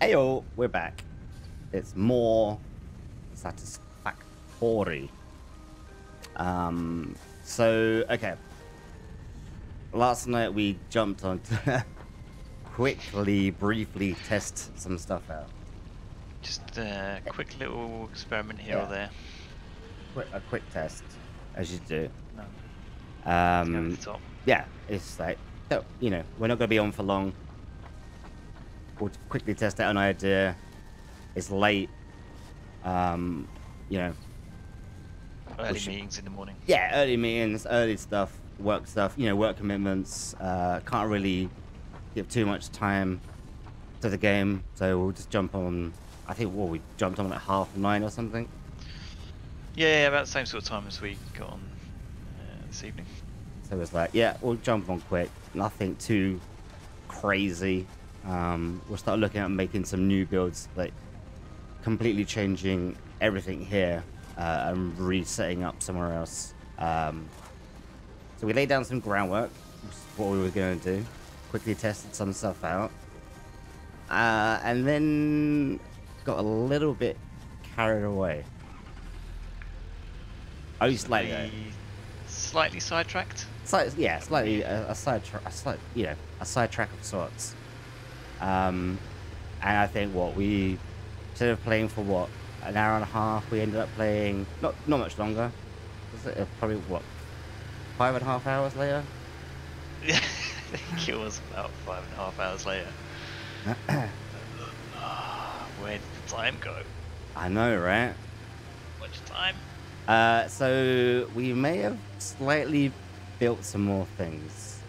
Heyo, we're back. It's more Satisfactory. So, okay. Last night we jumped on to briefly test some stuff out. Just a quick little experiment here or there. A quick test, as you do. Over the top. Yeah, it's like, so, you know, we're not going to be on for long. We'll quickly test out an idea. It's late. You know. Early meetings in the morning. Yeah, early meetings, early stuff, work stuff, you know, work commitments. Can't really give too much time to the game, so we'll just jump on. I think we jumped on at 9:30 or something. Yeah, about the same sort of time as we got on this evening. So it's like, yeah, we'll jump on quick. Nothing too crazy. We'll start looking at making some new builds, like completely changing everything here and resetting up somewhere else. So we laid down some groundwork, which is what we were going to do. Quickly tested some stuff out. And then got a little bit carried away. Oh, slightly. Slightly sidetracked. Yeah, slightly a sidetrack of sorts. And I think we instead of playing for an hour and a half, we ended up playing not much longer. Was it probably 5.5 hours later? Yeah, I think it was about 5.5 hours later. Where did the time go? I know, right? Much time. So we may have slightly built some more things,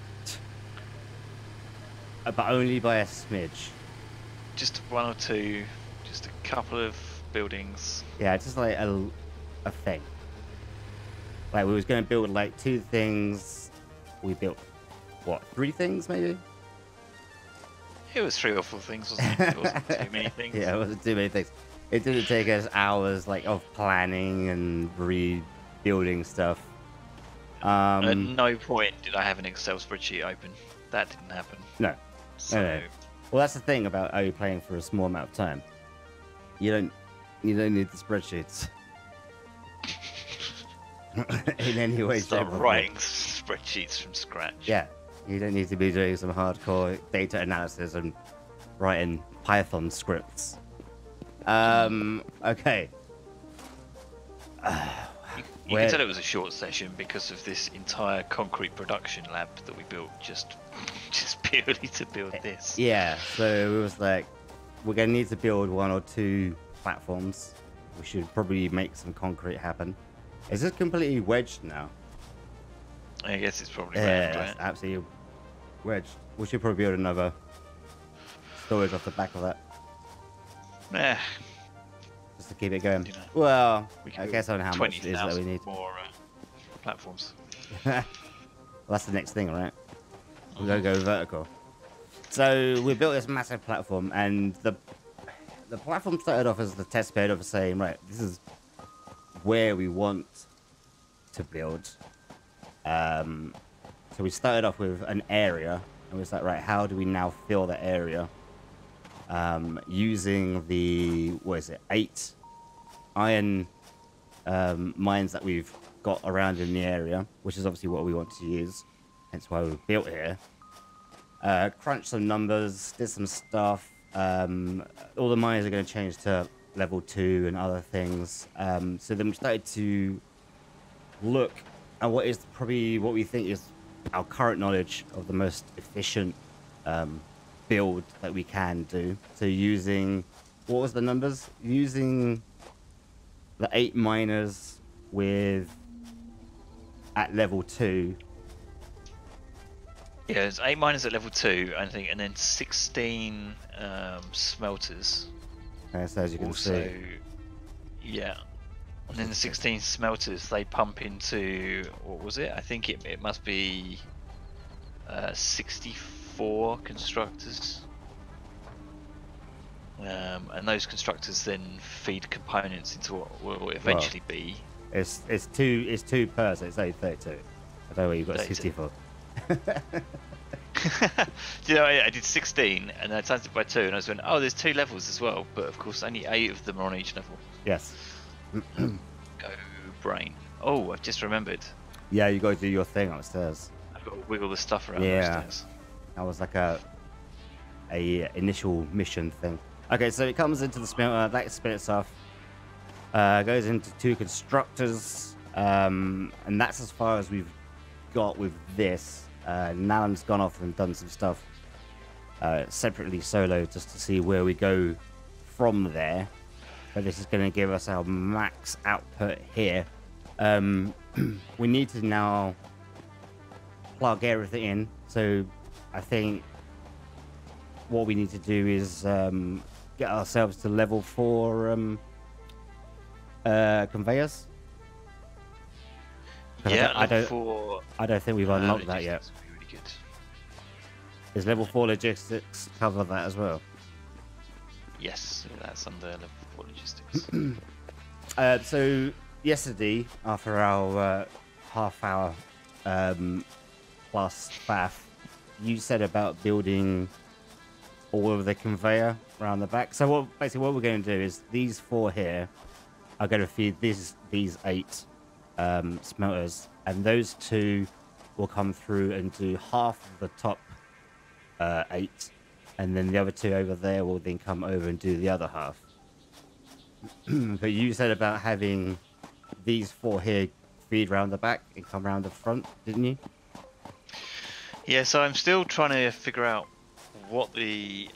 but only by a smidge. Just one or two, just a couple of buildings. Yeah, just like a thing. Like we was going to build like 2 things. We built 3 things maybe? It was 3 or 4 things, wasn't it? It wasn't too many things. Yeah, it wasn't too many things. It didn't take us hours of planning and rebuilding stuff. At no point did I have an Excel spreadsheet open. That didn't happen. No. So... No. Well, that's the thing about only playing for a small amount of time. You don't need the spreadsheets. In any way, start writing spreadsheets from scratch. Yeah, you don't need to be doing some hardcore data analysis and writing Python scripts. Okay. You can tell it was a short session because of this entire concrete production lab that we built just purely to build this. Yeah, so it was like, we're going to need to build 1 or 2 platforms. We should probably make some concrete happen. Is this completely wedged now? I guess it's probably yeah, right? Absolutely wedged. We should probably build another storage off the back of that. Just to keep it going. You know, well, I guess I don't know how much it is that we need. More platforms. Well, that's the next thing, right? We're going to go vertical. So we built this massive platform, and the platform started off as the test bed of saying, right, this is where we want to build. So we started off with an area, and we was like, right, how do we now fill the area? Using the 8 iron mines that we've got around in the area, which is obviously what we want to use, hence why we built here. Crunched some numbers, did some stuff. All the mines are going to change to level 2 and other things. So then we started to look at what we think is our current knowledge of the most efficient build that we can do. So using, what was the numbers? Using the 8 miners at level 2. Yeah, there's 8 miners at level 2, I think, and then 16 smelters. So as you can see. Yeah. And then the 16 smelters, they pump into, what was it? I think it must be 64 constructors. And those constructors then feed components into what will eventually be. It's 2 per, so it's 32. I don't know where you've got 32. 64. Do you know, I did 16 and I times it by 2 and I was going, oh, there's 2 levels as well, but of course only 8 of them are on each level. Yes. Go brain. Oh, I've just remembered. Yeah, you got to do your thing upstairs. I've got to wiggle the stuff around upstairs. That was like a initial mission thing. Okay, so it comes into the smelter, that splits off, goes into 2 constructors, and that's as far as we've got with this. Nalan's gone off and done some stuff separately solo just to see where we go from there. But this is going to give us our max output here. We need to now plug everything in. So I think what we need to do is get ourselves to level 4 conveyors. Yeah, I don't think we've unlocked that yet. Really good. Is level 4 logistics cover that as well? Yes, that's under level 4 logistics. So yesterday, after our half-hour plus bath, you said about building all of the conveyor around the back. So basically what we're going to do is these 4 here are going to feed these 8 smelters, and those 2 will come through and do half of the top 8, and then the other 2 over there will then come over and do the other half. But you said about having these 4 here feed round the back and come round the front, didn't you? Yeah, so I'm still trying to figure out what the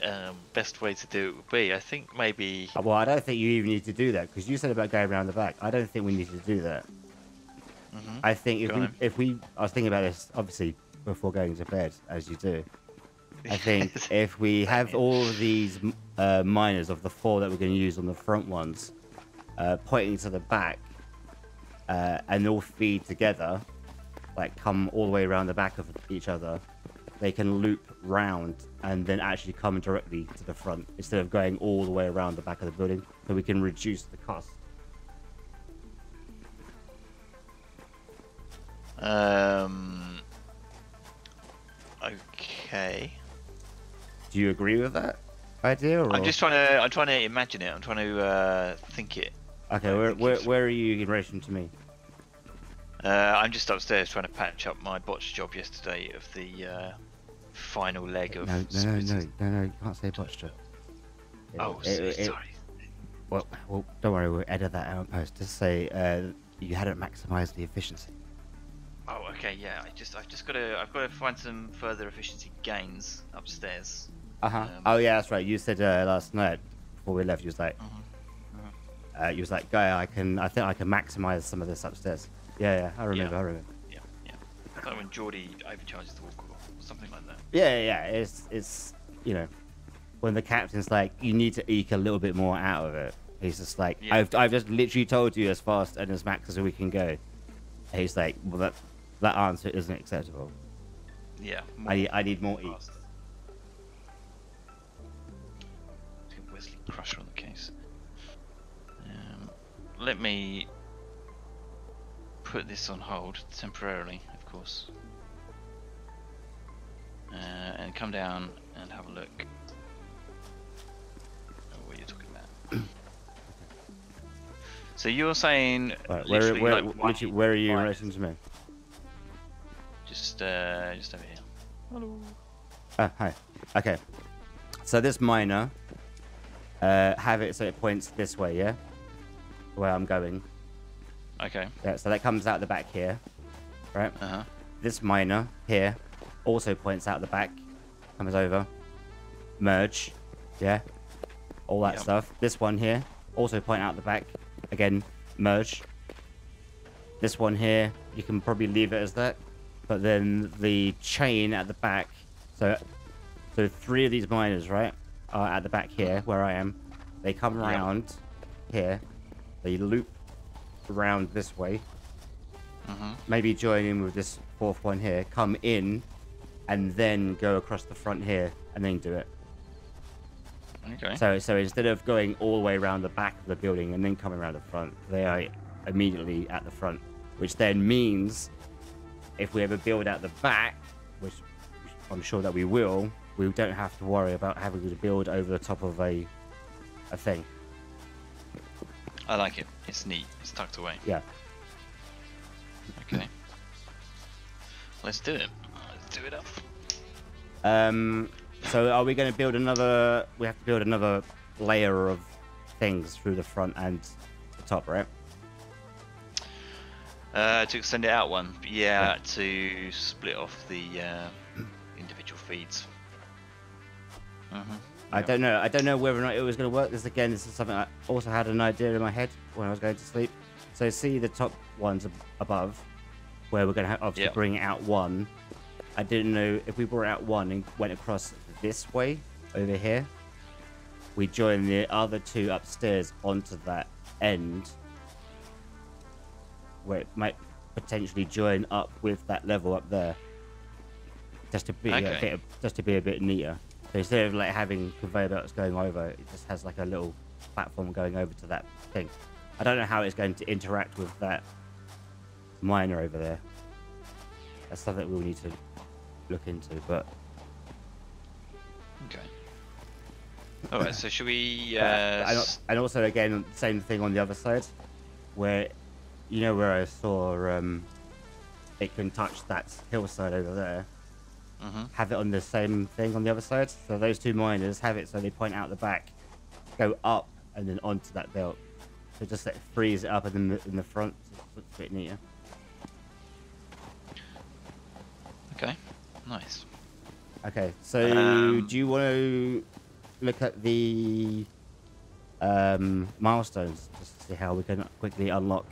best way to do it would be. I think maybe... Well, I don't think you even need to do that, because you said about going around the back. I don't think we need to do that. I think if we... I was thinking about this, obviously, before going to bed, as you do. I think if we have all of these miners of the 4 that we're going to use on the front ones pointing to the back and all feed together, like come all the way around the back of each other, they can loop round and then actually come directly to the front instead of going all the way around the back of the building, so we can reduce the cost. Okay. Do you agree with that idea? Or... I'm trying to imagine it. I'm trying to think it. Okay, where are you in relation to me? I'm just upstairs trying to patch up my botched job yesterday of the final leg of... No, you can't say botched job. Sorry. Well, don't worry, we'll edit that out in post. Just say you hadn't maximised the efficiency. Oh, okay, yeah. I've just got to find some further efficiency gains upstairs. Oh yeah, that's right. You said last night before we left, you was like, you was like, Guy, I think I can maximise some of this upstairs. Yeah, I remember. Yeah. It's like when Geordie overcharges the walk or something like that. Yeah. It's you know, when the captain's like, you need to eke a little bit more out of it. He's just like, I've just literally told you as fast and as max as we can go. And he's like, well, that answer isn't acceptable. Yeah. I need more eek. Wesley Crusher on the case. Let me put this on hold temporarily, of course, and come down and have a look at what you're talking about. So you're saying, right, where are you in relation to me? Just over here. Hello. Hi. Okay. So this miner, have it so it points this way, yeah? Where I'm going. Okay. Yeah, so that comes out the back here, right? This miner here also points out the back, comes over, merge, yeah? All that stuff. This one here, also point out the back, again, merge. This one here, you can probably leave it as that, but then the chain at the back, so 3 of these miners, right, are at the back here, where I am. They come around here, they loop around this way, maybe join in with this 4th one here, come in, and then go across the front here, and then do it. Okay. So instead of going all the way around the back of the building and then coming around the front, they are immediately at the front, which then means if we ever build out the back, which I'm sure that we will, we don't have to worry about having to build over the top of a thing. I like it. It's neat. It's tucked away. Yeah. Okay. Let's do it. Let's do it up. So are we going to build another? We have to build another layer of things through the front and the top, right? To extend it out one, but yeah, to split off the individual feeds. I don't know. I don't know whether or not it was going to work. This is something I also had an idea in my head when I was going to sleep. So see the top ones above, where we're going to obviously bring out one. I didn't know if we brought out one and went across this way over here. We join the other two upstairs onto that end, where it might potentially join up with that level up there, just to be a bit neater. So instead of like having conveyor belts going over, it just has like a little platform going over to that thing. I don't know how it's going to interact with that miner over there. That's something we'll need to look into, but okay. All right. So should we? And also again, same thing on the other side, where you know where I saw it can touch that hillside over there. Have it on the same thing on the other side. So those two miners have it so they point out the back, go up, and then onto that belt. So just like freeze it up in the front. So it looks a bit neater. Okay. Nice. Okay. So do you want to look at the milestones just to see how we can quickly unlock?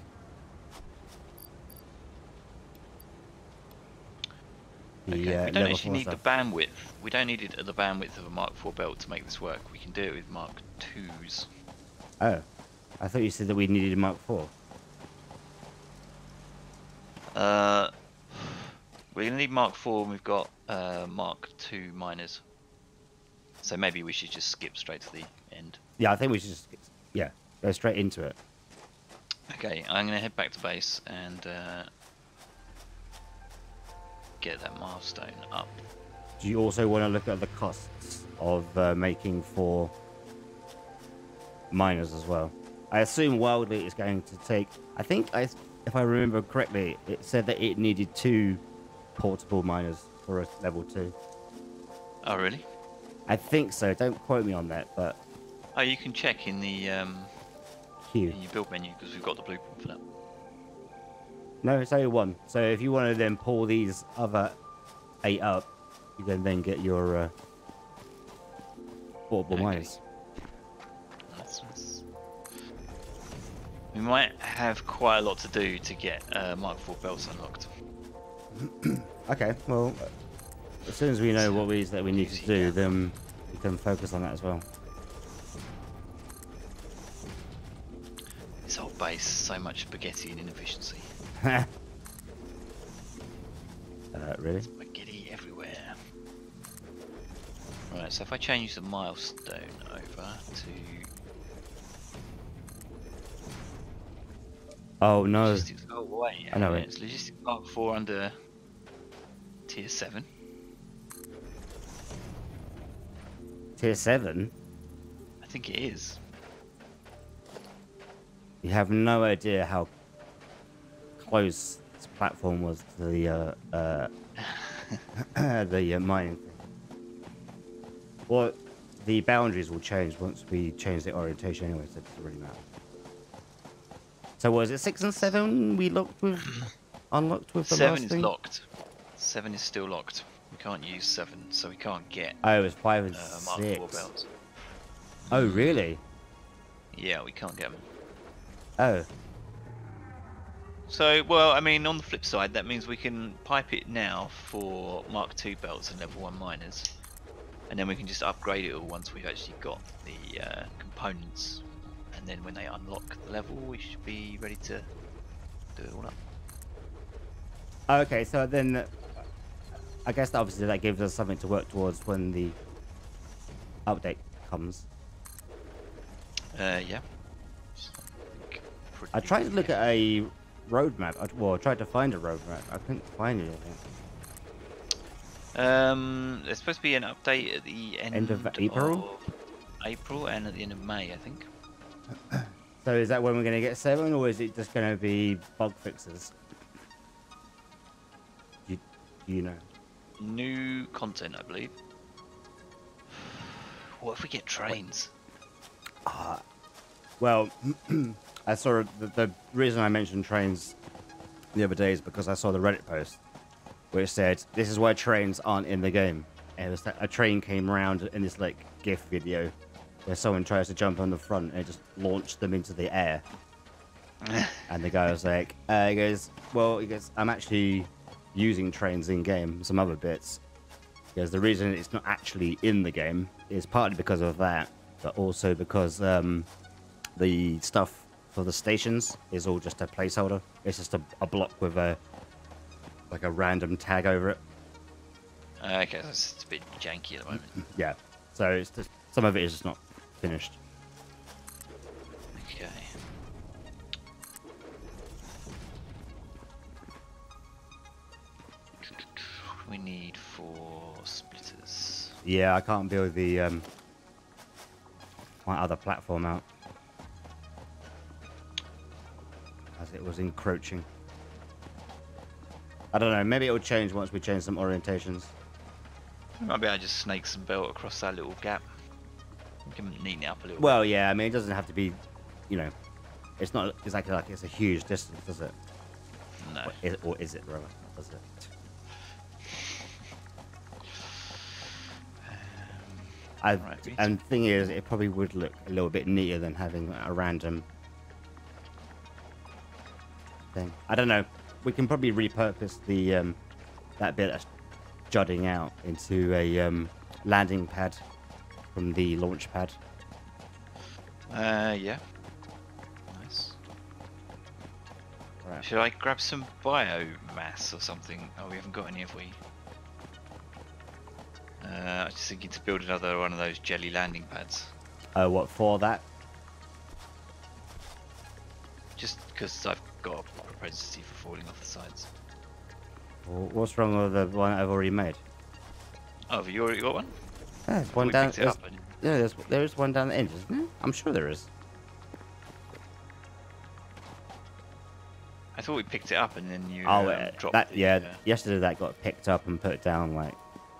Okay. We don't actually need the bandwidth. We don't need it at the bandwidth of a Mark IV belt to make this work. We can do it with Mark IIs. Oh, I thought you said that we needed a Mark IV. We're gonna need Mark IV, and we've got Mark II miners. So maybe we should just skip straight to the end. Yeah, I think we should just go straight into it. Okay, I'm gonna head back to base and get that milestone up. Do you also want to look at the costs of making 4 miners as well? I assume wildly it's going to take. I think if I remember correctly, it said that it needed 2 portable miners for a level 2. Oh really? I think so. Don't quote me on that, but oh, you can check in the queue in your build menu because we've got the blueprint for that. No, it's only 1. So if you want to then pull these other 8 up, you can then get your portable miners. We might have quite a lot to do to get Mark IV belts unlocked. Okay, well, as soon as we know what it is that we need to do, then we can focus on that as well. This whole base, so much spaghetti and inefficiency. Really? Spaghetti everywhere. Right, so if I change the milestone over to... Oh no. Logistics, oh wait, I know it. It's Logistics Mark IV under Tier 7. Tier 7? I think it is. You have no idea how close this platform was to the the mining thing. Well, the boundaries will change once we change the orientation anyway, so it doesn't really matter. So was it 6 and 7 we unlocked with the last thing? 7 is locked. 7 is still locked. We can't use 7, so we can't get Oh, it was 5 and Mark 6. IV belts. Oh, really? Yeah, we can't get them. Oh. So, well, I mean, on the flip side, that means we can pipe it now for Mark II belts and level 1 miners. And then we can just upgrade it all once we've actually got the components. And then when they unlock the level, we should be ready to do it all up. Okay, so then I guess obviously that gives us something to work towards when the update comes. Yeah. I tried to look at a roadmap. I tried to find a roadmap. I couldn't find anything. There's supposed to be an update at the End of April? April and at the end of May, I think. So is that when we're going to get 7, or is it just going to be bug fixes? You know. New content, I believe. What if we get trains? Well, I saw the reason I mentioned trains the other day is because I saw the Reddit post where it said, this is why trains aren't in the game. And it was that a train came around in this like GIF video where someone tries to jump on the front and it just launched them into the air. And the guy was like, he goes, I'm actually using trains in game, some other bits. Because the reason it's not actually in the game is partly because of that, but also because the stuff for the stations is all just a placeholder. It's just a block with a random tag over it. Okay, so it's a bit janky at the moment. Yeah, so it's just, some of it is just not finished. Okay. We need 4 splitters. Yeah, I can't build the my other platform out as it was encroaching. I don't know, maybe it'll change once we change some orientations. Might be able to just snake some belt across that little gap. We can neaten it up a little Well, yeah, I mean, it doesn't have to be, you know, it's not exactly like it's a huge distance, does it? No. Or is it, rather? Does it? Right, and the thing is, it probably would look a little bit neater than having a random thing. I don't know. We can probably repurpose the that bit that's jutting out into a landing pad from the launch pad. Yeah. Nice. Right. Should I grab some biomass or something? Oh, we haven't got any, have we? I was just thinking to build another one of those jelly landing pads. What for that? Just because I've got a propensity for falling off the sides. What's wrong with the one I've already made? Oh, have you already got one? Yeah, there's one down. Picked it up and... Yeah, there is one down the end, isn't there? I'm sure there is. I thought we picked it up and then you dropped that. the, Yeah, yesterday that got picked up and put down like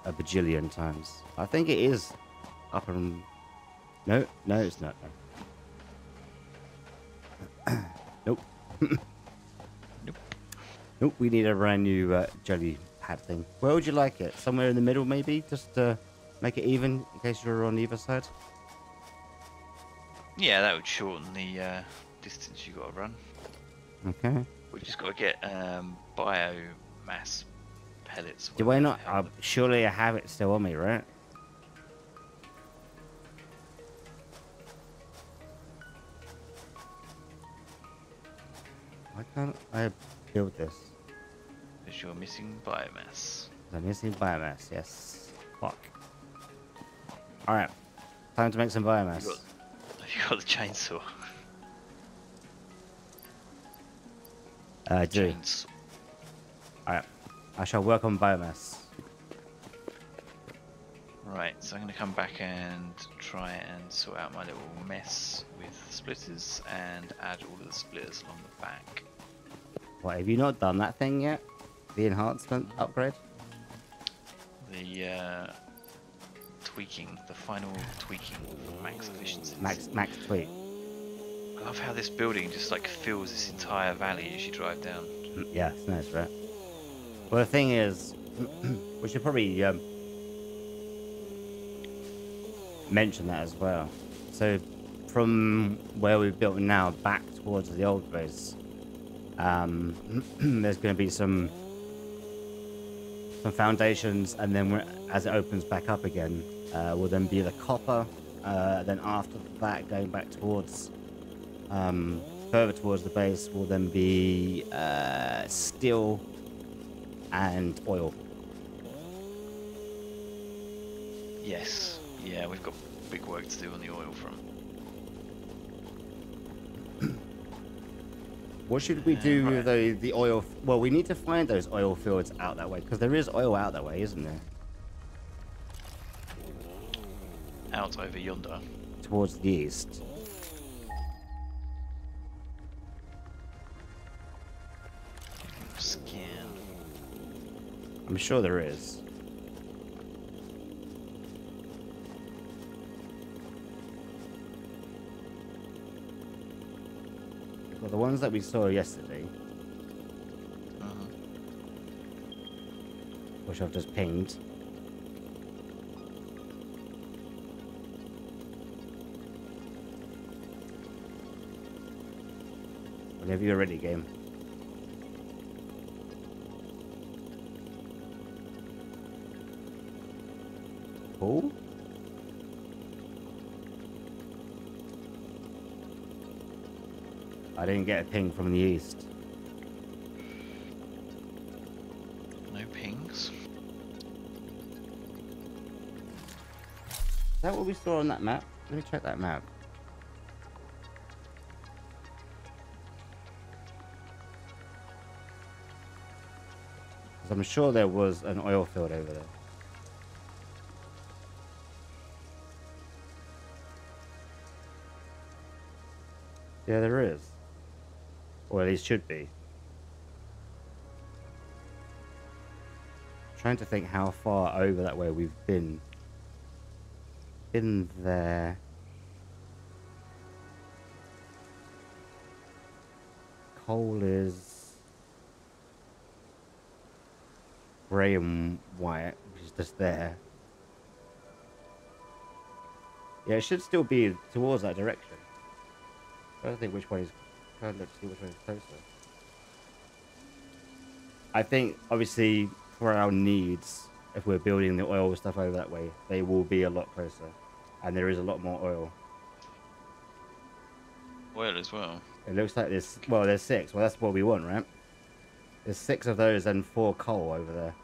a bajillion times. I think it is up and... No, it's not. Nope. Nope, we need a brand new jelly pad thing. Where would you like it? Somewhere in the middle, maybe? Just to make it even, in case you're on either side? Yeah, that would shorten the distance you got to run. Okay. We just got to get biomass pellets. Do I not? Surely I have it still on me, right? Why can't I build this? Because you're missing biomass. I'm missing biomass, yes. Fuck. Alright. Time to make some biomass. Have you got the chainsaw? I do. Chainsaw. Alright. I shall work on biomass. Right, so I'm going to come back and try and sort out my little mess with splitters and add all of the splitters along the back. What, have you not done that thing yet? The enhancement upgrade? The tweaking, the final tweaking for max efficiency. Max tweak. I love how this building just like fills this entire valley as you drive down. Yeah, it's nice, right? Well, the thing is, we should probably mention that as well. So, from where we've built now back towards the old base, there's going to be some foundations, and then as it opens back up again, will then be the copper. Then after that, going back towards further towards the base, will then be steel and oil. Yes, yeah, we've got big work to do on the oil front. What should we do with the oil? Well, we need to find those oil fields out that way, because there is oil out that way, isn't there? out over yonder. Towards the east. Scan. I'm sure there is. Well, the ones that we saw yesterday, which I've just pinged. Whenever you're ready, game. Cool. I didn't get a ping from the east. No pings. Is that what we saw on that map? Let me check that map. Because I'm sure there was an oil field over there. Yeah, there is. Or at least should be. Trying to think how far over that way we've been. Been there. Coal is grey and white, which is just there. Yeah, it should still be towards that direction. I don't think which one is. Trying to look to see which one is closer. I think obviously for our needs, if we're building the oil stuff over that way, they will be a lot closer, and there is a lot more oil. Oil as well. It looks like this. Well, there's 6. Well, that's what we want, right? There's 6 of those and 4 coal over there.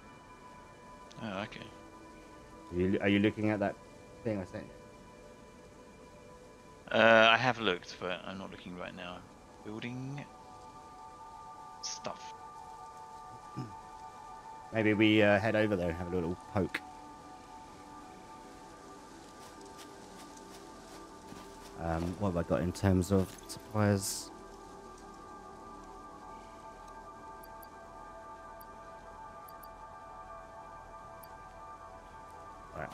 Oh, okay. Are you looking at that thing I sent you? I have looked, but I'm not looking right now. Building stuff. Maybe we head over there and have a little poke. What have I got in terms of supplies? Right,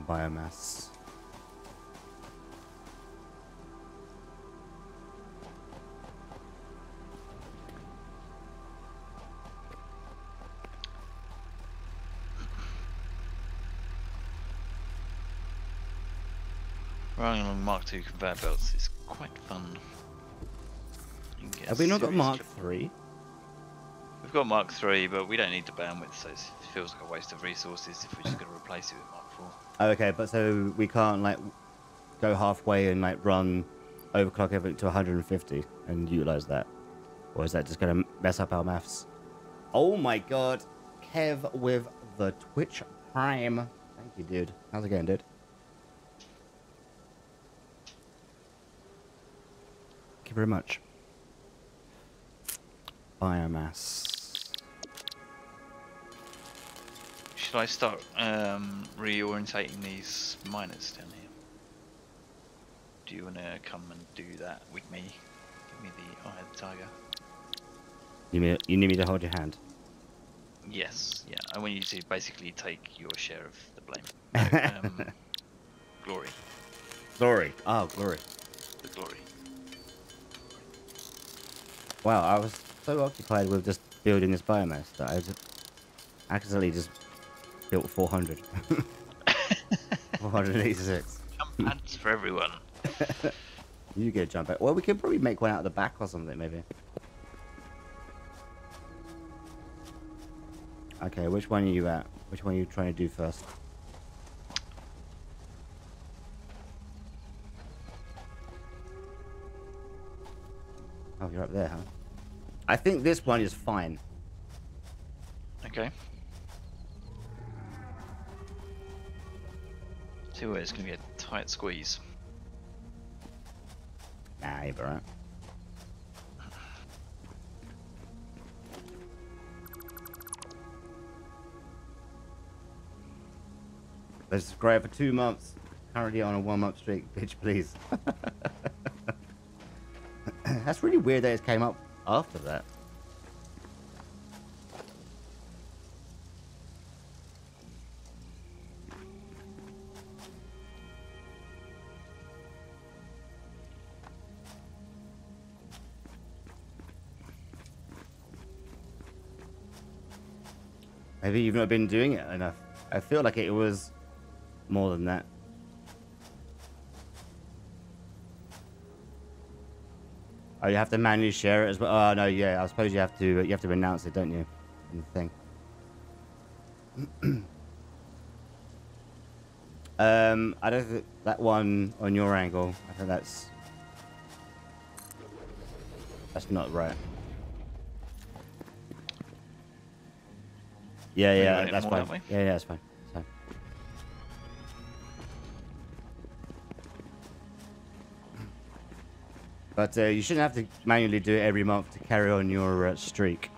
biomass. Running along Mark II conveyor belts is quite fun. Have we not got Mark III? We've got Mark III, but we don't need the bandwidth, so it feels like a waste of resources if we're just going to replace it with Mark IV. Oh, okay, but so we can't like go halfway and like run overclock everything to 150 and utilize that, or is that just going to mess up our maths? Oh my god, Kev with the Twitch Prime. Thank you, dude. How's it going, dude? Thank you very much. Biomass. Should I start reorientating these miners down here? Do you want to come and do that with me? Give me the eye of the tiger. You need me to hold your hand? Yes, yeah. I want you to basically take your share of the blame. No, glory. Glory. Oh, glory. The glory. Wow, I was so occupied with just building this biomass that I just accidentally just built 400. 486. Jump pants for everyone. You get a jump back. Well, we could probably make one out of the back or something, maybe. Okay, which one are you at? Which one are you trying to do first? Oh, you're up there, huh? I think this one is fine. Okay. See where it's going to be a tight squeeze. Nah, you're alright. Let's subscribe for 2 months. Currently on a 1-month streak. Bitch, please. That's really weird that it came up after that. Maybe you've not been doing it enough. I feel like it was more than that. Oh, you have to manually share it as well. Oh no, yeah. I suppose you have to announce it, don't you? In the thing. I don't think that one on your angle. I think that's not right. Yeah, yeah, that's fine. Yeah, yeah, that's fine. That's fine. But you shouldn't have to manually do it every month to carry on your streak.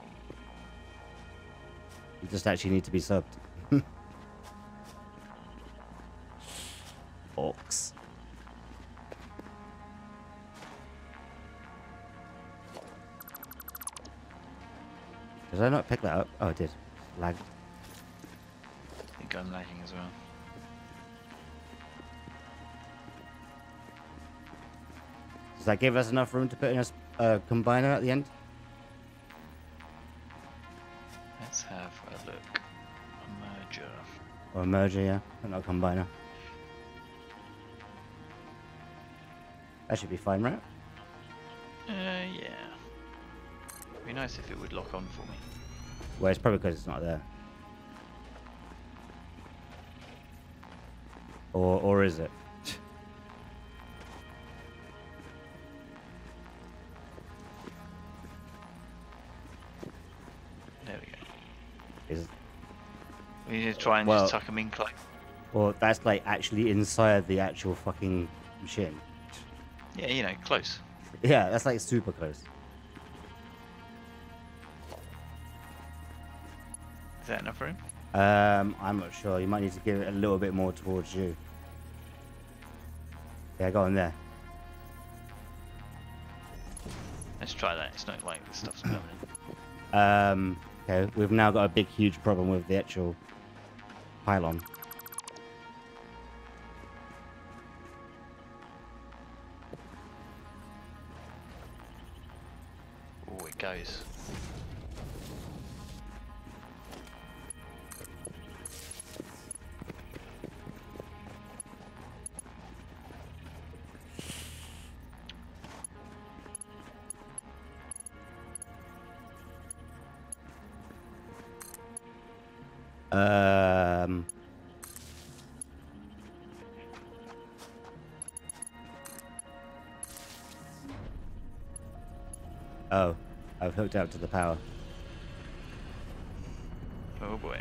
You just actually need to be subbed. Orcs. Did I not pick that up? Oh, I did. Lagged. I think I'm lagging as well. Does that give us enough room to put in a combiner at the end? Let's have a look. A merger. Or a merger, yeah. But not a combiner. That should be fine, right? Yeah. It'd be nice if it would lock on for me. Well, it's probably because it's not there. Or is it? There we go. Is We need to try and just tuck them in close. Well, that's like actually inside the actual fucking machine. Yeah, you know, close. Yeah, that's like super close. Is that enough room? I'm not sure. You might need to give it a little bit more towards you. Yeah, go on there. Let's try that. It's not like the stuff's permanent. Okay, we've now got a big, huge problem with the actual pylon. Oh, it goes. Oh, I've hooked up to the power. Oh boy.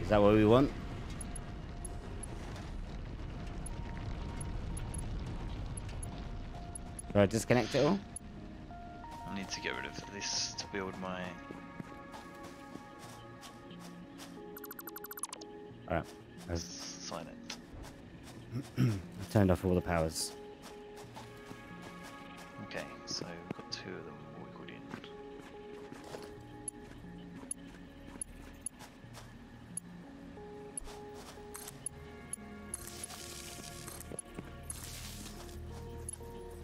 Is that what we want? Should I disconnect it all? I need to get rid of this to build my... Alright. silent. I've turned off all the powers. Okay, so we've got 2 of them wiggled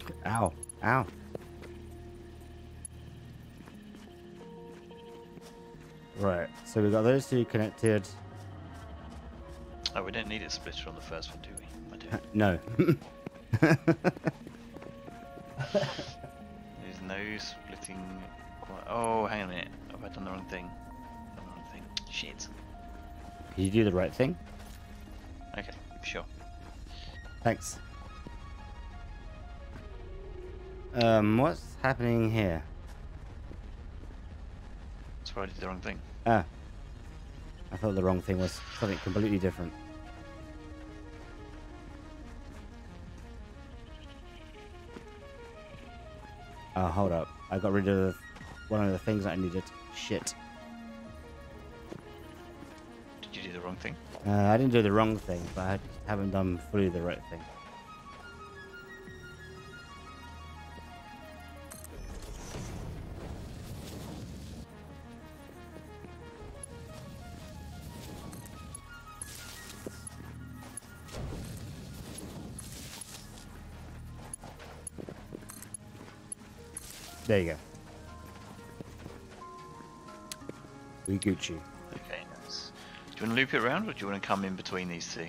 in. Ow. Ow. Right, so we've got those 2 connected. Oh, we don't need a splitter on the first one, do we? I do. No. There's no splitting quite... Oh, hang on a minute. Have I done the wrong thing? Done the wrong thing. Shit. Did you do the right thing? Okay, sure. Thanks. What's happening here? That's where I did the wrong thing. Ah. I thought the wrong thing was something completely different. Oh, hold up. I got rid of one of the things that I needed. Shit. Did Did you do the wrong thing? I didn't do the wrong thing, but I haven't done fully the right thing. There you go. We Gucci. Okay, nice. Do you want to loop it around, or do you want to come in between these two?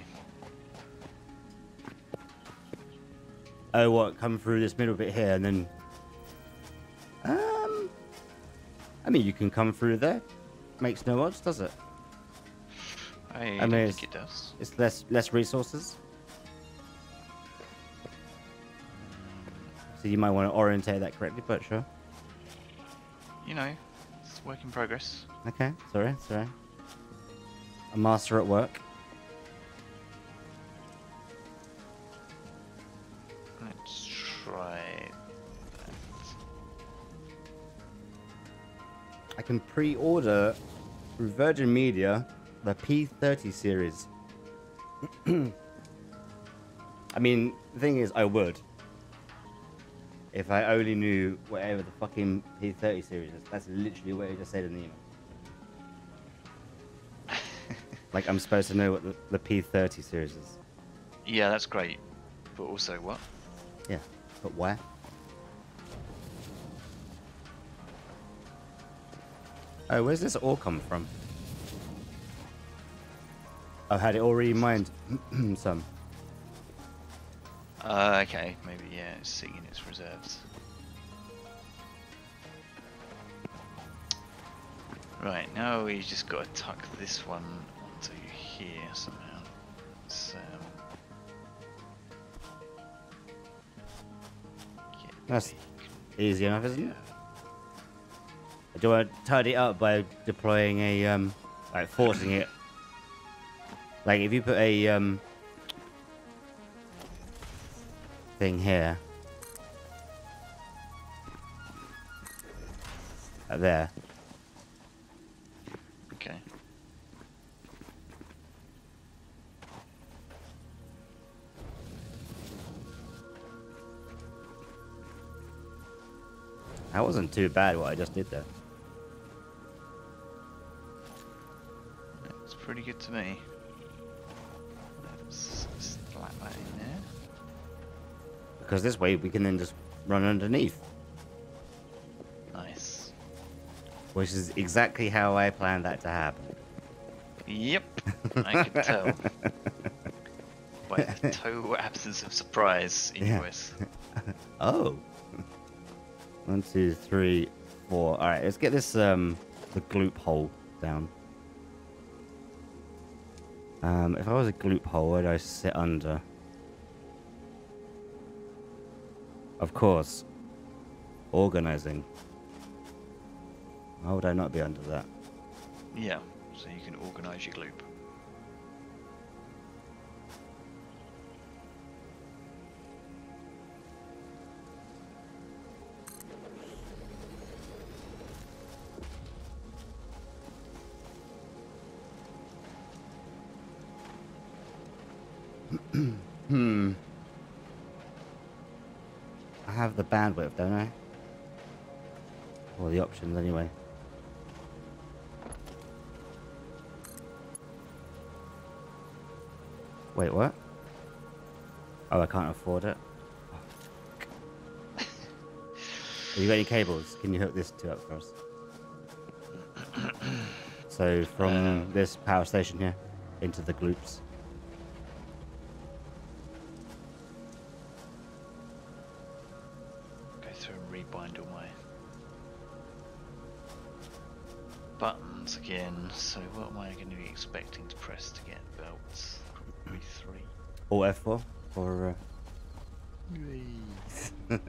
Oh, what? Come through this middle bit here, and then... I mean, you can come through there. Makes no odds, does it? I mean, think it does. It's less resources. So you might want to orientate that correctly, but sure. You know, it's work in progress. Okay, sorry. A master at work. Let's try that. I can pre-order through Virgin Media the P30 series. I mean, the thing is, I would. If I only knew whatever the fucking P30 series is. That's literally what he just said in the email. Like, I'm supposed to know what the P30 series is. Yeah, that's great. But also what? Yeah, but why? Oh, where's this ore come from? Oh, had it already mined some. Okay, maybe, yeah, it's sitting in its reserves. Right, now we just got to tuck this one onto here somehow. So, that's easy enough, isn't it? Do I tidy it up by deploying a, like forcing it? Like, if you put a, thing here. There. okay. That wasn't too bad what I just did there. It's pretty good to me. Let's slap that in there. Because this way we can then just run underneath. Nice. Which is exactly how I planned that to happen. Yep, I could tell. By the total absence of surprise in your voice. Oh. 1, 2, 3, 4. Alright, let's get this the gloop hole down. If I was a gloop hole, where would I sit under? Of course. Organizing. Why would I not be under that? Yeah, so you can organize your gloop. I have the bandwidth, don't I? Or the options, anyway. Wait, what? Oh, I can't afford it. Oh, have you got any cables? Can you hook this two up for us? So, from this power station here into the gloops. Rebind all my buttons again. So what am I going to be expecting to press to get belts? Probably 3. Or F4 or there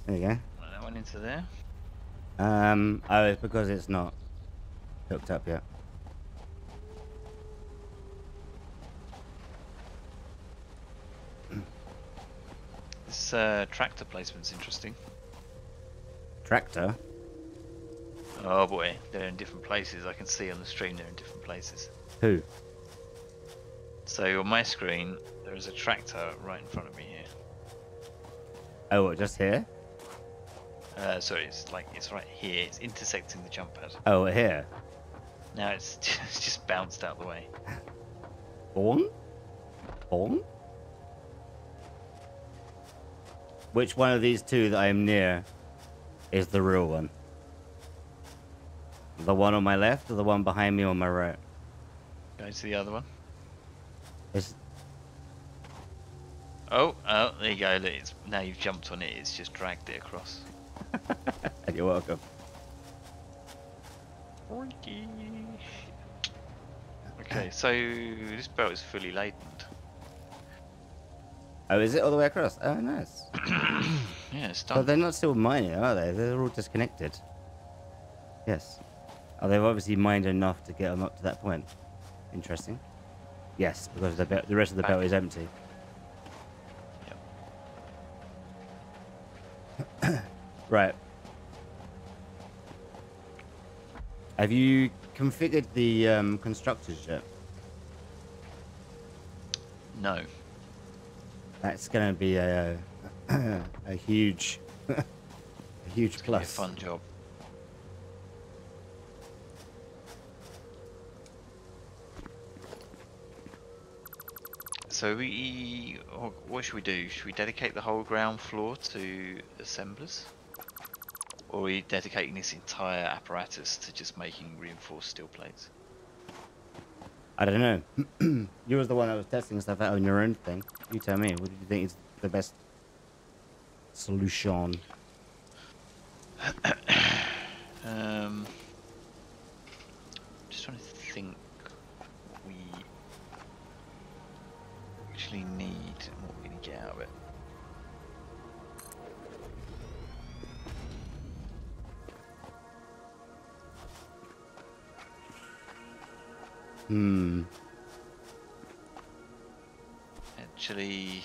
you go. That went into there. Oh, it's because it's not hooked up yet. This tractor placement's interesting. Tractor? Oh boy, they're in different places. I can see on the stream they're in different places. Who? So on my screen, there is a tractor right in front of me here. Oh, what, just here? Sorry, it's right here. It's intersecting the jump pad. Oh, here. Now it's just bounced out the way. Bong? Bong? Which one of these two that I am near is the real one? The one on my left or the one behind me on my right? Go to the other one. It's... Oh, there you go. Look, now you've jumped on it. It's just dragged it across. You're welcome. Okay, so this belt is fully laden. Oh, is it all the way across? Oh, nice. Yeah, it's But done. they're not still mining, are they? They're all disconnected. Yes. Oh, they've obviously mined enough to get them up to that point. Interesting. Yes, because the rest of the belt is empty. Yep. Right. Have you configured the constructors yet? No. That's going to be a huge, a huge It's gonna plus. be a fun job. So what should we do? Should we dedicate the whole ground floor to assemblers? Or are we dedicating this entire apparatus to just making reinforced steel plates? I don't know. You was the one that was testing stuff out on your own thing. You tell me. What do you think is the best solution? Just trying to think what we actually need and what we're going to get out of it. Actually,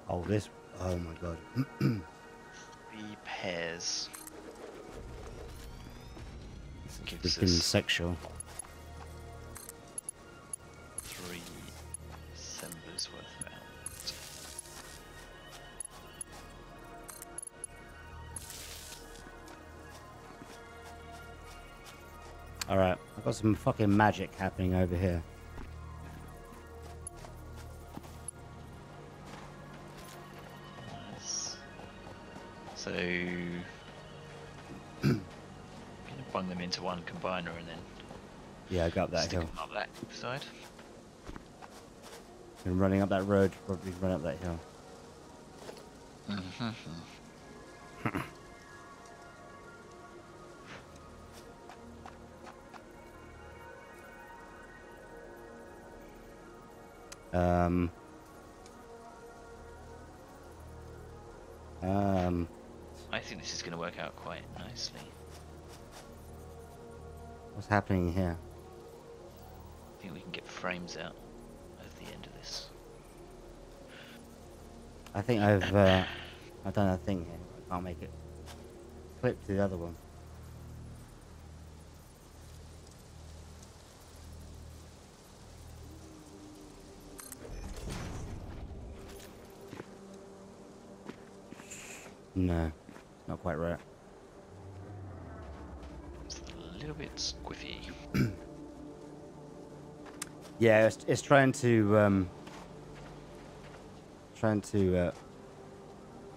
Oh, this. Oh my god. 3 pairs. Gives Freaking us sexual. 3 assemblers worth out. Alright, I've got some fucking magic happening over here. Nice. So, gonna bung them into one combiner and then Yeah, I got up that stick hill. them up that side. Been running up that road, probably run up that hill. I think this is going to work out quite nicely. What's happening here? I think we can get frames out at the end of this. I think I've done a thing here. I can't make it clip to the other one. No, not quite right. It's a little bit squiffy. Yeah, it's trying to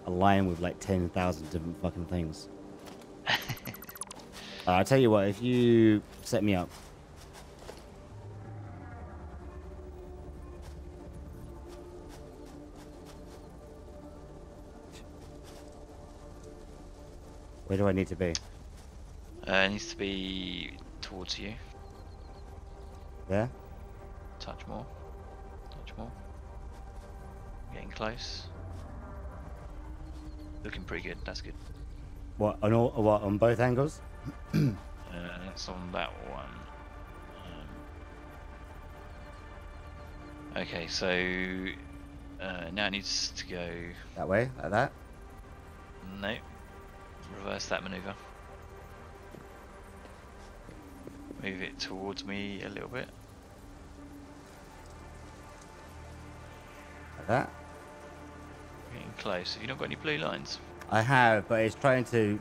align with like 10,000 different fucking things. I'll tell you what, if you set me up. Where do I need to be? It needs to be towards you. There? Touch more. Touch more. Getting close. Looking pretty good. That's good. What on both angles? That's on that one. Okay, so now it needs to go. That way, like that. No, reverse that maneuver. Move it towards me a little bit. Like that. Getting close. Have you not got any blue lines? I have, but it's trying to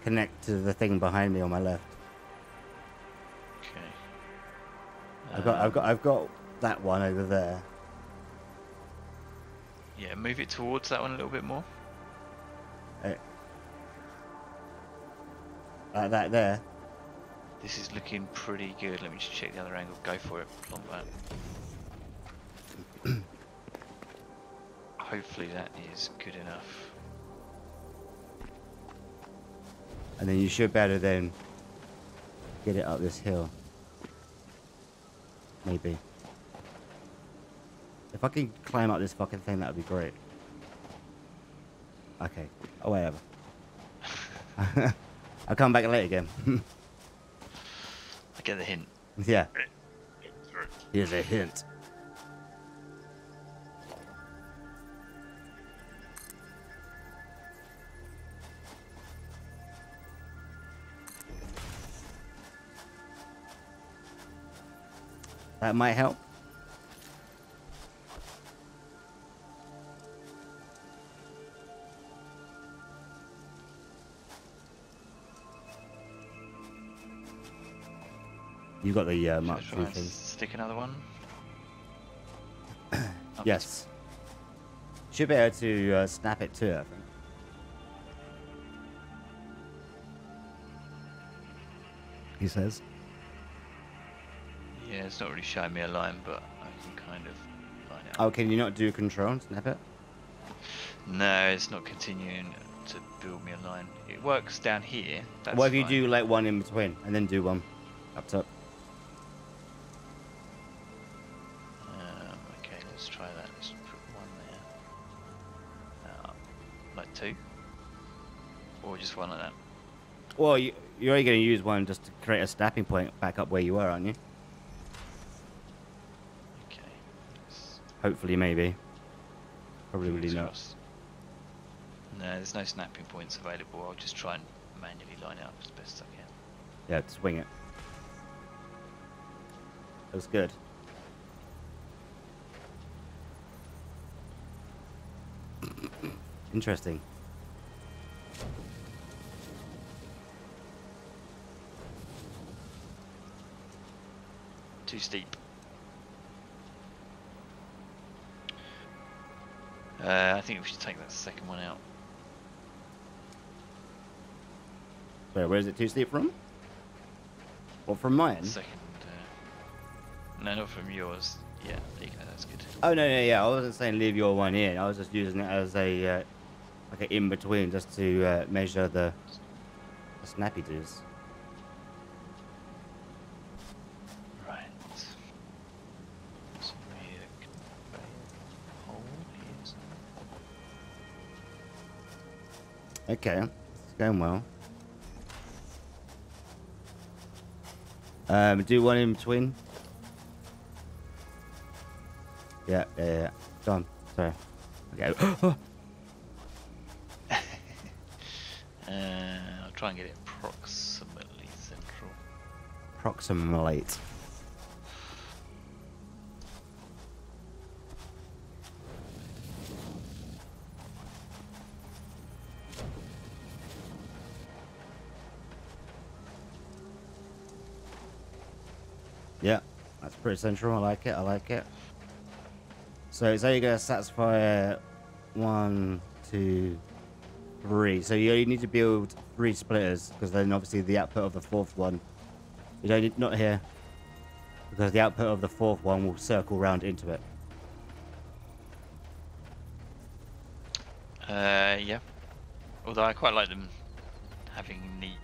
connect to the thing behind me on my left. Okay. I've got that one over there. Yeah, move it towards that one a little bit more. Like that there. This is looking pretty good. Let me just check the other angle. Go for it. Plonk that. Hopefully that is good enough. And then you should better then get it up this hill. Maybe. If I can climb up this fucking thing, that would be great. Okay. Oh, whatever. I'll come back later again. I get the hint. Yeah. Here's a hint. That might help. You got the Mark Should I II try and thing. stick another one? Yes. Should be able to snap it too, I think. He says. Yeah, it's not really showing me a line, but I can kind of line it up. Oh, can you not do control and snap it? No, it's not continuing to build me a line. It works down here. That's What if you fine. do like one in between and then do one up top? Okay, let's try that. Let's put one there. Like two? Or just one like that? Well, you're only going to use one just to create a snapping point back up where you were, aren't you? Okay. let's- Hopefully, maybe. Probably really fingers not. crossed. No, there's no snapping points available. I'll just try and manually line it up as best I can. Yeah, swing it. Looks good. Interesting. Too steep. I think we should take that second one out. Where is it too steep from? Or from mine? Second. No, not from yours. Yeah, there you go. That's good. Oh no, yeah. I wasn't saying leave your one in. I was just using it as a like an in between, just to measure the snappy doos. Right. So here, hole here. Okay, it's going well. Do one in between. Yeah. Done. Sorry. Okay. I'll try and get it approximately central. Approximate. Yeah, that's pretty central. I like it. I like it. So it's only going to satisfy 1, 2, 3. So you only need to build 3 splitters, because then obviously the output of the 4th one, you don't need, not here, because the output of the 4th one will circle round into it. Yeah. Although I quite like them having neat,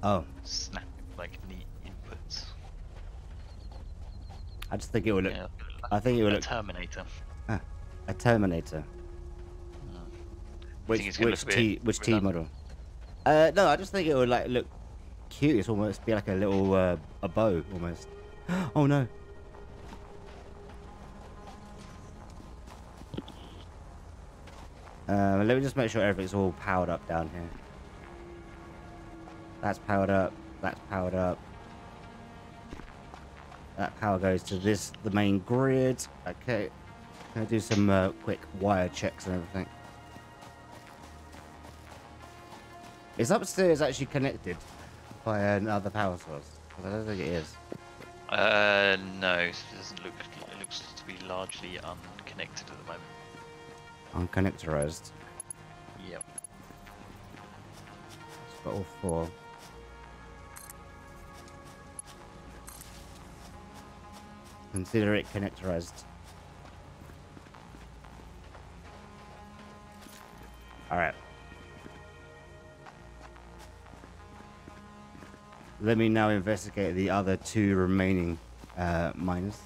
Oh, snap, like neat inputs. I just think it would look. Yeah, I think it would a look. Terminator. A Terminator. think it's gonna look a bit Which T model? No, I just think it would like look cute. It's almost be like a little a bow almost. Oh no. Let me just make sure everything's all powered up down here. That's powered up. That's powered up. That power goes to the main grid. Okay. Gonna do some quick wire checks and everything. Is upstairs actually connected by another power source? 'Cause I don't think it is. No, it doesn't look. It looks to be largely unconnected at the moment. Unconnectorized. Yep. It's got all four. Consider it connectorized. Alright. Let me now investigate the other two remaining miners.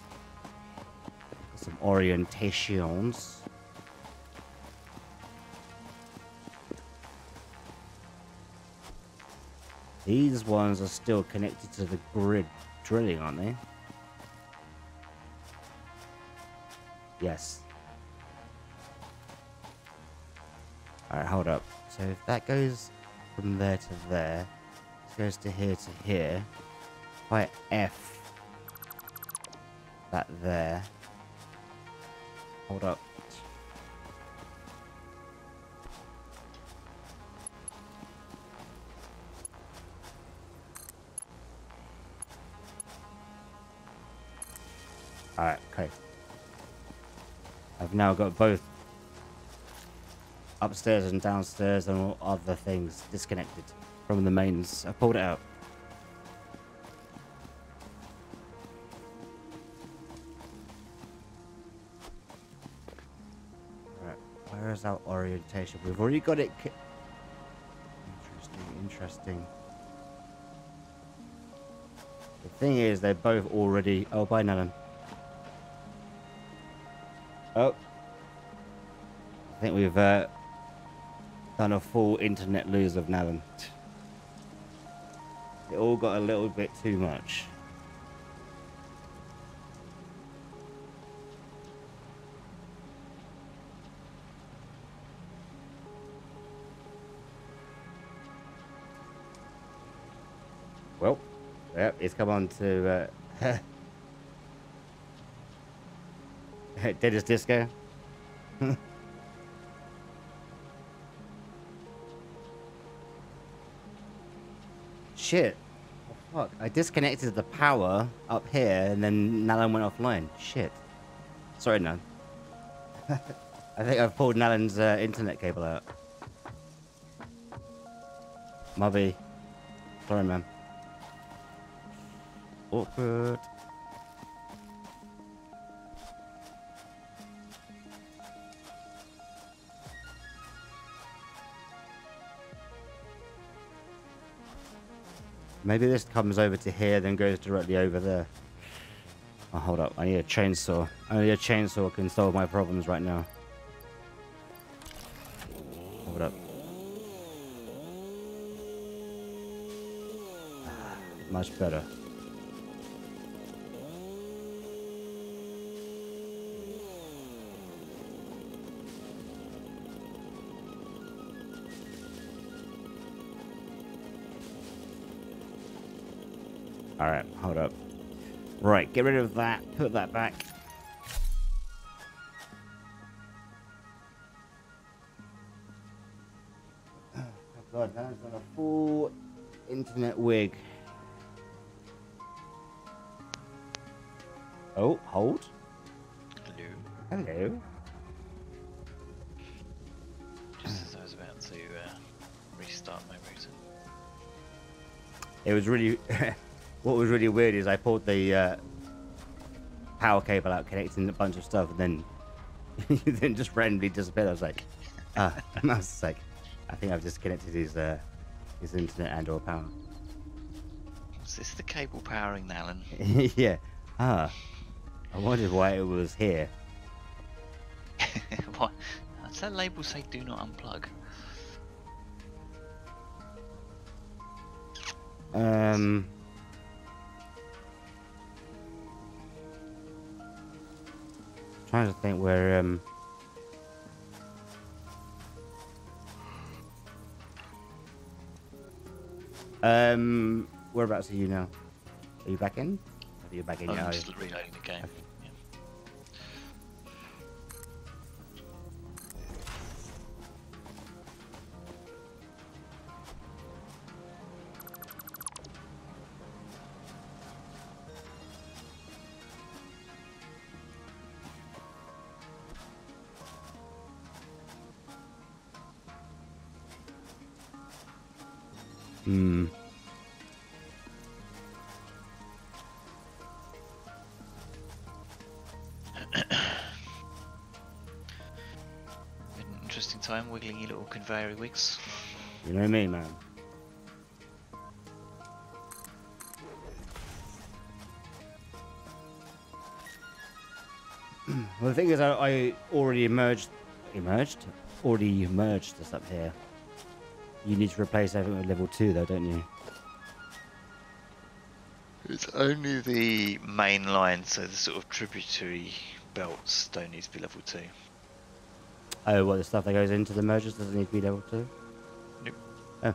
Some orientations. These ones are still connected to the grid drilling, aren't they? Yes. Alright, hold up. So if that goes from there to there, this goes to here. If I F that there. Hold up. Alright, okay. I've now got both upstairs and downstairs and all other things disconnected from the mains. I pulled it out. Alright, where is our orientation? We've already got it. Interesting. The thing is, they're both already. Oh, bye, Nalan. Oh, I think we've done a full internet lose of Nalan. It all got a little bit too much. Well, yep, it's come on to Dead as Disco. Shit. Oh, fuck. I disconnected the power up here and then Nalan went offline. Shit. Sorry, Nan. I think I've pulled Nalan's internet cable out. Mubby. Sorry, man. Awkward. Maybe this comes over to here, then goes directly over there. Oh, hold up. I need a chainsaw. Only a chainsaw can solve my problems right now. Hold up. Much better. Alright, hold up. Right, get rid of that. Put that back. Oh god, now it's got a full internet wig. Oh, hold. Hello. Hello. Just as I was about to restart my router. It was really... What was really weird is I pulled the power cable out, connecting a bunch of stuff, and then just randomly disappeared. I was like, and I was just like, I think I've disconnected his internet and/or power. Is this the cable powering Nalan? Yeah. I wondered why it was here. What? Does that label say "Do not unplug"? Trying to think where whereabouts are you now? Are you back in? Are you back in? I'm Yeah, just reloading the game. okay. Yeah. Hmm. An interesting time wiggling your little conveyor wigs. You know me, man. Well, the thing is, I already already merged this up here. You need to replace everything with level 2, though, don't you? It's only the main line, so the sort of tributary belts don't need to be level 2. Oh, what, the stuff that goes into the mergers doesn't need to be level 2? Nope. Oh.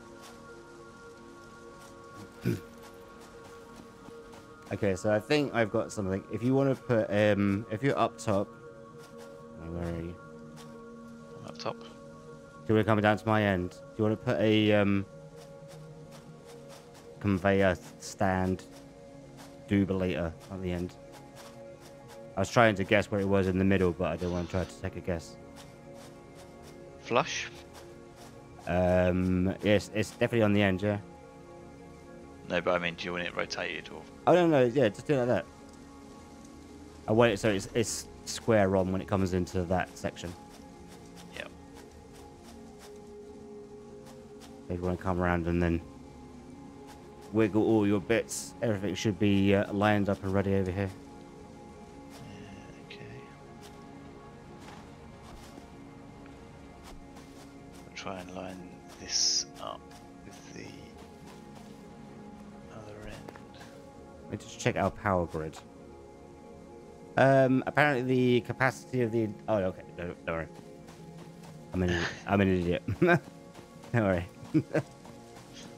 Okay, so I think I've got something. If you want to put, if you're up top, where are you? I'm up top. Do you want to come down to my end? Do you want to put a conveyor stand dubulator on the end? I was trying to guess where it was in the middle, but I don't want to try to take a guess. Flush? Yes, it's definitely on the end, yeah. No, but I mean, do you want it rotated or? Oh no, yeah, just do it like that. I want it so it's square on when it comes into that section. Yeah. If you want to come around and then wiggle all your bits, everything should be lined up and ready over here. Okay. I'll try and line this up with the other end. Let me just check our power grid. Apparently the capacity of the... Oh, okay, don't worry. I'm an idiot. Don't worry.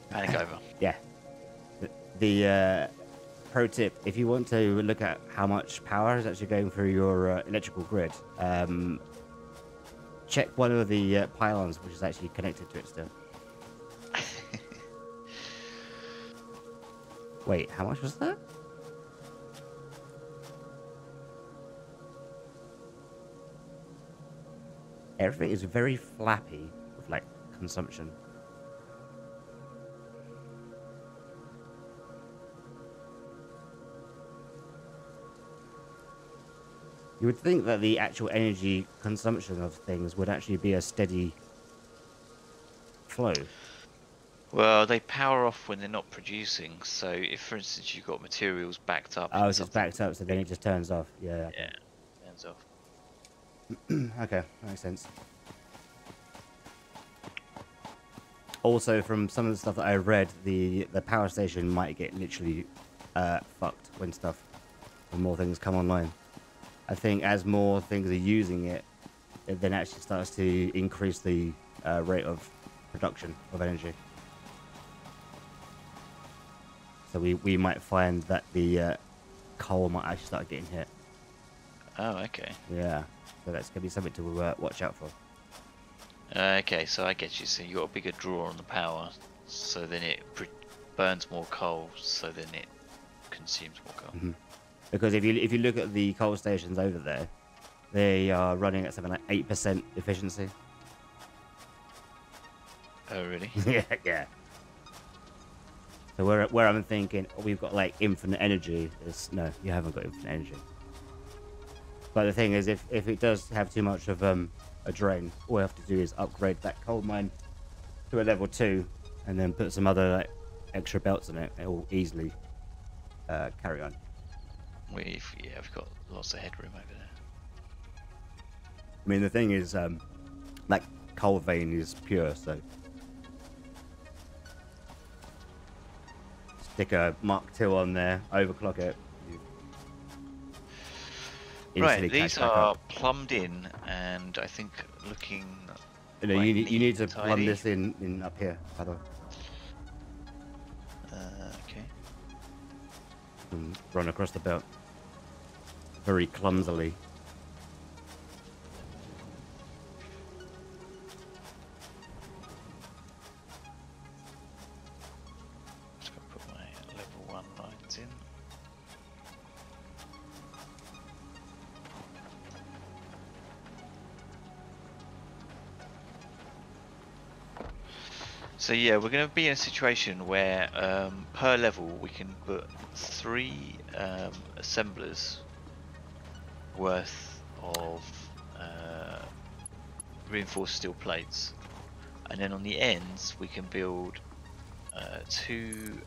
Panic over. Yeah. The pro tip, if you want to look at how much power is actually going through your electrical grid, check one of the pylons which is actually connected to it still. Wait, how much was that? Everything is very flappy with like consumption. You would think that the actual energy consumption of things would actually be a steady flow. Well, they power off when they're not producing. So, if, for instance, you've got materials backed up, Oh, so it's backed up, so then it just turns off. Yeah. Yeah, turns off. Okay, that makes sense. Also, from some of the stuff that I read, the power station might get literally fucked when more things come online. I think as more things are using it, it then actually starts to increase the rate of production of energy. So we might find that the coal might actually start getting hit. Oh, okay. Yeah, so that's going to be something to watch out for. Okay, so I get you. So you got a bigger draw on the power, so then it burns more coal, so then it consumes more coal. Mm-hmm. Because if you look at the coal stations over there, they are running at something like 8% efficiency. Oh, really? Yeah. So where I'm thinking, oh, we've got like infinite energy, it's no, you haven't got infinite energy. But the thing is, if it does have too much of a drain, all we have to do is upgrade that coal mine to a level 2, and then put some other like extra belts in it. It will easily carry on. We've got lots of headroom over there. I mean, the thing is, that coal vein is pure, so stick a Mark II on there, overclock it. instantly Right, these catch back are up. plumbed in, and I think looking You know, quite you need neat to and plumb tidy. this in up here, by the way. Okay. And run across the belt very clumsily. Just gotta put my level 1 lines in. So yeah, we're going to be in a situation where per level we can put 3 assemblers worth of reinforced steel plates, and then on the ends we can build 2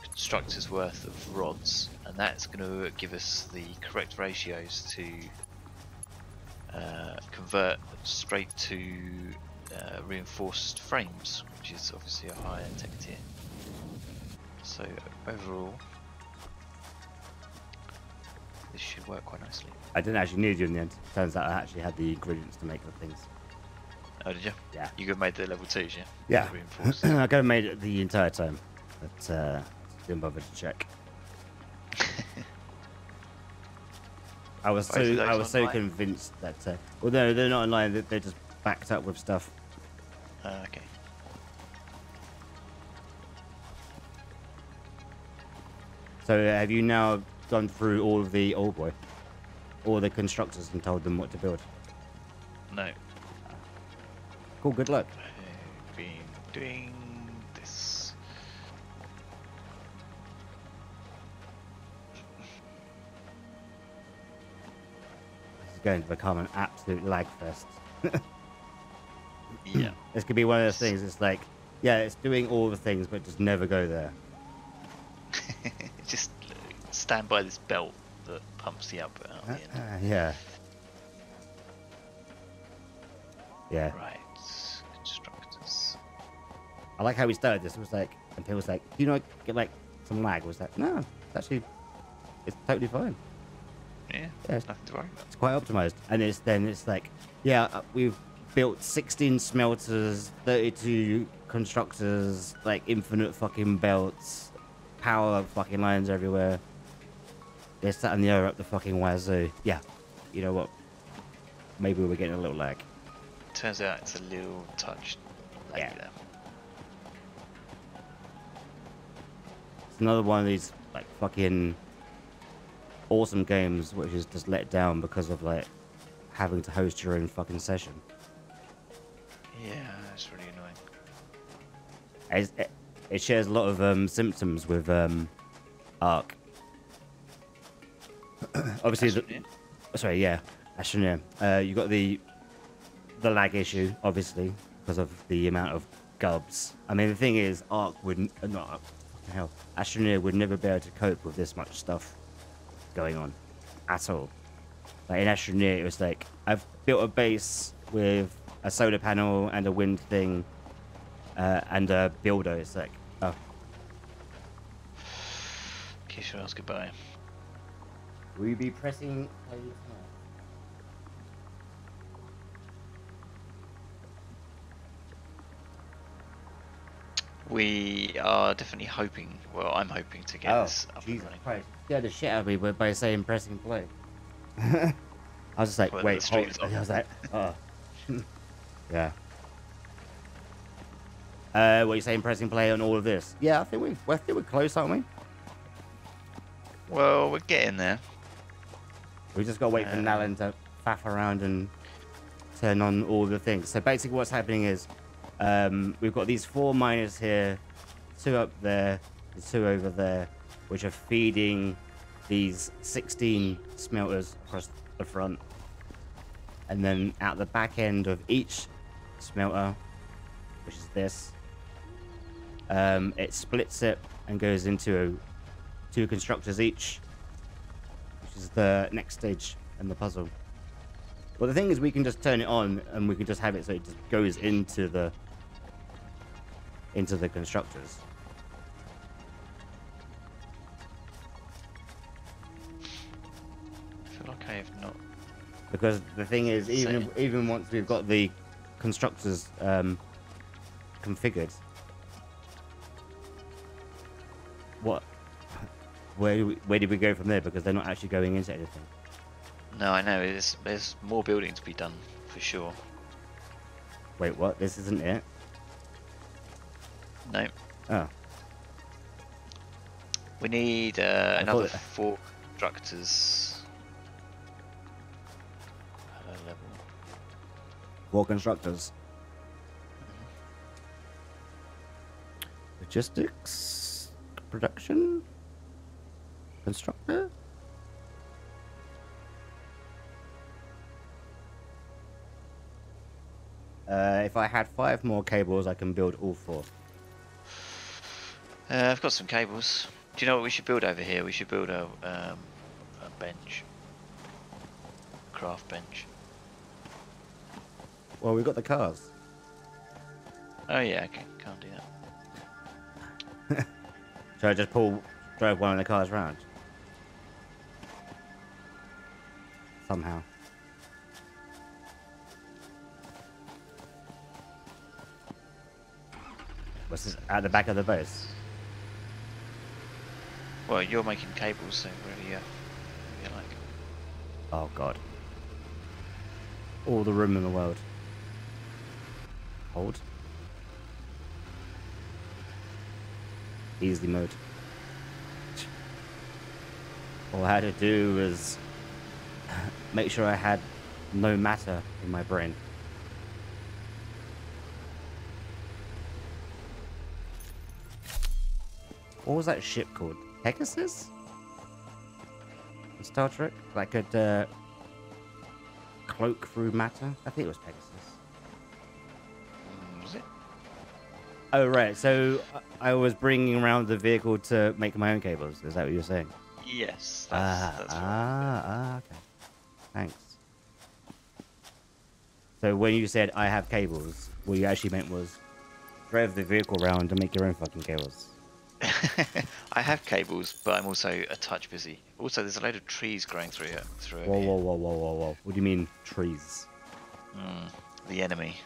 constructors worth of rods, and that's going to give us the correct ratios to convert straight to reinforced frames, which is obviously a higher tech tier. So overall, this should work quite nicely. I didn't actually need you in the end. Turns out I actually had the ingredients to make the things. Oh, did you? Yeah. You could have made the level 2s, yeah? Yeah. Reinforced. I could have made it the entire time, but didn't bother to check. I was so convinced that well, no, they're not online. They're just backed up with stuff. Okay. So have you now gone through all of the all the constructors and told them what to build? No. Cool. Good luck. I've been doing this. This is going to become an absolute lag fest. Yeah. This could be one of those things. It's like, yeah, it's doing all the things, but just never go there. Just stand by this belt that pumps the output out at the end. Yeah. Yeah. Right. Constructors. I like how we started this. It was like, and people was like, do you not get like some lag? Was that no? It's actually, it's totally fine. Yeah. Yeah. Nothing to worry about. It's quite optimized. And it's like, yeah, we've built 16 smelters, 32 constructors, like infinite fucking belts, power fucking lines everywhere. They're sat in the air up the fucking wazoo. Yeah. You know what? Maybe we're getting a little lag. Turns out it's a little touch laggy Yeah. there. It's another one of these like fucking awesome games which is just let down because of like having to host your own fucking session. Yeah, that's really annoying. It shares a lot of symptoms with Ark. Obviously, Astroneer. You got the lag issue, obviously, because of the amount of gubs. I mean, the thing is, Ark wouldn't, not fucking hell, Astroneer would never be able to cope with this much stuff going on, at all. Like in Astroneer, it was like I've built a base with a solar panel and a wind thing, and a builder. It's like, oh, Kiss your ass goodbye. will you be pressing play tonight? We are definitely hoping, well, I'm hoping to get this up and Jesus running. Christ. Yeah, the shit out of me by saying pressing play. I was just like, Well, wait, the stream's hold. on. I was like, oh. Yeah. What are you saying, pressing play on all of this? Yeah, I think we're close, aren't we? Well, we're getting there. We just got to wait for Nalan to faff around and turn on all the things. So basically what's happening is we've got these 4 miners here, 2 up there, and 2 over there, which are feeding these 16 smelters across the front. And then at the back end of each smelter, which is this, it splits it and goes into 2 constructors each, which is the next stage in the puzzle. Well, the thing is, we can just turn it on and we can just have it so it just goes into the constructors. I feel like Because the thing is, even once we've got the constructors configured, what? Where did we go from there? Because they're not actually going into anything. No, I know. There's more building to be done for sure. Wait, what? This isn't it? No. Oh. We need another 4 constructors. Level. 4 constructors. Logistics, production, constructor. If I had 5 more cables, I can build all 4. I've got some cables. Do you know what we should build over here? We should build a bench, craft bench. Well, we've got the cars. Oh yeah, okay, can't do that. Should I just drive one of the cars round? Somehow. What's this, at the back of the base? Well, you're making cables, so wherever you like. Oh god. All the room in the world. Hold. Easy mode. All I had to do was make sure I had no matter in my brain. What was that ship called? Pegasus? In Star Trek? That could cloak through matter? I think it was Pegasus. Was it? Oh, right. So I was bringing around the vehicle to make my own cables. Is that what you're saying? Yes, that's right. Okay. Thanks. So when you said I have cables, what you actually meant was drive the vehicle around and make your own fucking cables. I have cables, but I'm also a touch busy. Also, there's a load of trees growing through it. Whoa. What do you mean, trees? The enemy.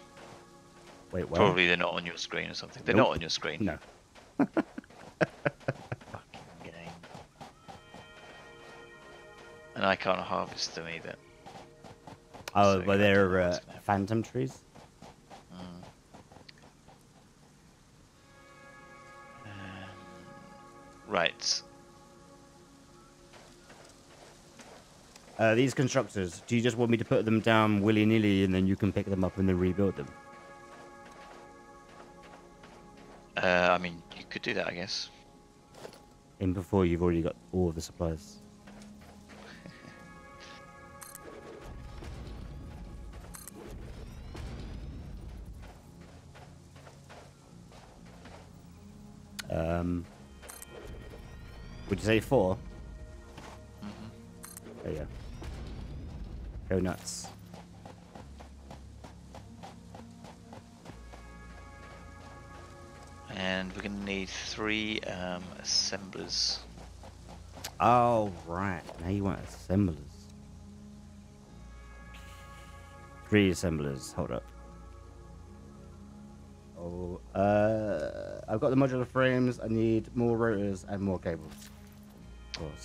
Wait, what? Probably they're not on your screen or something. They're not on your screen. No. Fucking game. And I can't harvest them either. Oh, So but they're phantom trees? Right. These constructors, do you just want me to put them down willy-nilly and then you can pick them up and then rebuild them? I mean, you could do that, I guess. In before you've already got all of the supplies. Would you say 4? There you go. Go nuts. And we're going to need 3 assemblers. Oh, right. Now you want assemblers. 3 assemblers. Hold up. Oh, I've got the modular frames. I need more rotors and more cables. Of course.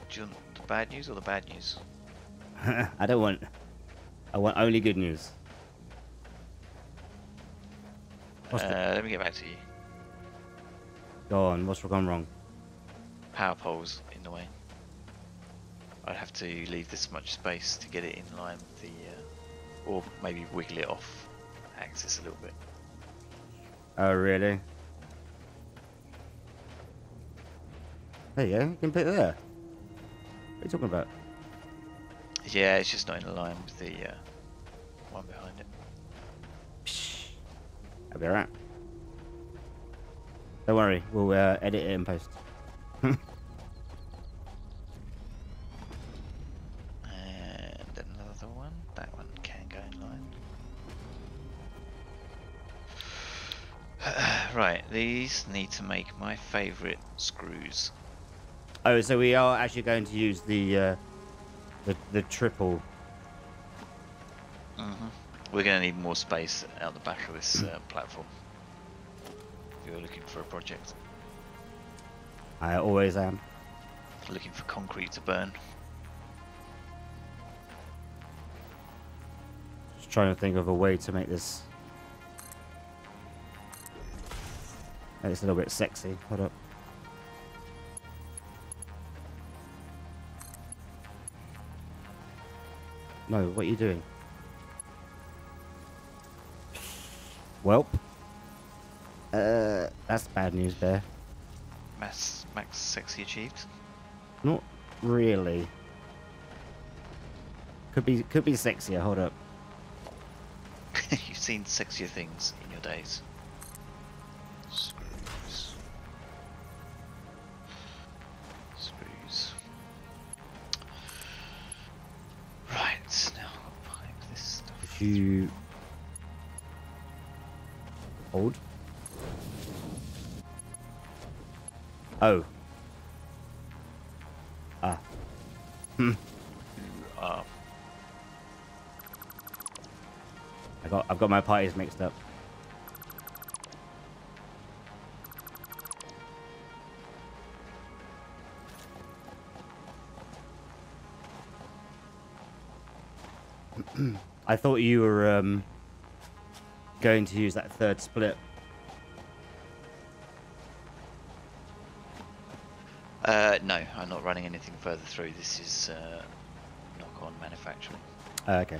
Do you want the bad news or the bad news? I don't want... I want only good news. Let me get back to you. Go on, what's gone wrong? Power poles in the way. I'd have to leave this much space to get it in line with the... or maybe wiggle it off axis a little bit. Oh, really? There you go, you can put it there. What are you talking about? Yeah, it's just not in line with the one behind it. Psh, I'll be alright. Don't worry, we'll edit it in post. And another one. That one can go in line. Right, these need to make my favourite screws. Oh, so we are actually going to use the the triple. We're going to need more space out the back of this platform. If you're looking for a project. I always am. Looking for concrete to burn. Just trying to think of a way to make this a little bit sexy. Hold up. No, what are you doing? Welp. That's bad news there. Max sexy achieved. Not really. Could be sexier. Hold up. You've seen sexier things in your days. Screws. Screws. Right, now I'll pipe this stuff. If you hold. Oh. Ah. I've got my parties mixed up. I thought you were going to use that third split. No, I'm not running anything further through. This is knock-on manufacturing. Okay.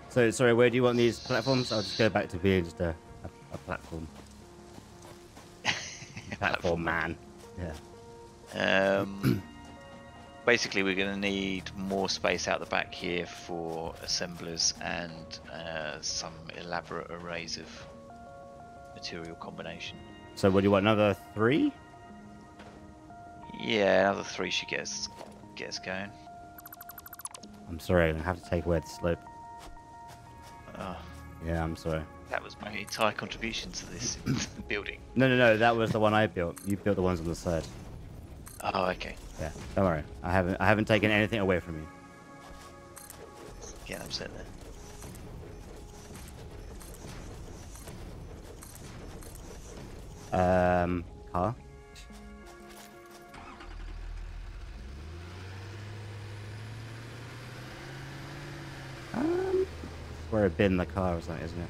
So, sorry, where do you want these platforms? I'll just go back to being just a platform. Platform man. Yeah. Basically, we're going to need more space out the back here for assemblers and some elaborate arrays of material combination. So, what do you want? Another 3? Yeah, another 3 should get us going. I'm sorry, I'm gonna have to take away the slope. Oh, Yeah, I'm sorry. that was my entire contribution to this building. No, that was the one I built. You built the ones on the side. Oh, okay. Yeah, don't worry. I haven't taken anything away from you. Getting upset there. Car. Where a bin the car is, like, isn't it?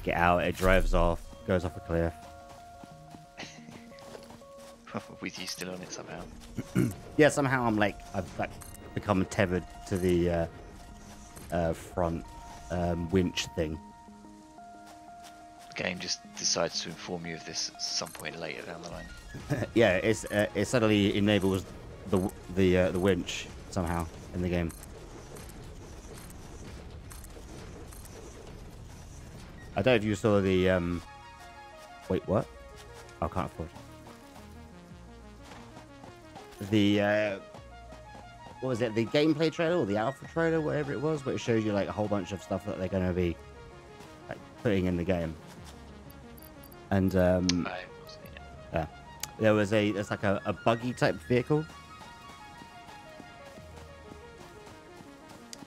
Get out, it drives off, goes off a cliff. With you still on it somehow. Yeah, somehow I've become tethered to the front winch thing. The game just decides to inform you of this at some point later down the line. Yeah, it suddenly enables the winch somehow in the game. I don't know if you saw the wait, what? I can't afford the what was it? The gameplay trailer or the alpha trailer, whatever it was, where it shows you like a whole bunch of stuff that they're going to be like, putting in the game. And yeah, there's like a buggy type vehicle.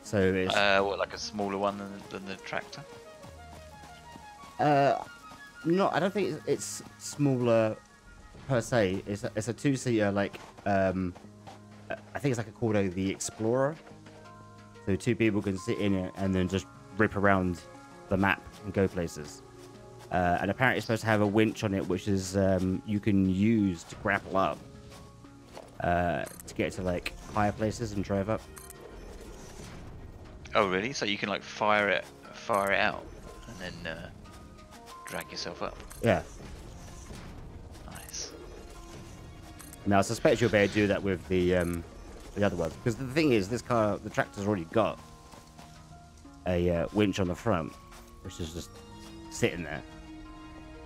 So it's what, like a smaller one than the tractor? no, I don't think it's smaller per se. It's a 2-seater, like I think it's like called the Explorer. So 2 people can sit in it and then just rip around the map and go places. And apparently it's supposed to have a winch on it, which is you can use to grapple up to get to like higher places and drive up. Oh, really? So you can like fire it out and then drag yourself up. Yeah. Nice. Now I suspect you'll be able to do that with the other ones, because the thing is, this car, the tractor's already got a winch on the front, which is just sitting there.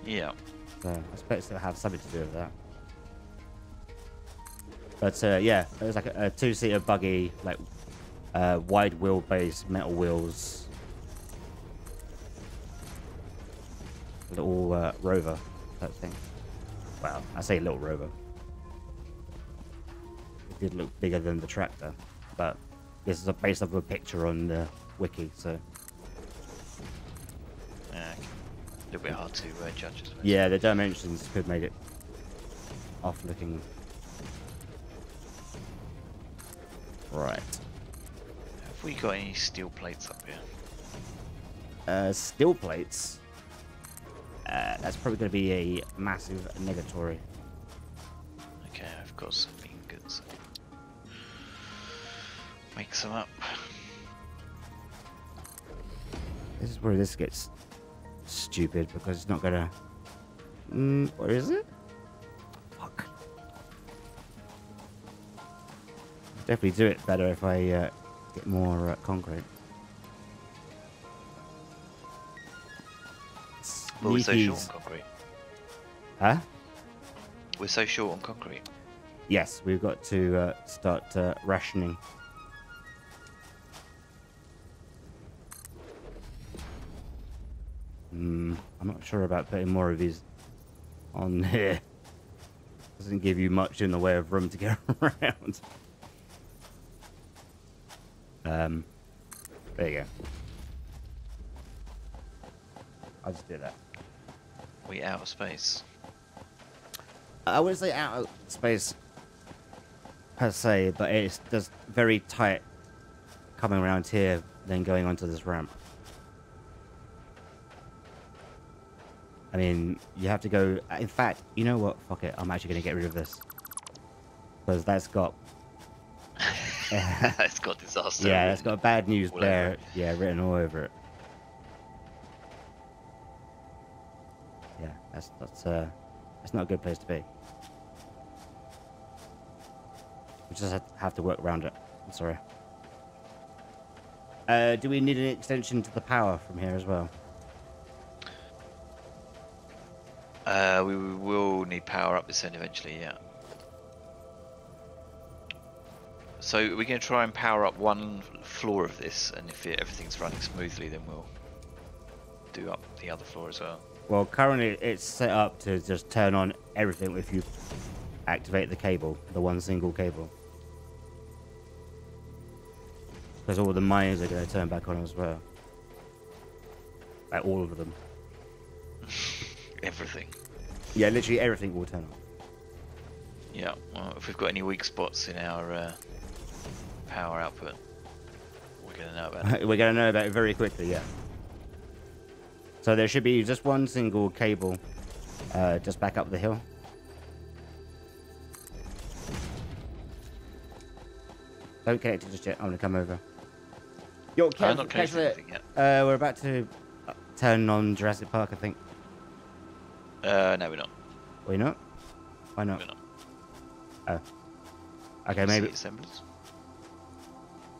Yeah. So I expect it'll have something to do with that. But yeah, there's like a 2-seater buggy, like wide wheelbase, metal wheels, little rover type thing. Well, I say little rover. did look bigger than the tractor, but this is based off of a picture on the wiki, so a little bit hard to judge, I suppose. yeah, the dimensions could make it off looking. Right. Have we got any steel plates up here? Steel plates. That's probably going to be a massive negatory. Okay, I've got some ingots. Make some up. This is where this gets stupid because it's not gonna. Where is it? Fuck. Definitely do it better if I get more concrete. But we're so Sneakies. short on concrete. Huh? We're so short on concrete. Yes, we've got to start rationing. I'm not sure about putting more of these on here. Doesn't give you much in the way of room to get around. There you go. I'll just do that. We out of space. I wouldn't say out of space per se, but it's just very tight coming around here, then going onto this ramp. I mean, you have to go. In fact, you know what? Fuck it. I'm actually going to get rid of this. Because that's got. It's got disaster. Yeah, it's got bad news all there. over it. Yeah, written all over it. Yeah, that's not a good place to be. We just have to work around it. I'm sorry. Do we need an extension to the power from here as well? We will need power up this end eventually, yeah. So we're going to try and power up one floor of this, and if everything's running smoothly, then we'll do up the other floor as well. Well, currently it's set up to just turn on everything if you activate the cable, the one single cable. Because all the mines are going to turn back on as well. Like all of them. Everything. Yeah, literally everything will turn on. Yeah, well, if we've got any weak spots in our power output, we're going to know about it. We're going to know about it very quickly, yeah. So there should be just one single cable just back up the hill. Don't connect it just yet. I'm going to come over. Yo, I'm not catch connected the, anything yet. we're about to turn on Jurassic Park, I think. No, we're not. Why not? Why not? We're not. Oh. Okay, See maybe. assemblers?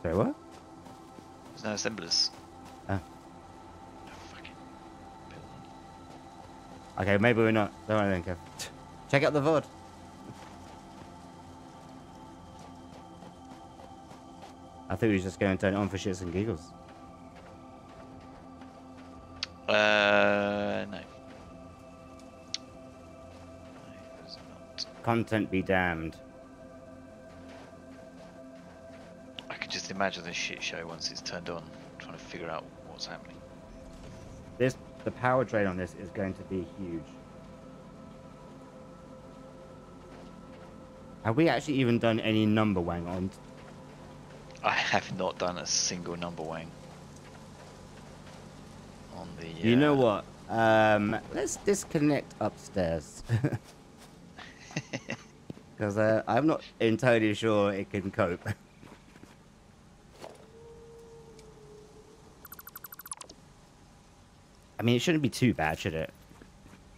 Sorry, what? There's no assemblers. Oh. No fucking building. Okay, maybe we're not. Don't worry then, Kev. Check out the VOD. I thought we were just going to turn it on for shits and giggles. No. No, it's not. Content be damned. I can just imagine the shit show once it's turned on, trying to figure out what's happening. The power drain on this is going to be huge. Have we actually even done any number wang on? I have not done a single number wang on the. You know what? Let's disconnect upstairs. Because I'm not entirely sure it can cope. I mean, it shouldn't be too bad, should it?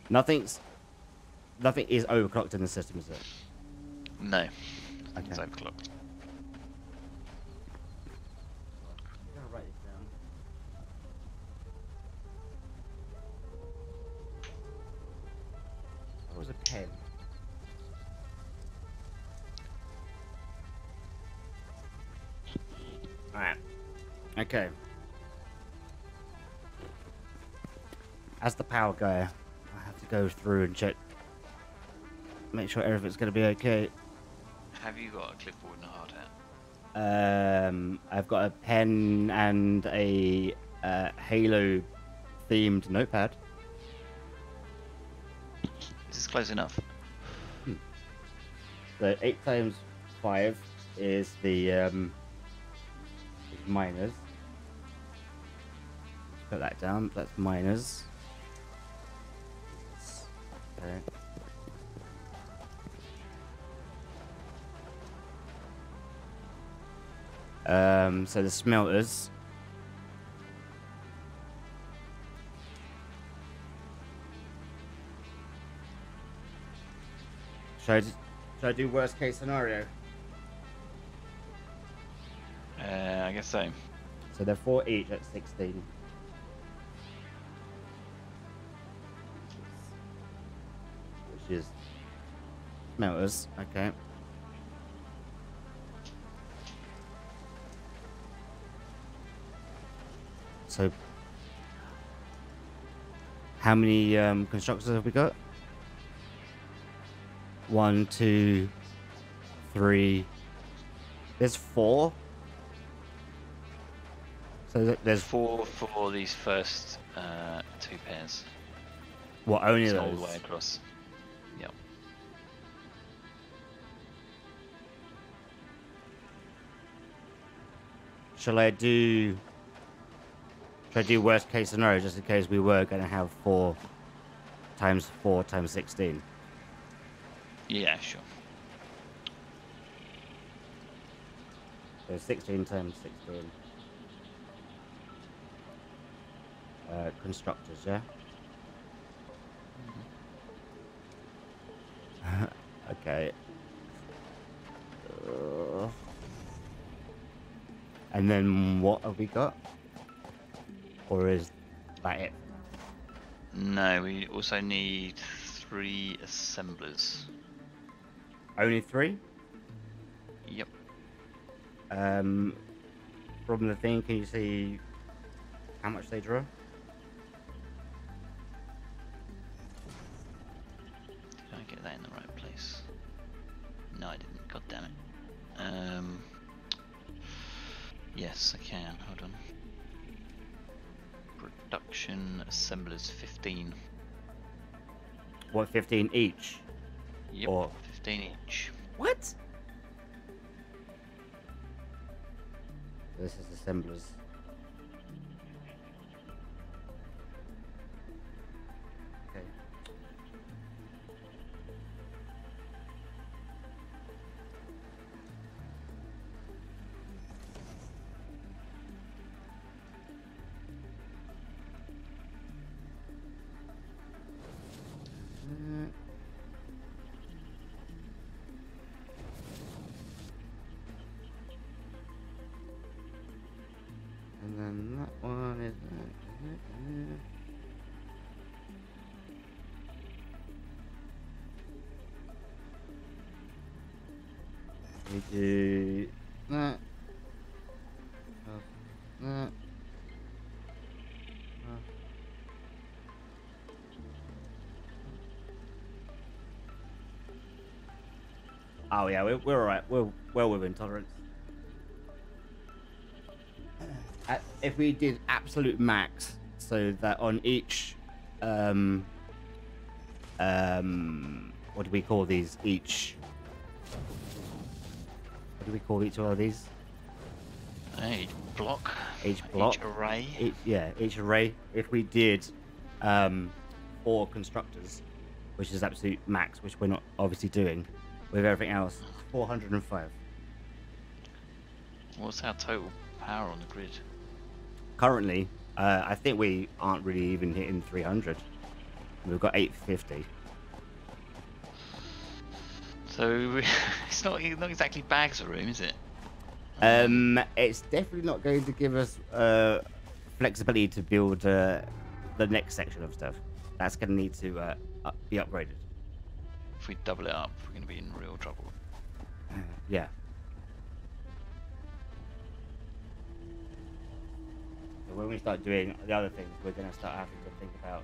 Nothing is overclocked in the system, is it? No. Okay. It's overclocked. I'm gonna write this down. That was a pen. Alright. Okay. As the power guy, I have to go through and check. Make sure everything's gonna be okay. Have you got a clipboard and a hard hat? I've got a pen and a Halo themed notepad. This is close enough. So 8 times 5 is the minors. Put that down. That's minors. Okay. So the smelters. Should I do worst case scenario? I guess so. So they're 4 each at 16. Which is smelters, okay. So how many constructors have we got? 1, 2, 3. There's 4. So there's 4 for these first 2 pairs. what, only It's those? all the way across. Yep. Shall I do worst case scenario just in case we were going to have 4 times 4 times 16? Yeah, sure. So 16 times 16. Constructors, yeah? Okay. And then what have we got? Or is that it? No, we also need 3 assemblers. Only 3? Yep. From the thing, can you see how much they draw? Did I get that in the right place? No, I didn't. God damn it. Yes, I can. Hold on. Production assemblers 15. What, 15 each? Yep. Or 15 each. what? This is assemblers. Okay. And then that one is we do that. That. Oh yeah, we're alright. We're well within tolerance. If we did absolute max, so that on each, what do we call these? What do we call each one of these? Each block. Each block. Each array. Each array. If we did 4 constructors, which is absolute max, which we're not obviously doing, with everything else, 405. What's our total power on the grid? Currently, I think we aren't really even hitting 300. We've got 850. So it's not exactly bags of room, is it? It's definitely not going to give us flexibility to build the next section of stuff. That's going to need to be upgraded. If we double it up, we're going to be in real trouble. Yeah. So when we start doing the other things, we're going to start having to think about,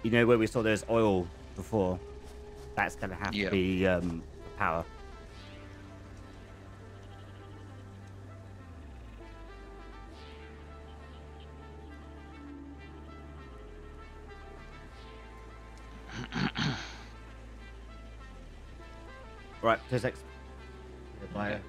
you know, where we saw there's oil before, that's going to have Yeah. to be power. Right, 2 seconds. Okay.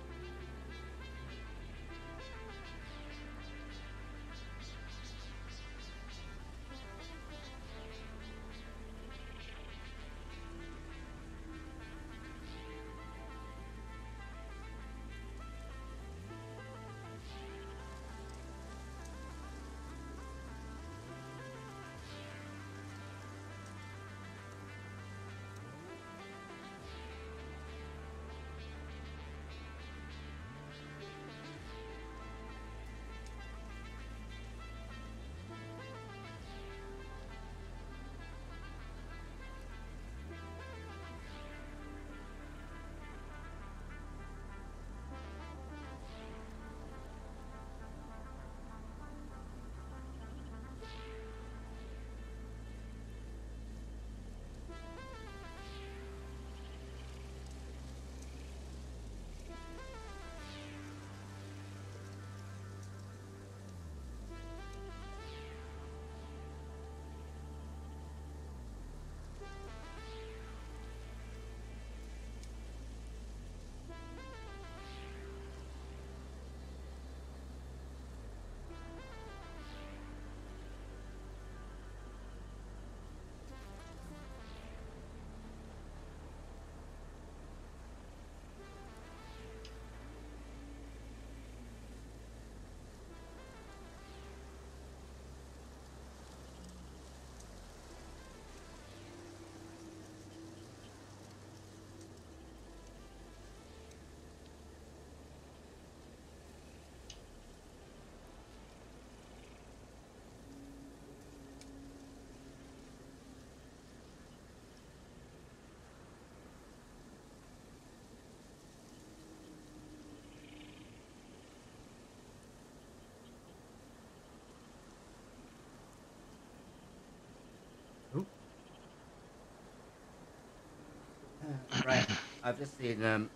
Right, I've just seen in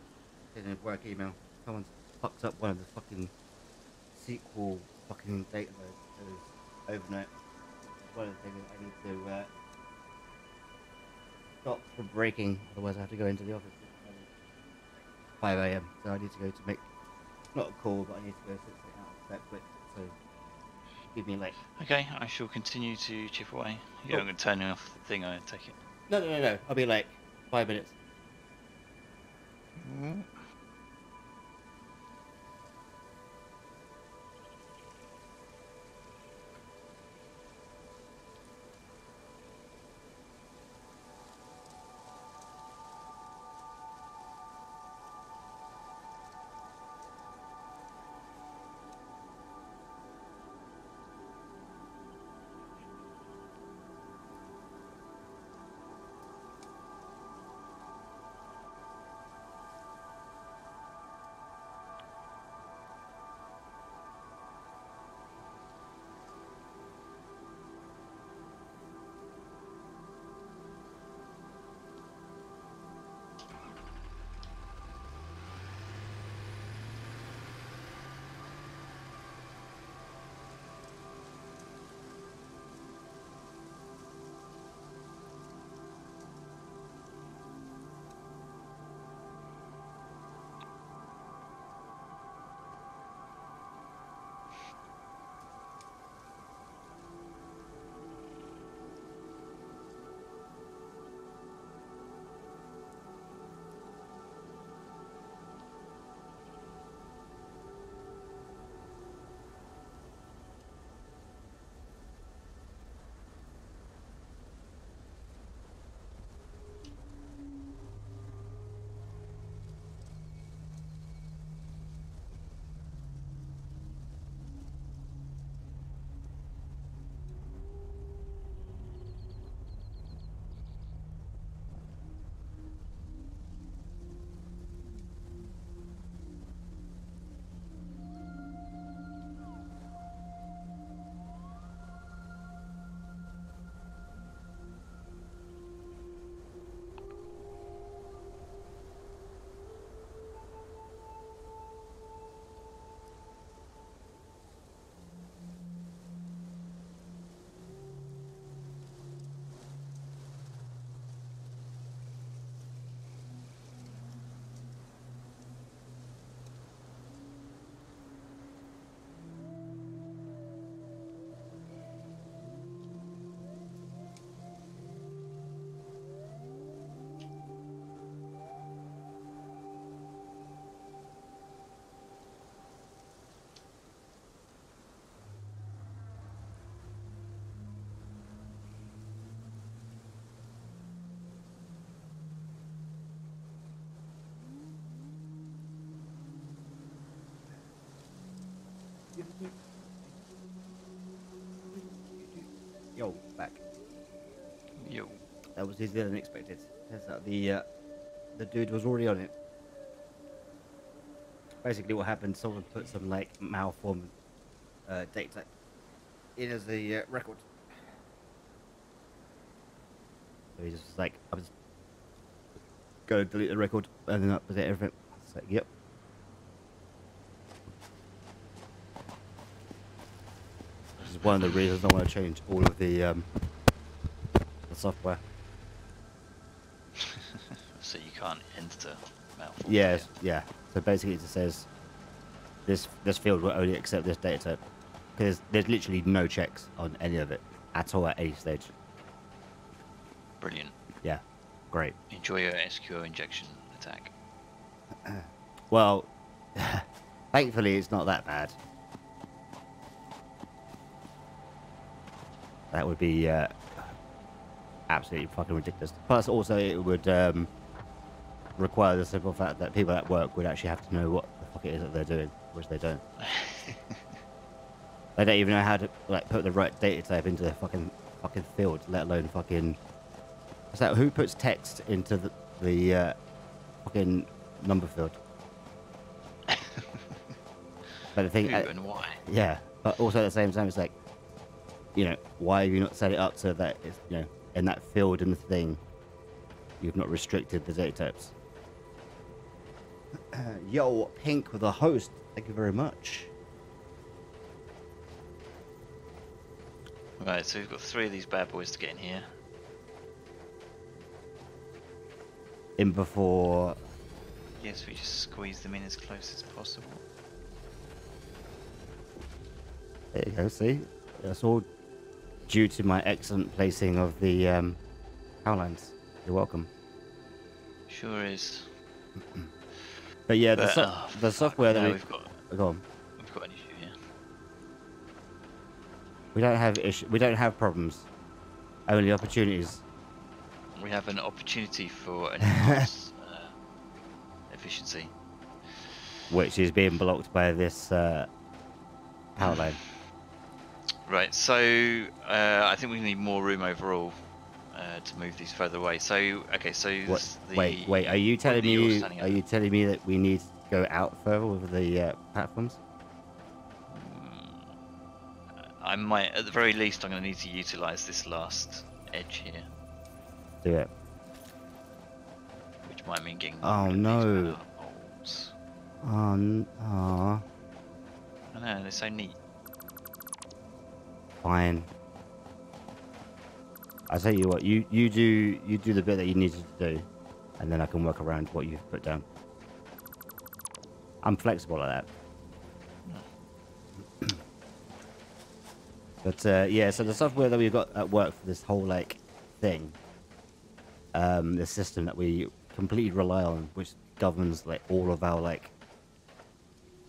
a work email, someone's fucked up one of the fucking SQL fucking databases overnight. One of the things I need to stop from breaking, otherwise I have to go into the office at 5 a.m. So I need to go to make, not a call, but I need to go sort something out that quick. So give me like. Okay, I shall continue to chip away. You're not going to turn off the thing, I take it. No. I'll be like 5 minutes. Yo, back. Yo. That was easier than expected. Turns out the dude was already on it. Basically, what happened? Someone put some like malformed data in as the record. So he just was like, "I was going to delete the record and then update everything." It's like, yep. This is one of the reasons I want to change all of the software. So you can't enter malformed Yes, data. yeah. So basically, it just says this field will only accept this data type because there's literally no checks on any of it at all at any stage. Brilliant. Yeah, great. Enjoy your SQL injection attack. Well, thankfully, it's not that bad. That would be absolutely fucking ridiculous. Plus, also, it would require the simple fact that people at work would actually have to know what the fuck it is that they're doing, which they don't. They don't even know how to like put the right data type into their fucking field, let alone fucking. So who puts text into the fucking number field? But the thing, Who and why? yeah, but also at the same time, it's like, you know, why have you not set it up so that it's, you know, in that field in the thing, you've not restricted the data types. Yo, Pink with a host. Thank you very much. Right, so we've got 3 of these bad boys to get in here. In before. Yes, we just squeeze them in as close as possible. There you go. See, that's all due to my excellent placing of the power lines. You're welcome. Sure is. But yeah, But, the software that we've got go on. we've got an issue here. We don't have We don't have problems. Only opportunities. We have an opportunity for enhanced efficiency. Which is being blocked by this power line. Right, so I think we need more room overall to move these further away. So okay, so What? the Wait. Are you telling that you're me? standing Are over. you telling me that we need to go out further with the platforms? I might, at the very least, I'm going to need to utilise this last edge here, Do it. which might mean getting. Oh, rid of these no. manholes. Aw. I know, they're so neat. Fine. I'll tell you what. You do the bit that you needed to do, and then I can work around what you've put down. I'm flexible like that. But yeah, so the software that we've got at work for this whole like thing, the system that we completely rely on, which governs like all of our like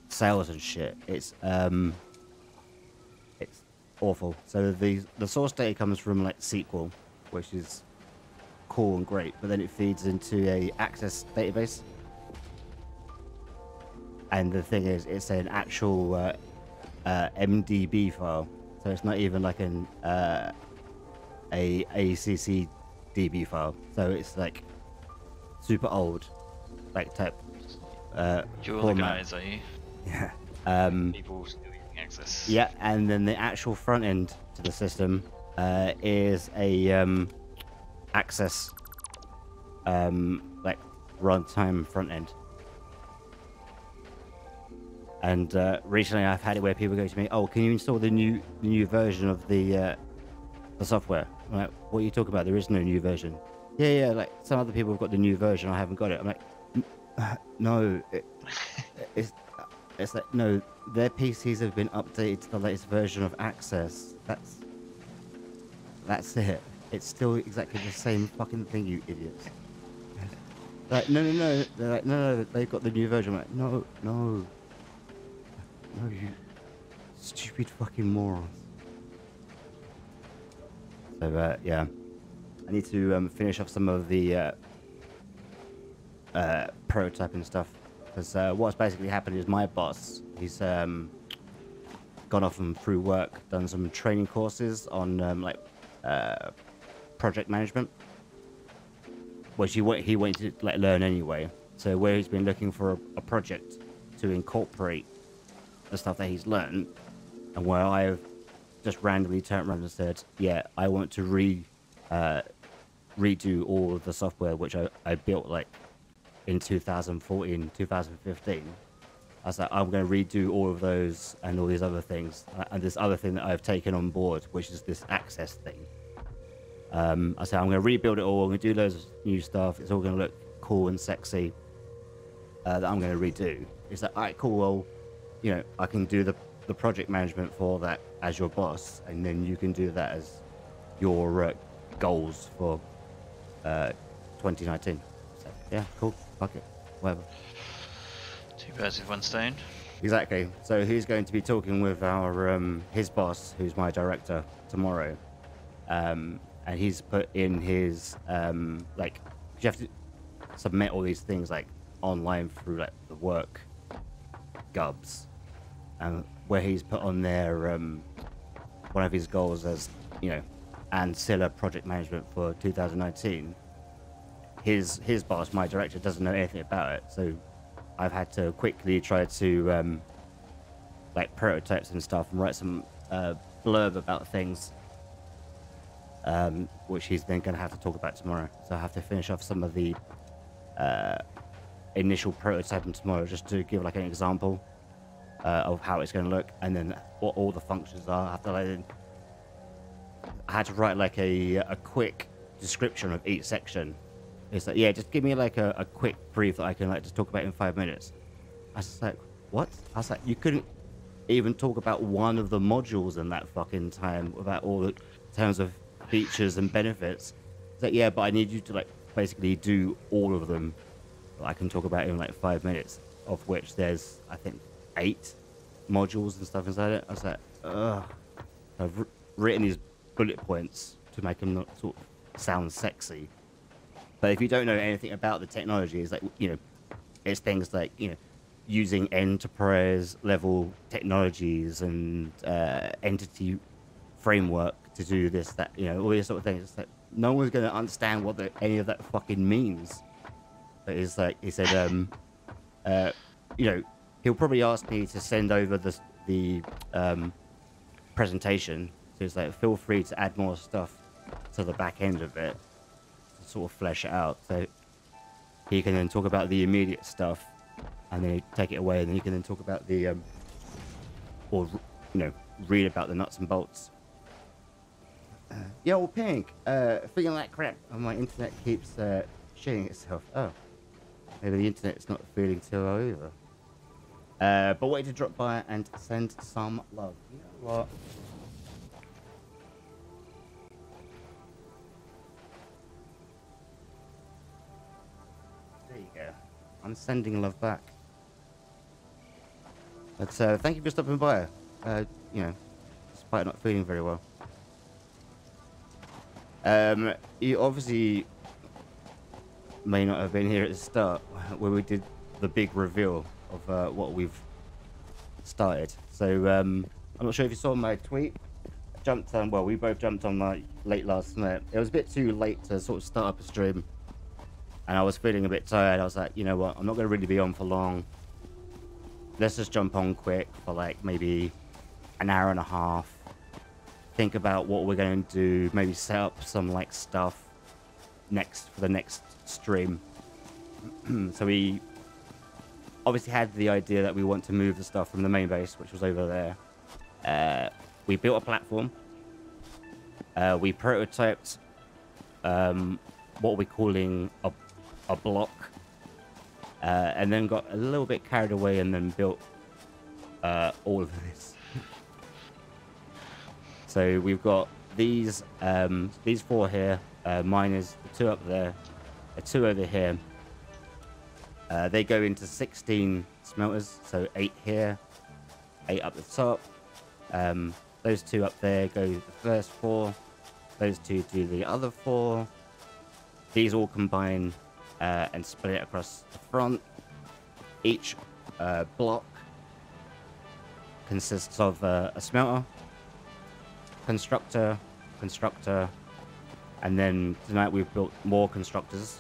sales and shit, it's awful. So the source data comes from like SQL, which is cool and great, but then it feeds into a Access database, and the thing is, it's an actual MDB file. So it's not even like an a ACC DB file. So it's like super old, like type You're the format. guys, are you? Yeah. People still using Access. Yeah, and then the actual front end to the system is a Access like runtime front end. And recently, I've had it where people go to me, "Oh, can you install the new version of the software?" I'm like, "What are you talking about? There is no new version." Yeah. Like some other people have got the new version. I haven't got it. I'm like, "No, it's like no. Their PCs have been updated to the latest version of Access. That's it. It's still exactly the same fucking thing, you idiots." Like, no. They're like, no. They've got the new version. I'm like, no. No, you stupid fucking morons. So, yeah. I need to finish off some of the prototyping stuff. Because what's basically happened is my boss, he's gone off and through work done some training courses on project management, which he wanted to learn anyway. So where he's been looking for a project to incorporate the stuff that he's learned, and where I've just randomly turned around and said, yeah, I want to redo all of the software which I built like in 2014, 2015. I was like, I'm going to redo all of those and all these other things, and this other thing that I've taken on board, which is this access thing. I said, I'm going to rebuild it all. I'm going to do loads of new stuff. It's all going to look cool and sexy. That I'm going to redo. It's like, all right, cool. Well, you know, I can do the project management for that as your boss, and then you can do that as your goals for 2019. So, yeah, cool. Fuck it. Whatever. Two birds with one stone. Exactly. So he's going to be talking with our his boss, who's my director, tomorrow. And he's put in his like, you have to submit all these things like online through like the work gubs, and where he's put on there one of his goals as, you know, ancilla project management for 2019. His boss, my director, doesn't know anything about it, so I've had to quickly try to like prototypes and stuff and write some blurb about things, which he's then going to have to talk about tomorrow. So I have to finish off some of the initial prototyping tomorrow, just to give like an example of how it's going to look, and then what all the functions are. I had to write like a quick description of each section. It's like, yeah, just give me like a quick brief that I can like just talk about in 5 minutes. I was like, what? I was like, you couldn't even talk about one of the modules in that fucking time without all the terms of features and benefits. It's like, yeah, but I need you to like basically do all of them that I can talk about in like 5 minutes, of which there's, I think, 8 modules and stuff inside it. I was like, ugh. I've written these bullet points to make them not sort of sound sexy. But if you don't know anything about the technology, it's like, you know, it's things like, you know, using enterprise level technologies and entity framework to do this, that, you know, all these sort of things. It's like, no one's going to understand what any of that fucking means. But it's like, he said, you know, he'll probably ask me to send over the presentation. So it's like, feel free to add more stuff to the back end of it, to sort of flesh it out. So he can then talk about the immediate stuff, and then take it away, and then you can then talk about the, or, you know, read about the nuts and bolts. Yo, Pink, feeling like crap, and my internet keeps shitting itself. Oh, maybe the internet's not feeling too well either. But wanted to drop by and send some love. You know what? There you go. I'm sending love back. But thank you for stopping by. You know, despite not feeling very well. You obviously may not have been here at the start where we did the big reveal of what we've started. So I'm not sure if you saw my tweet. I jumped on, well, we both jumped on like late last night. It was a bit too late to sort of start up a stream, and I was feeling a bit tired. I was like, you know what, I'm not going to really be on for long. Let's just jump on quick for like maybe an hour and a half. Think about what we're going to do, maybe set up some like stuff for the next stream. So we obviously had the idea that we want to move the stuff from the main base, which was over there. We built a platform. We prototyped what we're calling a block, and then got a little bit carried away and then built all of this. So we've got these 4 here, miners, the 2 up there, 2 over here. They go into 16 smelters, so 8 here, 8 up the top. Those 2 up there go the first 4. Those 2 do the other 4. These all combine and split it across the front. Each block consists of a smelter, constructor, and then tonight we've built more constructors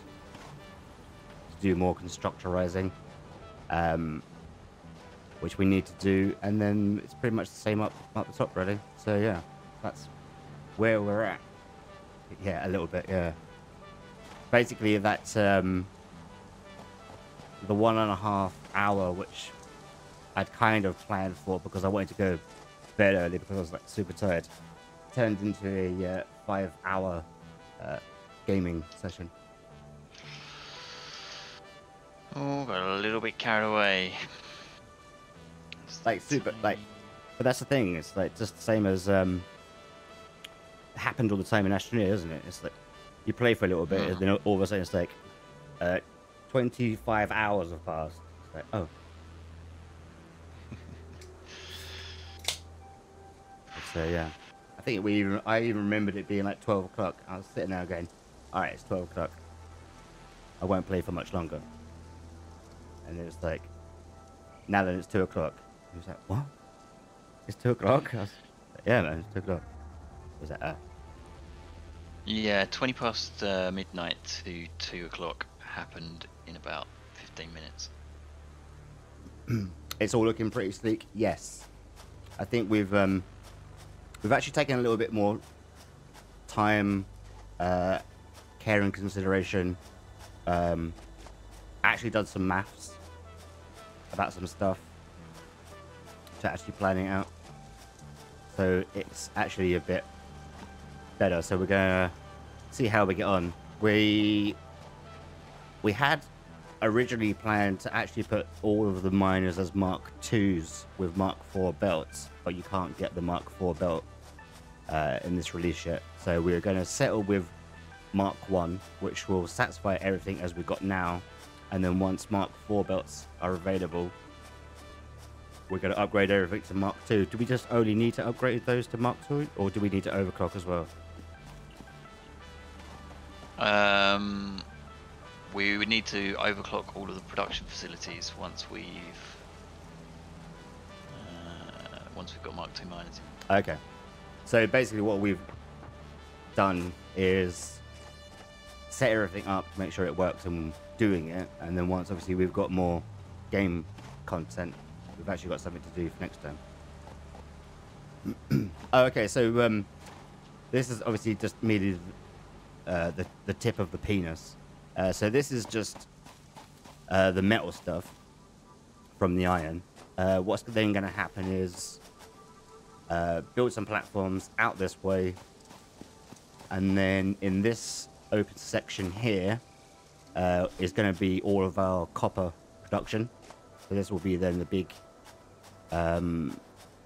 to do more constructorizing, which we need to do, and then it's pretty much the same up the top, really. So yeah, that's where we're at. Yeah, a little bit, yeah. Basically, that's the 1.5 hour, which I'd kind of planned for because I wanted to go to bed early because I was like super tired, turned into a 5-hour gaming session. Oh, got a little bit carried away. Like super, like, but that's the thing. It's like just the same as happened all the time in Astroneer, isn't it? It's like you play for a little bit, and then all of a sudden it's like 25 hours have passed. It's like, oh. So yeah, I think I even remembered it being like 12 o'clock. I was sitting there going, all right, it's 12 o'clock. I won't play for much longer. And it was like, now that it's 2 o'clock. He was like, what? It's 2 o'clock? I was like, yeah, man, it's 2 o'clock. Was that Yeah, 20 past midnight to 2 o'clock happened in about 15 minutes. It's all looking pretty sleek. Yes, I think we've actually taken a little bit more time, care and consideration. Actually done some maths about some stuff to actually planning out. So it's actually a bit better. So we're gonna see how we get on. We had originally planned to actually put all of the miners as Mark IIs with Mark IV belts, but you can't get the Mark IV belt in this release yet. So we're going to settle with Mark I, which will satisfy everything as we've got now. And then once Mark IV belts are available, we're going to upgrade everything to Mark II. Do we just only need to upgrade those to Mark II, or do we need to overclock as well? We would need to overclock all of the production facilities once we've got Mark II miners in. Okay. So basically what we've done is set everything up, make sure it works and doing it, and then once obviously we've got more game content, we've actually got something to do for next time. Okay, so this is obviously just merely the tip of the penis. So this is just the metal stuff from the iron. What's then going to happen is build some platforms out this way, and then in this open section here is going to be all of our copper production. So this will be then the big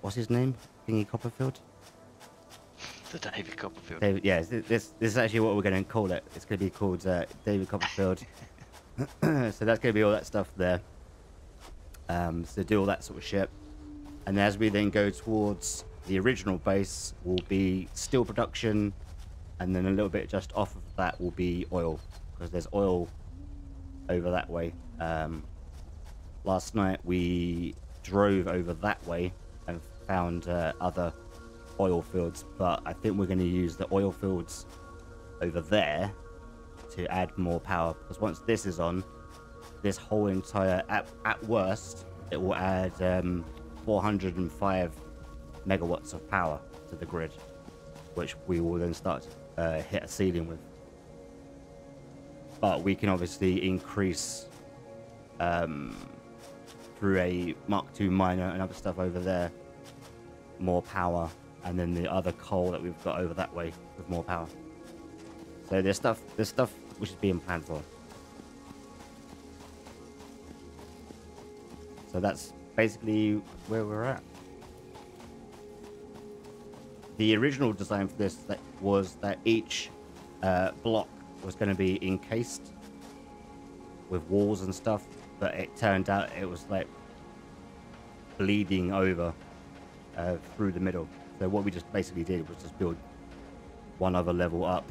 what's his name? Thingy Copperfield? The David Copperfield. David, yeah, this is actually what we're going to call it. It's going to be called David Copperfield. So that's going to be all that stuff there. So do all that sort of shit. And as we then go towards the original base, will be steel production, and then a little bit just off of that will be oil, because there's oil over that way. Last night we drove over that way and found other oil fields, but I think we're going to use the oil fields over there to add more power, because once this is on, this whole entire, at worst, it will add 405 megawatts of power to the grid, which we will then start to hit a ceiling with. But we can obviously increase through a Mark II miner and other stuff over there, more power, and then the other coal that we've got over that way with more power. So there's stuff which is being planned for. So that's basically where we're at. The original design for this was that each block was going to be encased with walls and stuff, but it turned out it was like bleeding over through the middle. So what we just basically did was just build one other level up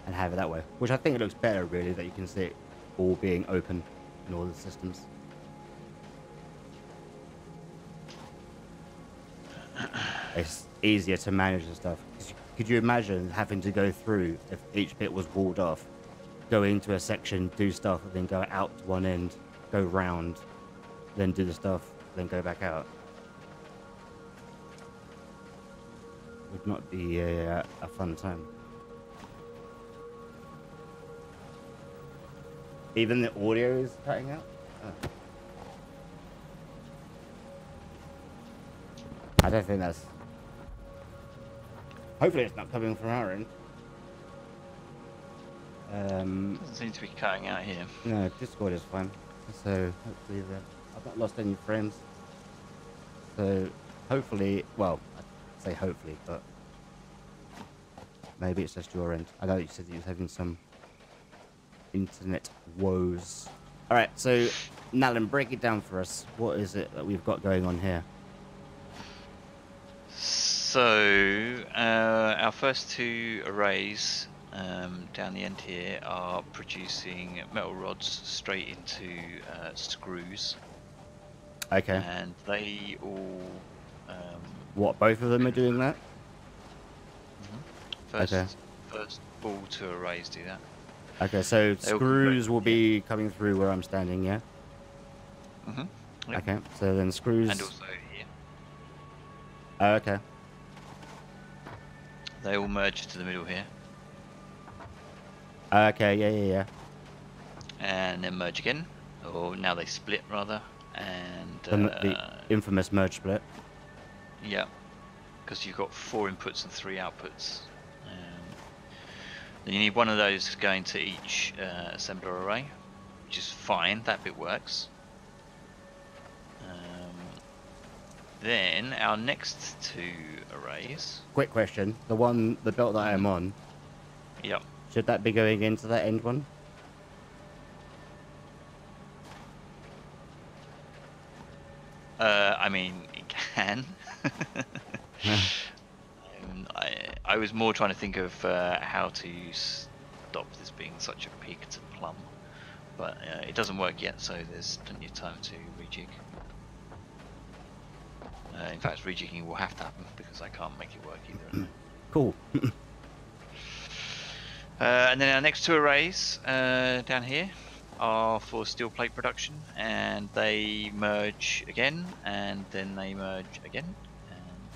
and have it that way, which I think it looks better, really, that you can see it all being open in all the systems. it's easier to manage and stuff. Could you imagine having to go through if each bit was walled off, go into a section, do stuff, and then go out to one end, go round, then do the stuff, then go back out? Would not be a fun time. Even the audio is cutting out? Oh. I don't think that's... Hopefully it's not coming from our end. Doesn't seem to be cutting out here. No, Discord is fine. So hopefully I've not lost any frames. So hopefully, well, I'd say hopefully, but maybe it's just your end. I know you said you was having some internet woes. All right, so Nalan, break it down for us. What is it that we've got going on here? So our first two arrays down the end here are producing metal rods straight into screws. Okay. And they all... what, both of them are doing that? First all two arrays do that. Okay, so screws will be coming through where I'm standing, yeah? Yep. Okay, so then screws... And also here. Oh, okay. They all merge to the middle here. Okay, yeah. And then merge again. Or now they split, rather. And... the infamous merge split. Yeah. Because you've got 4 inputs and 3 outputs. Then you need one of those going to each assembler array, which is fine, that bit works. Then our next 2 arrays... Quick question, the belt that I'm on, Yep. should that be going into that end one? I mean, it can. I was more trying to think of how to stop this being such a pig to plumb, but it doesn't work yet, so there's plenty of time to rejig. In fact, rejigging will have to happen because I can't make it work either. Cool. And then our next 2 arrays down here are for steel plate production, and they merge again, and then they merge again.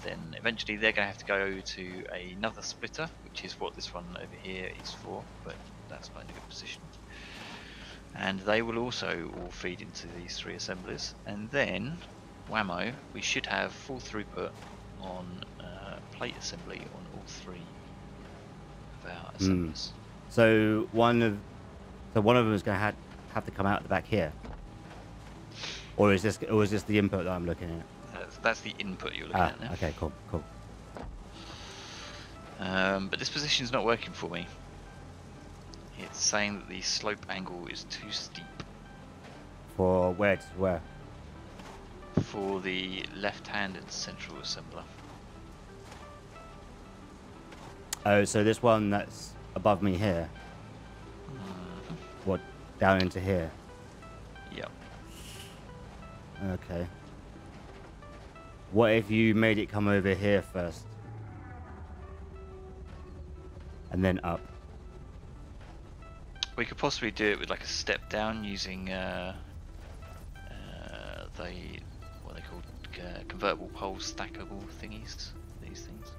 Then eventually they're going to have to go to another splitter, which is what this one over here is for, but that's not in a good position. And they will also all feed into these 3 assemblies, and then, whammo, we should have full throughput on plate assembly on all 3 of our assemblies. So one of them is going to have to come out the back here, or is this the input that I'm looking at? That's the input you're looking at now. Okay, cool. But this position's not working for me. It's saying that the slope angle is too steep. For where to where? For the left-handed central assembler. Oh, so this one that's above me here. What, down into here? Yep. Okay. What if you made it come over here first? And then up? We could possibly do it with like a step down using the what are they called, convertible pole stackable thingies. These things.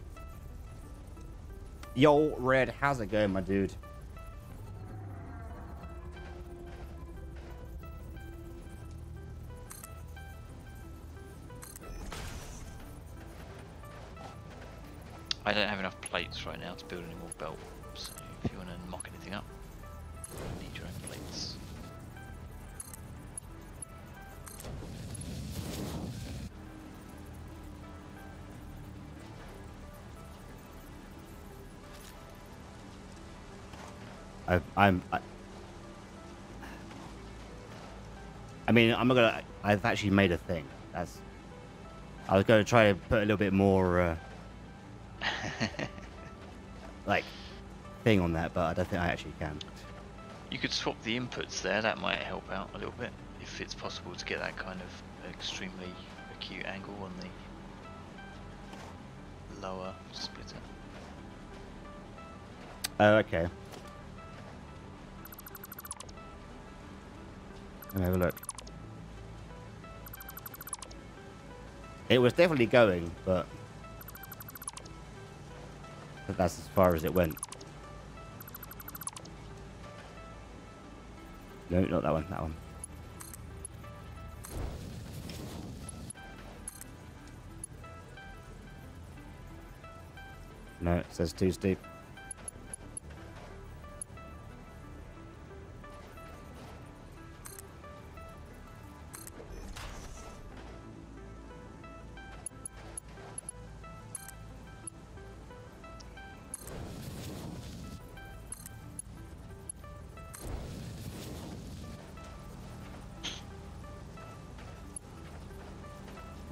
Yo, Red, how's it going, my dude? I don't have enough plates right now to build any more belts, so if you want to mock anything up, you need your own plates. I mean, I've actually made a thing. I was going to try to put a little bit more, like, thing on that, but I don't think I actually can. You could swap the inputs there, that might help out a little bit, if it's possible to get that kind of extremely acute angle on the lower splitter. Oh, okay. Let me have a look. It was definitely going, but that's as far as it went. No, not that one, that one. No, it says too steep.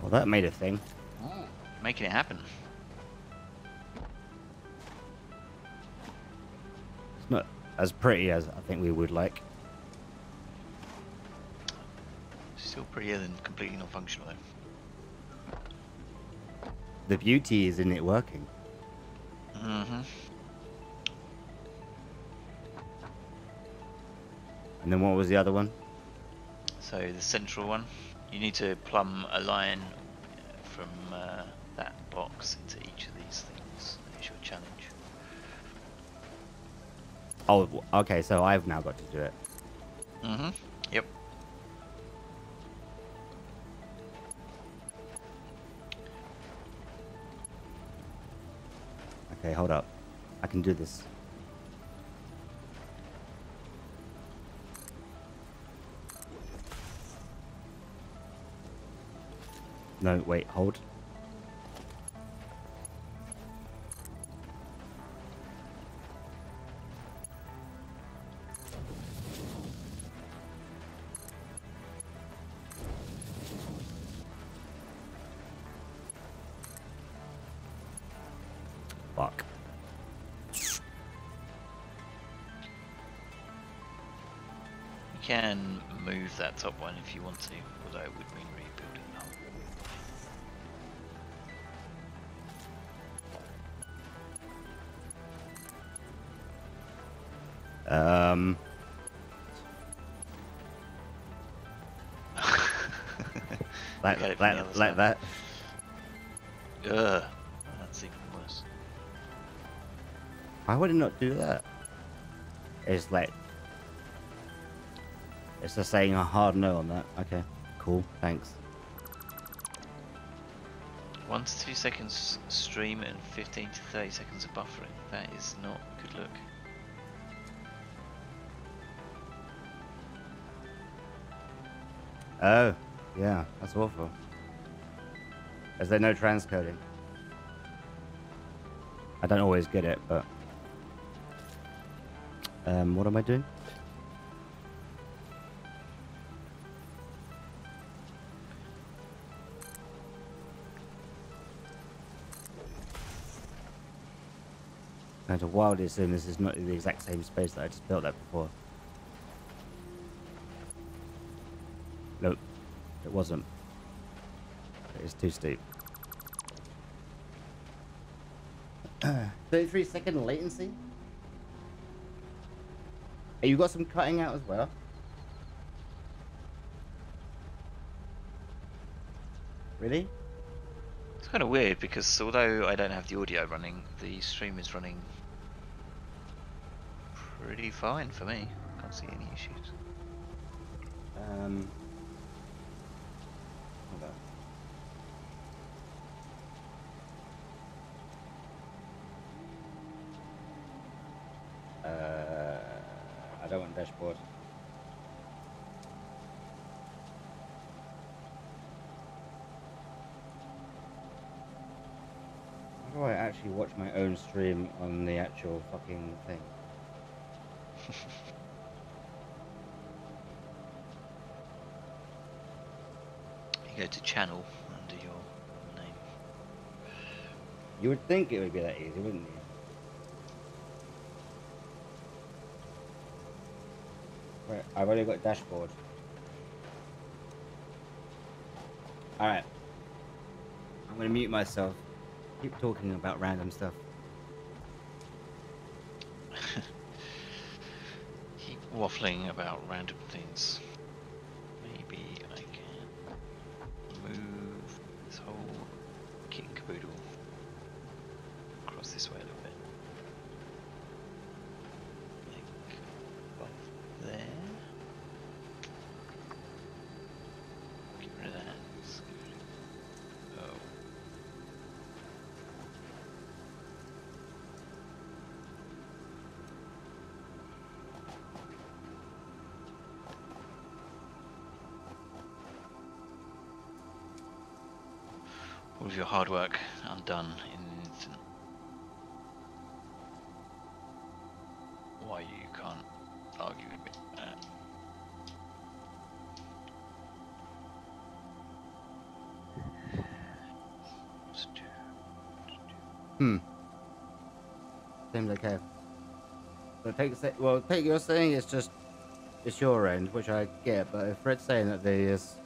Well, that made a thing. Making it happen. It's not as pretty as I think we would like. Still prettier than completely non-functional though. The beauty is in it working. Mm-hmm. And then what was the other one? So the central one, you need to plumb a line from that box into each of these things. It's your challenge. Oh, okay, so I've now got to do it. Mm-hmm. Yep. Okay, hold up. I can do this. No, wait, hold. Fuck. You can move that top one if you want to, although it would mean rebuilding the whole. Like that. Ugh, that's even worse. Why would it not do that? It's like... It's just saying a hard no on that. Okay, cool, thanks. 1 to 2 seconds stream and 15 to 30 seconds of buffering. That is not a good look. Oh, yeah, that's awful. Is there no transcoding? I don't always get it, but... what am I doing? I'm going to wildly assume this is not the exact same space that I just built that before. Nope, it wasn't. It's too steep. 33-second latency? Hey, you got some cutting out as well? Really? It's kind of weird because although I don't have the audio running, the stream is running pretty fine for me. Can't see any issues. Hold on. I don't want dashboard. How do I actually watch my own stream on the actual fucking thing? You go to channel under your name. You would think it would be that easy, wouldn't you? Right, I've already got dashboard. Alright. I'm gonna mute myself. Keep talking about random stuff. Keep waffling about random things. Maybe I can move this whole kit and caboodle across this way a little bit. Like above there. Get rid of that. Oh. All of your hard work undone in an instant. Why you can't argue with that? Seems okay. So take you're saying it's your end, which I get, but if Fred's saying that they is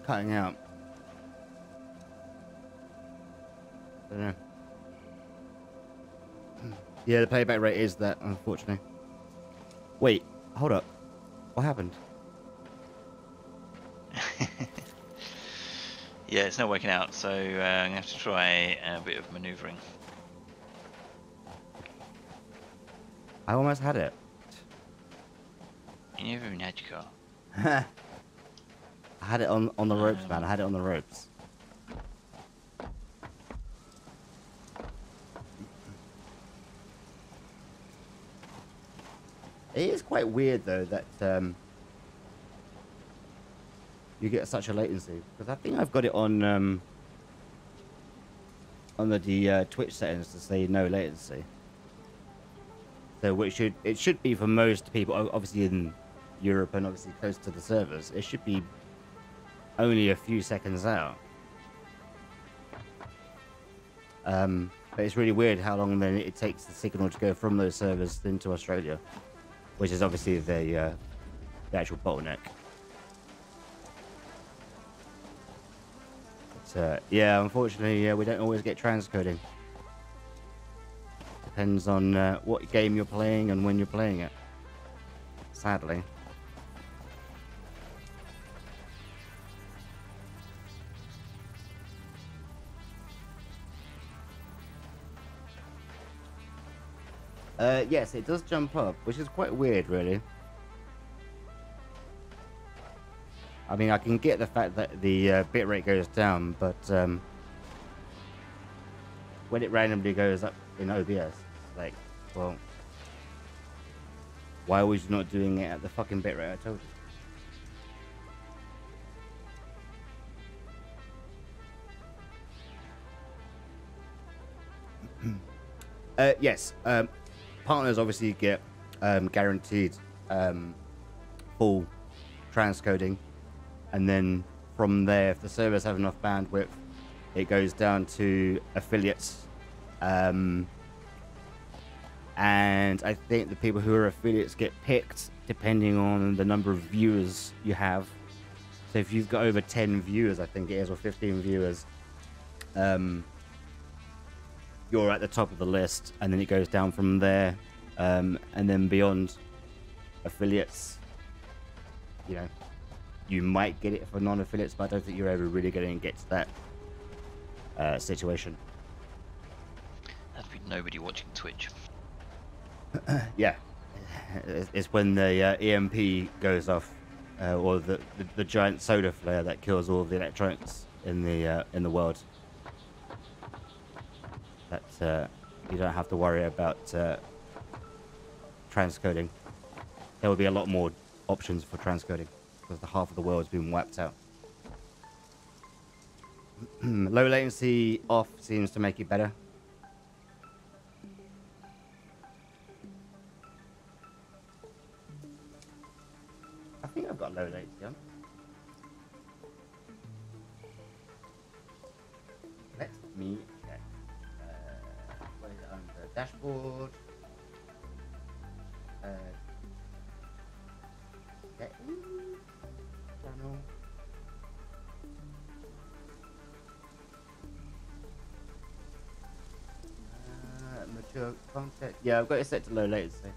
cutting out, I don't know. Yeah, the playback rate is that, unfortunately. Wait, hold up. What happened? Yeah, it's not working out, so I'm gonna have to try a bit of manoeuvring. I almost had it. You never even had your car. I had it on the ropes, man. I had it on the ropes. It is quite weird though that you get such a latency, because I think I've got it on the Twitch settings to say no latency. So it should be for most people, obviously in Europe and obviously close to the servers, it should be only a few seconds out. But it's really weird how long then it takes the signal to go from those servers into Australia, which is obviously the actual bottleneck. But, yeah, unfortunately, we don't always get transcoding. Depends on what game you're playing and when you're playing it. Sadly. Yes, it does jump up, which is quite weird, really. I mean, I can get the fact that the bitrate goes down, but when it randomly goes up in OBS, it's like, well, why was you not doing it at the fucking bitrate I told you? Yes, partners obviously get guaranteed full transcoding, and then from there, if the servers have enough bandwidth, it goes down to affiliates. And I think the people who are affiliates get picked depending on the number of viewers you have. So if you've got over 10 viewers, I think it is, or 15 viewers, you're at the top of the list, and then it goes down from there, and then beyond affiliates, you know, you might get it for non-affiliates, but I don't think you're ever really going to get to that situation. That'd be nobody watching Twitch. Yeah, it's when the EMP goes off, or the giant solar flare that kills all of the electronics in the world. That you don't have to worry about transcoding. There will be a lot more options for transcoding because the half of the world's been wiped out. Low latency off seems to make it better. I think I've got low latency on. Let me check. What is it on the dashboard? Settings? Channel. your content. Yeah, I've got it set to low latency.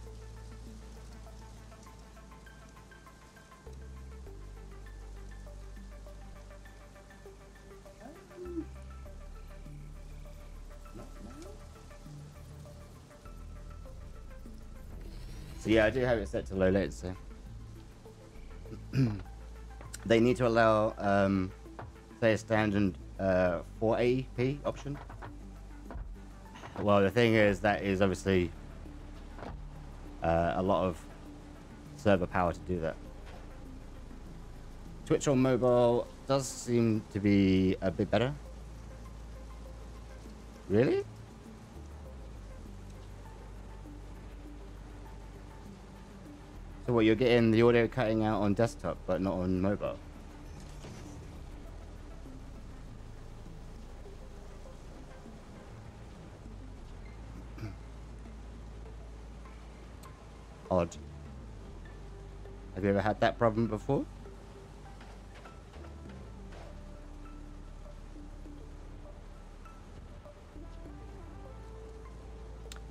So yeah, I do have it set to low latency. They need to allow, say, a standard 480p option. Well, the thing is, that is obviously a lot of server power to do that. Twitch on mobile does seem to be a bit better. Really? So what, you're getting the audio cutting out on desktop, but not on mobile? Odd. Have you ever had that problem before?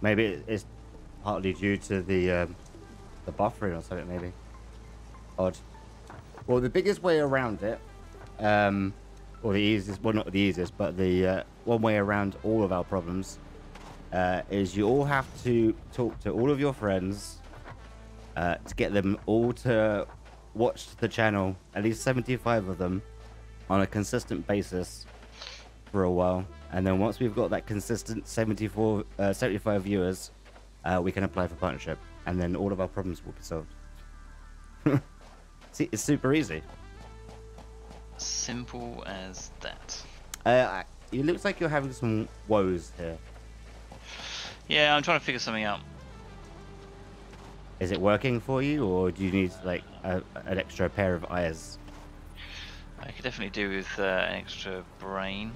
Maybe it's partly due to the buffering or something, maybe. Odd. Well, the biggest way around it, or the easiest, well, not the easiest, but the one way around all of our problems, is you all have to talk to all of your friends to get them all to watch the channel, at least 75 of them, on a consistent basis for a while. And then once we've got that consistent 75 viewers, we can apply for partnership. And then all of our problems will be solved. See, it's super easy. Simple as that. It looks like you're having some woes here. Yeah, I'm trying to figure something out. Is it working for you, or do you need like an extra pair of eyes? I could definitely do with an extra brain.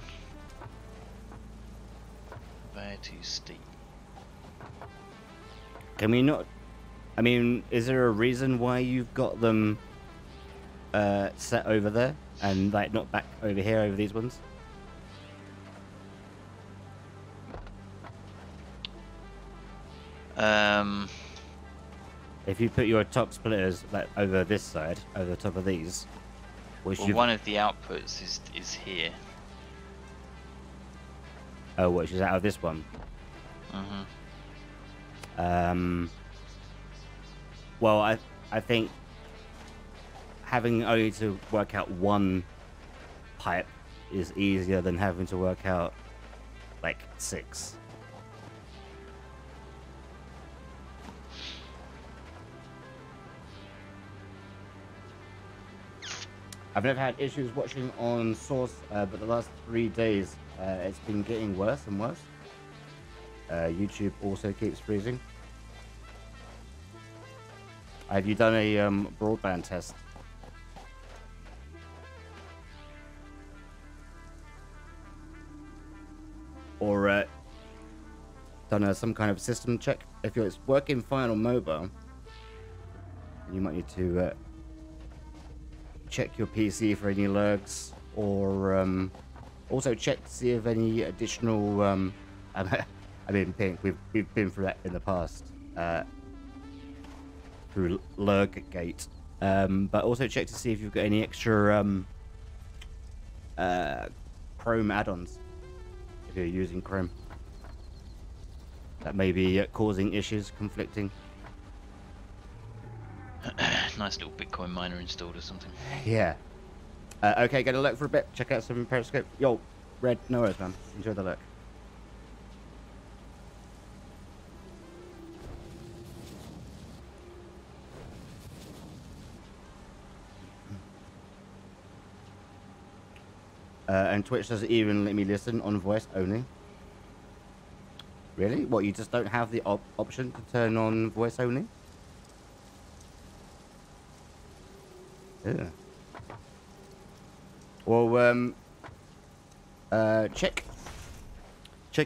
Where to steep? Can we not? I mean, is there a reason why you've got them set over there and like not back over here over these ones? If you put your top splitters like over this side, over the top of these, which well, one of the outputs is here. Oh, which is out of this one. Well, I think having only to work out one pipe is easier than having to work out like 6. I've never had issues watching on Source, but the last 3 days it's been getting worse and worse. YouTube also keeps freezing. Have you done a broadband test? Or done some kind of system check? If it's working fine on mobile, you might need to check your PC for any lurks, or also check to see if any additional I mean, Pink, we've been through that in the past through Lurkgate, but also check to see if you've got any extra Chrome add-ons if you're using Chrome. That may be causing issues, conflicting. Nice little Bitcoin miner installed or something. Yeah. Okay, get a look for a bit. Check out some Periscope. Yo, Red, no worries, man. Enjoy the look. And Twitch doesn't even let me listen on voice only. Really? What, you just don't have the option to turn on voice only? Yeah. Well, check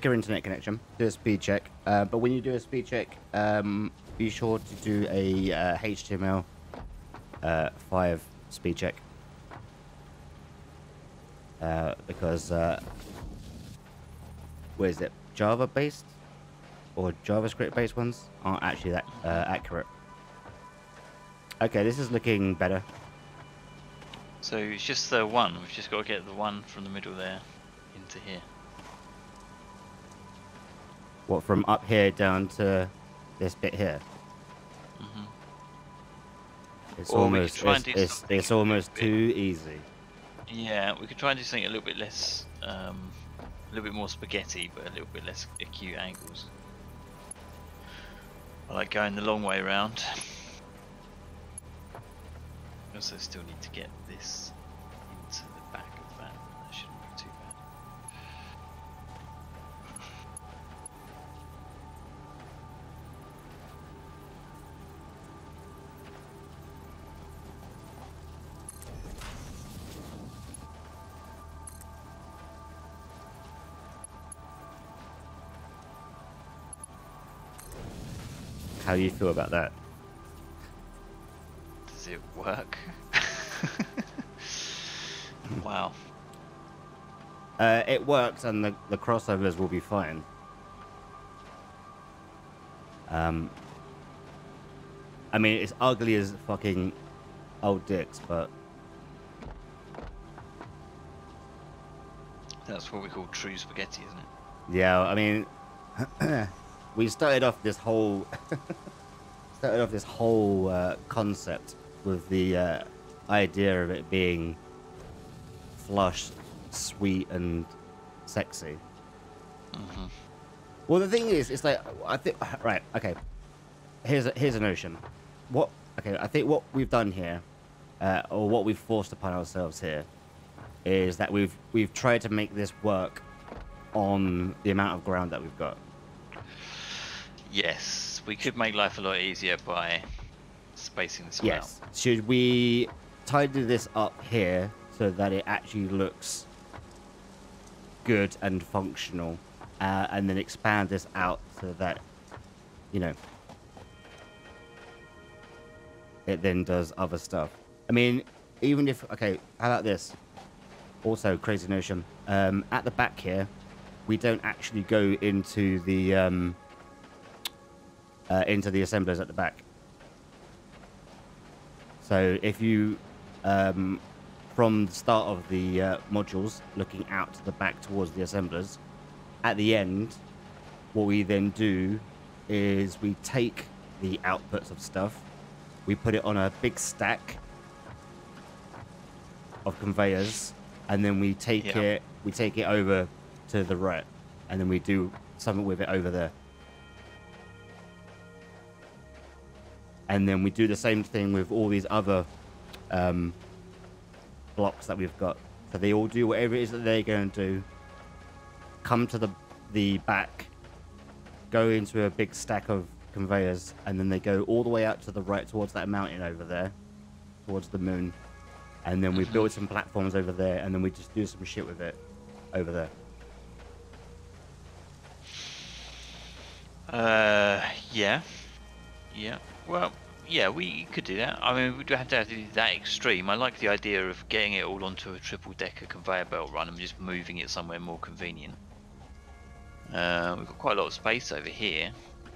your internet connection. Do a speed check. But when you do a speed check, be sure to do a HTML5 speed check. Because where is it? Java based? or JavaScript-based ones aren't actually that accurate. Okay, this is looking better. So it's just the one. We've just got to get the one from the middle there into here. What, from up here down to this bit here? Mhm. It's Or we could almost try and do something it's a almost bit- too easy. Yeah, we could try and do something a little bit less, a little bit more spaghetti, but a little bit less acute angles. I like going the long way around. I also still need to get this into the back of that. That shouldn't be too bad. How do you feel about that? Does it work? Wow. It works, and the crossovers will be fine. I mean, it's ugly as fucking old dicks, but That's what we call true spaghetti, isn't it? yeah, I mean, we started off this whole concept with the idea of it being flushed, sweet, and sexy. Mm-hmm. Well, the thing is, it's like I think right. Okay, here's a notion. I think what we've done here, or what we've forced upon ourselves here, is that we've tried to make this work on the amount of ground that we've got. Yes, we could make life a lot easier by spacing this Yes. out. Should we tidy this up here so that it actually looks good and functional, and then expand this out so that, you know, it then does other stuff? I mean, even if, okay, how about this? Also, crazy notion. At the back here, we don't actually go into the assemblers at the back. So if you, from the start of the modules, looking out to the back towards the assemblers, at the end, what we then do is we take the outputs of stuff, we put it on a big stack of conveyors, and then we take it over to the right, and then we do something with it over there. And then we do the same thing with all these other blocks that we've got. So they all do whatever it is that they're going to do, come to the back, go into a big stack of conveyors, and then they go all the way out to the right towards that mountain over there, towards the moon. And then we build some platforms over there, and then we just do some shit with it over there. Yeah. Well, yeah, we could do that. I mean, we'd have to do that extreme. I like the idea of getting it all onto a triple-decker conveyor belt run and just moving it somewhere more convenient. We've got quite a lot of space over here.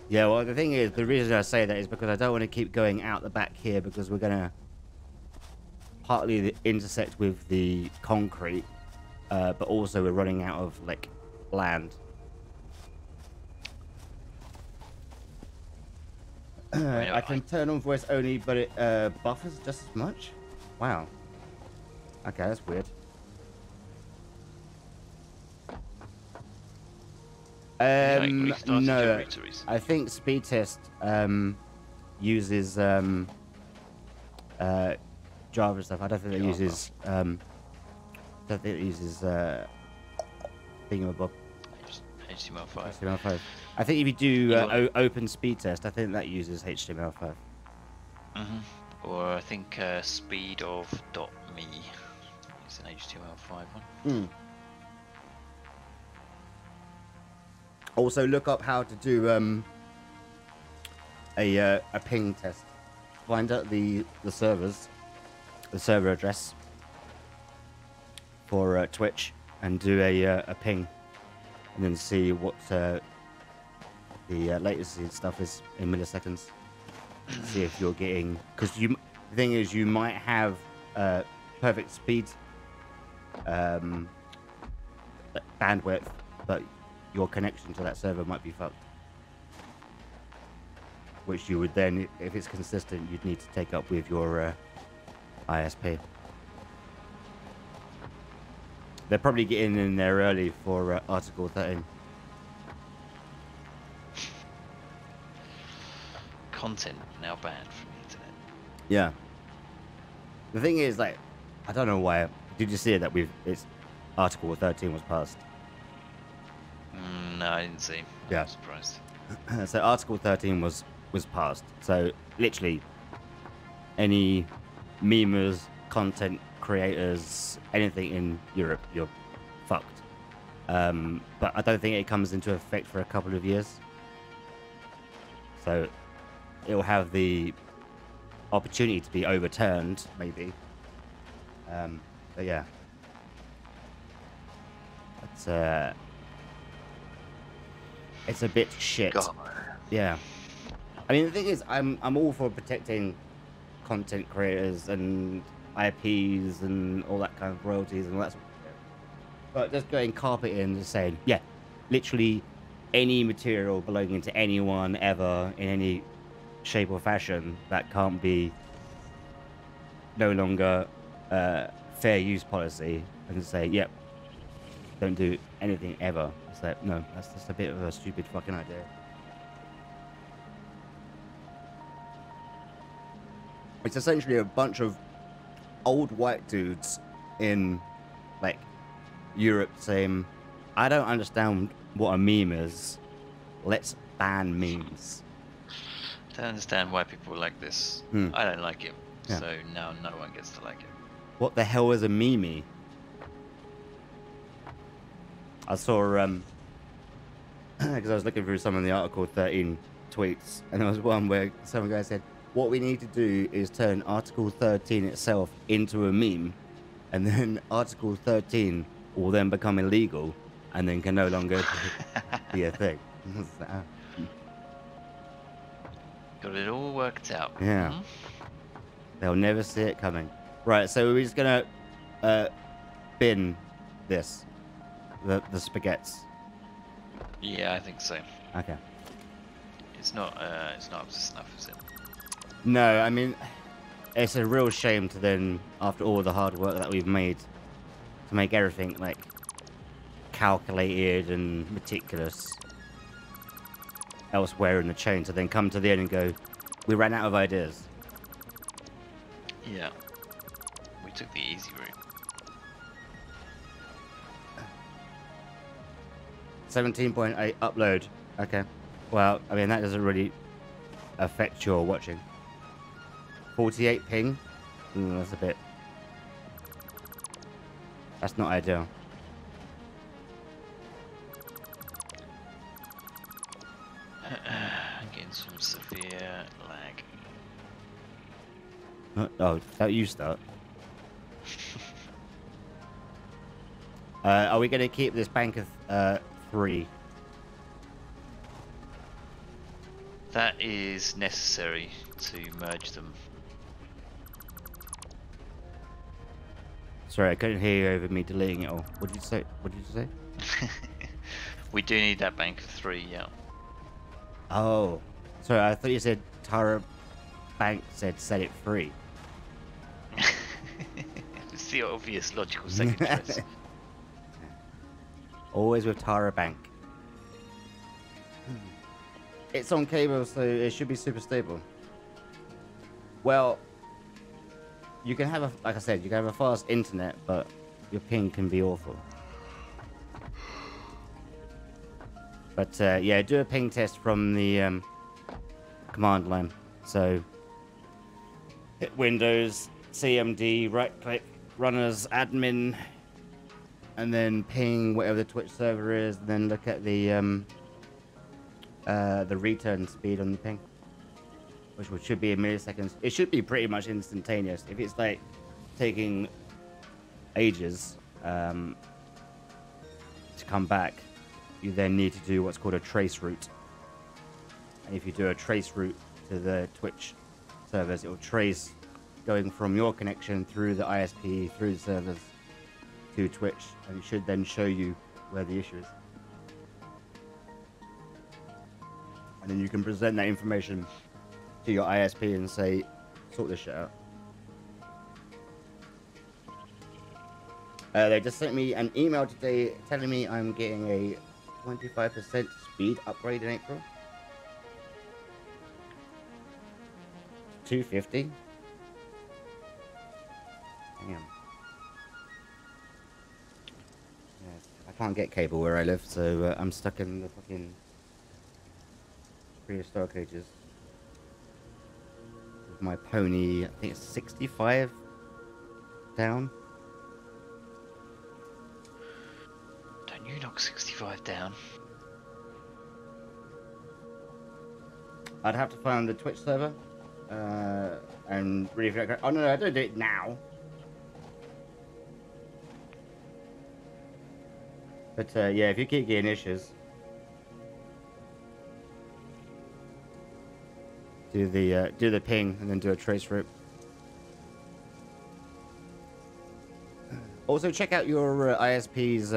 Yeah, well, the thing is, the reason I say that is because I don't want to keep going out the back here, because we're going to partly intersect with the concrete, but also we're running out of, like, land. I can turn on voice only, but it buffers just as much? Wow. Okay, that's weird. No, I think speed test uses Java stuff. I don't think it uses thingamabob. HTML5. HTML5. I think if you do open speed test, I think that uses HTML5. Or I think speed of .me is an HTML5 one. Also, look up how to do a ping test. Find out the servers, the server address for Twitch, and do a ping, and then see what the latency stuff is in milliseconds. See if you're getting, because the thing is, you might have perfect speed bandwidth, but your connection to that server might be fucked. Which you would then, if it's consistent, you'd need to take up with your ISP. They're probably getting in there early for Article 13. Content now banned from the internet. Yeah. The thing is, like, I don't know why. Did you see that it's Article 13 was passed? No, I didn't see. Yeah. I'm surprised. So Article 13 was passed. So literally, any memers, content creators, anything in Europe, you're fucked. But I don't think it comes into effect for a couple of years. So it'll have the opportunity to be overturned, maybe. But yeah, it's a bit shit. God. Yeah. I mean, the thing is, I'm all for protecting content creators and IPs and all that kind of royalties and all that sort of shit. But just going carpet in and just saying, yeah, literally any material belonging to anyone ever in any shape or fashion that can't be no longer fair use policy, and say, yep, don't do anything ever. It's like, no, that's just a bit of a stupid fucking idea. It's essentially a bunch of old white dudes in, like, Europe saying, I don't understand what a meme is. Let's ban memes. I don't understand why people like this. I don't like it. Yeah. So now no one gets to like it. What the hell is a meme? I saw, because I was looking through some of the Article 13 tweets, and there was one where some guy said, what we need to do is turn Article 13 itself into a meme, and then Article 13 will then become illegal, and then can no longer be a thing. Got it all worked out. Yeah. They'll never see it coming. Right, so we're just gonna bin this, the spaghettis. Yeah, I think so. Okay. It's not up to snuff, is it? No, I mean, it's a real shame to then, after all the hard work that we've made, to make everything, like, calculated and meticulous elsewhere in the chain, to then come to the end and go, we ran out of ideas. Yeah. We took the easy route. 17.8 upload. Okay. Well, I mean, that doesn't really affect your watching. 48 ping. That's a bit... That's not ideal. I'm getting some severe lag. Oh, don't you start. Are we going to keep this bank of 3? That is necessary to merge them. Sorry, I couldn't hear you over me deleting it all. What did you say? What did you say? We do need that bank of 3, yeah. Oh. Sorry, I thought you said Tara Bank said set it free. It's the obvious logical second choice. Always with Tara Bank. It's on cable, so it should be super stable. Well, you can have like I said, you can have a fast internet, but your ping can be awful. But yeah, do a ping test from the command line. So hit Windows, CMD, right click, run as admin, and then ping whatever the Twitch server is, and then look at the return speed on the ping, which should be in milliseconds. It should be pretty much instantaneous. If it's like taking ages to come back, you then need to do what's called a trace route. and if you do a trace route to the Twitch servers, it will trace going from your connection through the ISP, through the servers to Twitch, and it should then show you where the issue is. And then you can present that information to your ISP and say, sort this shit out. They just sent me an email today telling me I'm getting a 25% speed upgrade in April. 250. Damn. Yeah, I can't get cable where I live, so I'm stuck in the fucking prehistoric ages. With my pony, I think it's 65 down. Don't you knock 65 down? I'd have to find the Twitch server and really figure out. Oh no, I don't do it now. But yeah, if you keep getting issues, do the ping and then do a trace route. Also, check out your ISP's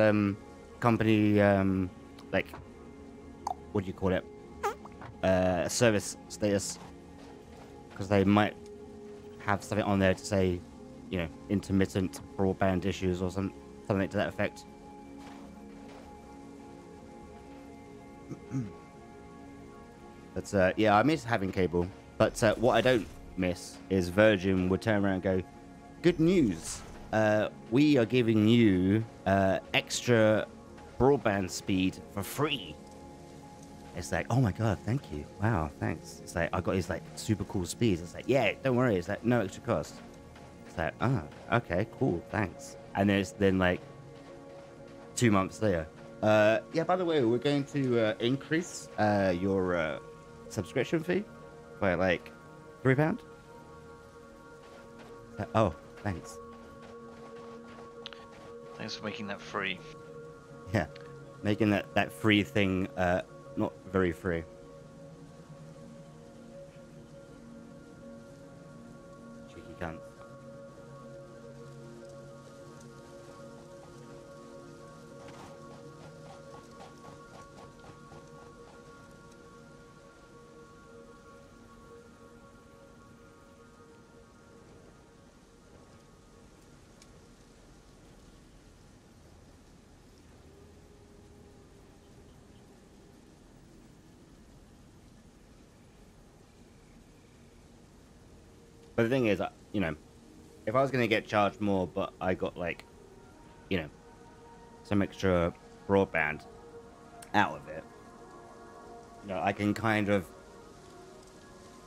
company, like, what do you call it? Service status, because they might have something on there to say, you know, intermittent broadband issues or something to that effect. But yeah, I miss having cable. But what I don't miss is Virgin would turn around and go, "Good news, we are giving you extra broadband speed for free." It's like, oh my god, thank you, wow, thanks. It's like I got these like super cool speeds. It's like, yeah, don't worry, it's like no extra cost. It's like, oh, okay, cool, thanks. And then it's like 2 months later. Yeah, by the way, we're going to increase your subscription fee by like £3. Oh, thanks. Thanks for making that free. Yeah, making that free thing not very free. Cheeky cunts. But the thing is, you know, if I was going to get charged more, but I got like, you know, some extra broadband out of it, you know, I can kind of,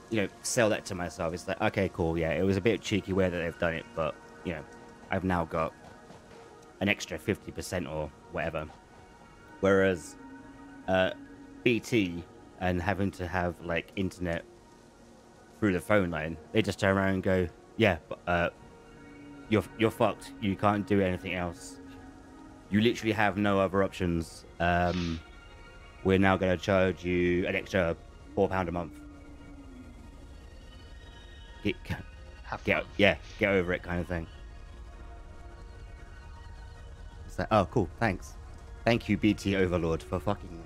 you know, sell that to myself. It's like, okay, cool, yeah, it was a bit cheeky way that they've done it, but, you know, I've now got an extra 50% or whatever. Whereas BT and having to have like internet through the phone line, they just turn around and go, yeah, but you're fucked. You can't do anything else. You literally have no other options. We're now going to charge you an extra £4 a month. Get over it, kind of thing. It's like, oh, cool, thanks. Thank you, BT Overlord, for fucking me.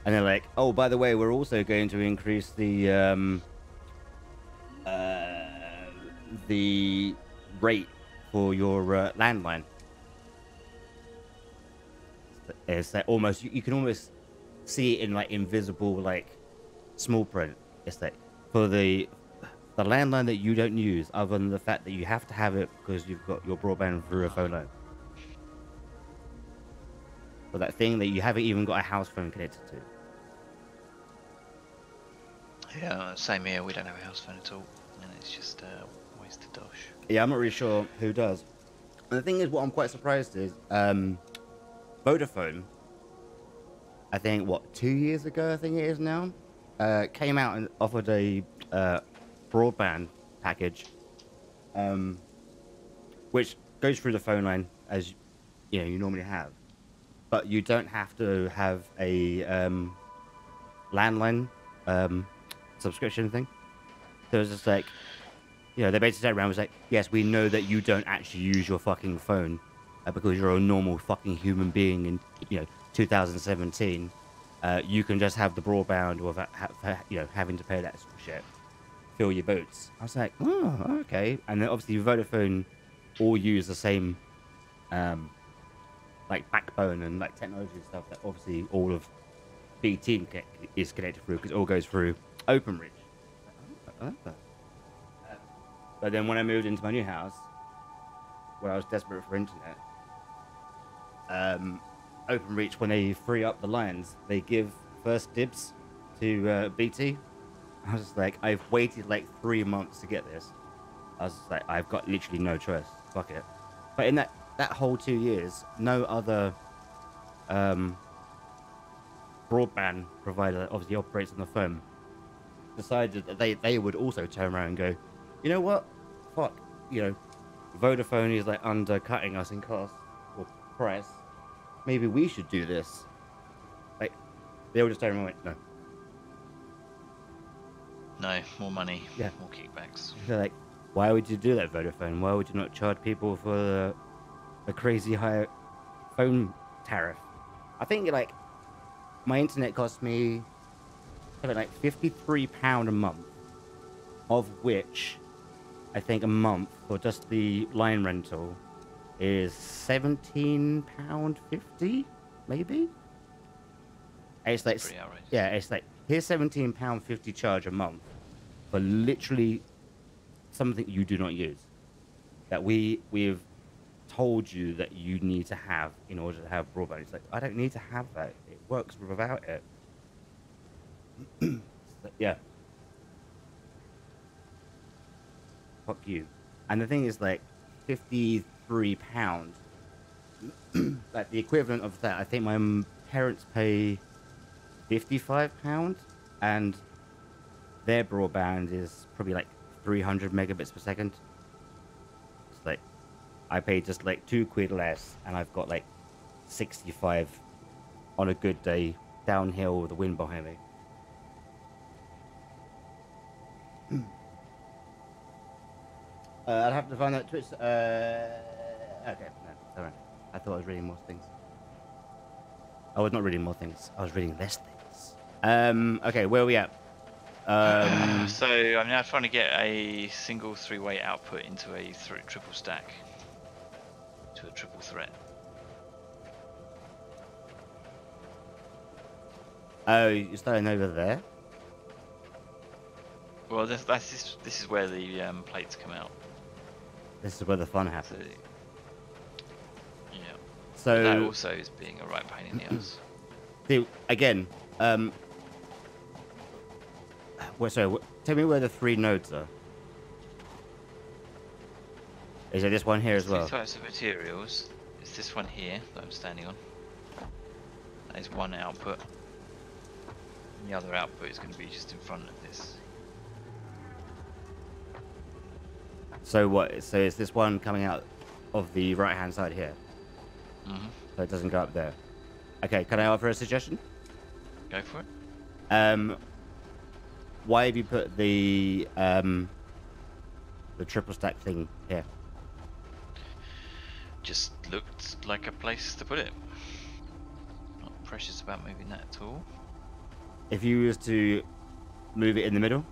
And they're like, oh, by the way, we're also going to increase the rate for your landline. It's that almost, you can almost see it in like invisible, like small print. It's like for the landline that you don't use, other than the fact that you have to have it because you've got your broadband through a phone line. For that thing that you haven't even got a house phone connected to. Yeah, same here. We don't have a house phone at all, and it's just a waste of dosh. Yeah, I'm not really sure who does. And the thing is, what I'm quite surprised is, Vodafone, I think, 2 years ago, I think it is now, came out and offered a broadband package, which goes through the phone line as you know you normally have. but you don't have to have a landline subscription thing. So it's just like, you know, they basically said around was like, yes, we know that you don't actually use your fucking phone because you're a normal fucking human being in, you know, 2017. You can just have the broadband without, you know, having to pay that sort of shit. Fill your boots. I was like, oh, okay. And then obviously Vodafone all use the same, like backbone and like technology and stuff that obviously all of BT is connected through because it all goes through OpenReach. But then when I moved into my new house, where I was desperate for internet, OpenReach, when they free up the lines, they give first dibs to BT. I was just like, I've waited like 3 months to get this. I was just like, I've got literally no choice. Fuck it. But in that whole 2 years, no other broadband provider that obviously operates on the phone decided that they would also turn around and go, you know what? Fuck. You know, Vodafone is like undercutting us in cost or price. Maybe we should do this. Like, they all just turn around and went, no. No, more money. Yeah. More kickbacks. They're like, why would you do that, Vodafone? Why would you not charge people for a crazy high phone tariff? I think like my internet cost me something like £53 a month, of which I think a month for just the line rental is £17.50, maybe. And it's like, Pretty outrageous. yeah, it's like here's £17.50 charge a month for literally something you do not use, that we've told you that you need to have in order to have broadband. It's like, I don't need to have that. It works without it. But yeah. Fuck you. And the thing is, like, £53, like the equivalent of that, I think my parents pay £55, and their broadband is probably like 300 megabits per second. It's like, I pay just like £2 less, and I've got like 65 on a good day downhill with the wind behind me. I'd have to find that Twitch. Okay, no, sorry. I thought I was reading more things. I was not reading more things. I was reading less things. Okay, where are we at? So I'm now trying to get a single three-way output into a triple stack, to a triple threat. Oh, you're starting over there? Well, this is where the plates come out. This is where the fun So, happens. yeah. So That also is being a right pain in the ass. see, again, sorry, tell me where the 3 nodes are. Is it this one here as well? 2 types of materials. It's this one here that I'm standing on. That is one output. And the other output is going to be just in front of this. So what? So is this one coming out of the right-hand side here? Mm-hmm. So it doesn't go up there. Okay, can I offer a suggestion? Go for it. Why have you put the triple stack thing here? Just looked like a place to put it. Not precious about moving that at all. If you was to move it in the middle,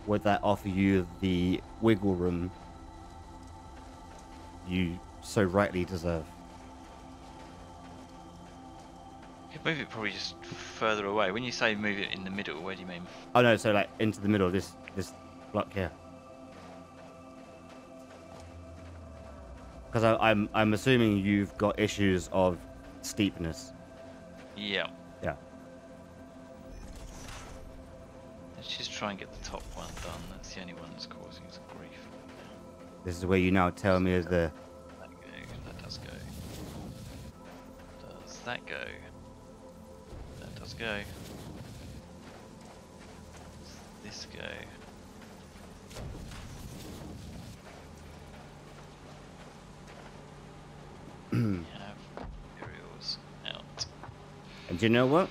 would that offer you the wiggle room you so rightly deserve? You could move it probably just further away. When you say move it in the middle, where do you mean? Oh no, so like into the middle of this block here. Because I'm assuming you've got issues of steepness. Yeah. Yeah. Let's just try and get the top one done. That's the only one that's causing some grief. This is where you now tell me the. That go. That does go. Does that go? That does go. Does this go? We have And do you know what?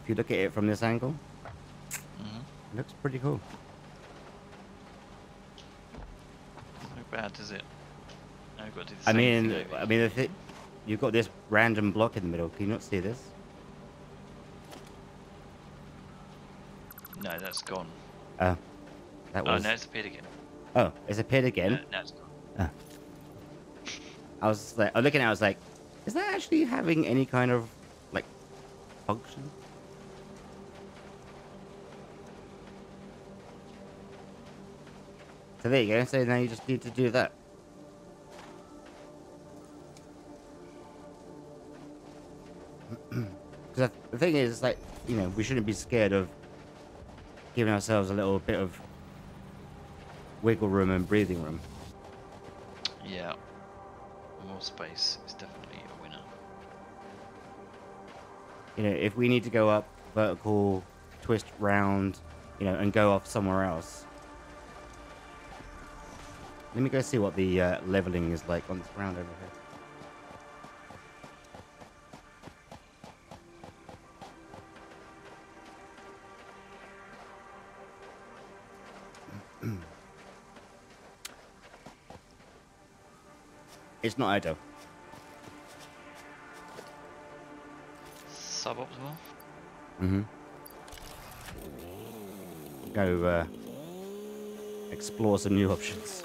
If you look at it from this angle, Mhm. it looks pretty cool. Doesn't look bad, does it? Now we've got to do the I same mean, thing over I mean, here. you've got this random block in the middle. Can you not see this? No, that's gone. Oh, that Oh, was. no, it's appeared again. Oh, it's appeared again. No, it's gone. Oh. I was like, I'm looking at it, I was like, is that actually having any kind of like function? So there you go. So now you just need to do that. Because the thing is, like, you know, we shouldn't be scared of giving ourselves a little bit of wiggle room and breathing room. Yeah. More space is definitely a winner. You know, if we need to go up vertical, twist round, you know, and go off somewhere else. Let me go see what the leveling is like on this ground over here. It's not ideal. Suboptimal? Mm-hmm. Go explore some new options.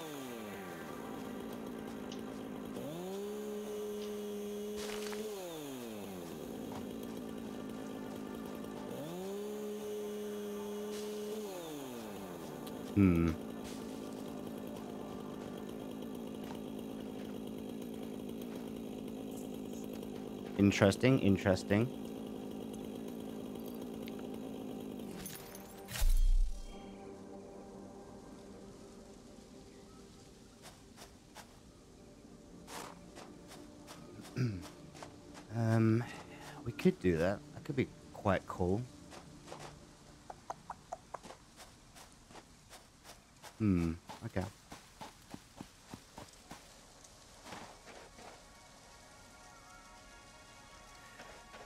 Hmm. Interesting, interesting. We could do that. That could be quite cool. Okay.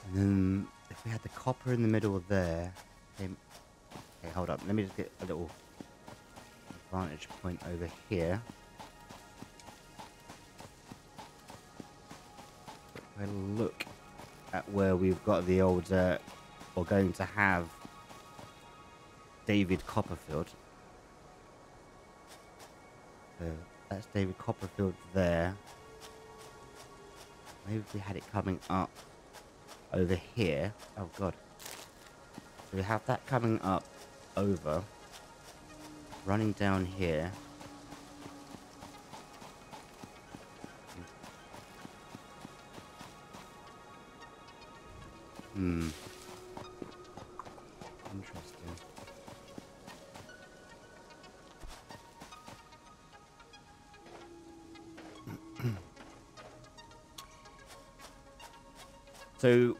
And then if we had the copper in the middle of there, okay, hold up. Let me just get a little vantage point over here. If I look at where we've got the old, or going to have David Copperfield. So that's David Copperfield there. Maybe if we had it coming up over here. Oh god. So we have that coming up over, running down here. Interesting. So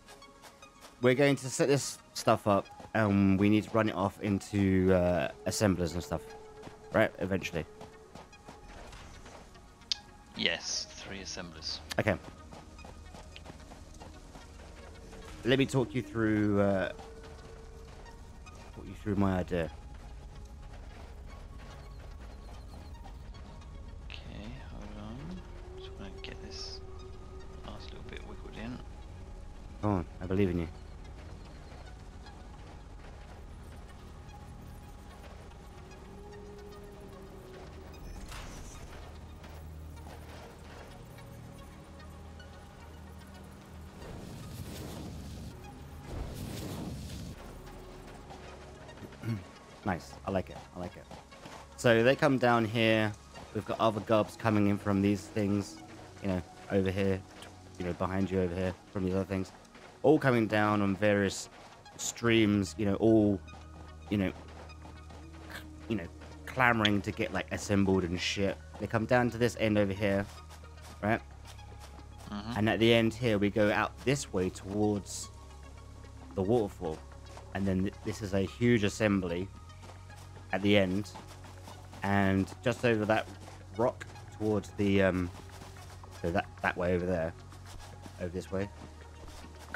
we're going to set this stuff up, and we need to run it off into assemblers and stuff, right? Eventually. Yes, 3 assemblers. Okay. Let me talk you through my idea. Okay, hold on. Just want to get this last little bit wiggled in. Go on, I believe in you. Nice. I like it. I like it. So they come down here. We've got other gobs coming in from these things, you know, over here, you know, behind you over here from these other things. All coming down on various streams, you know, all, you know, clamoring to get like assembled and shit. They come down to this end over here, right? And at the end here, we go out this way towards the waterfall. And then this is a huge assembly at the end, and just over that rock towards the so that way over there, over this way,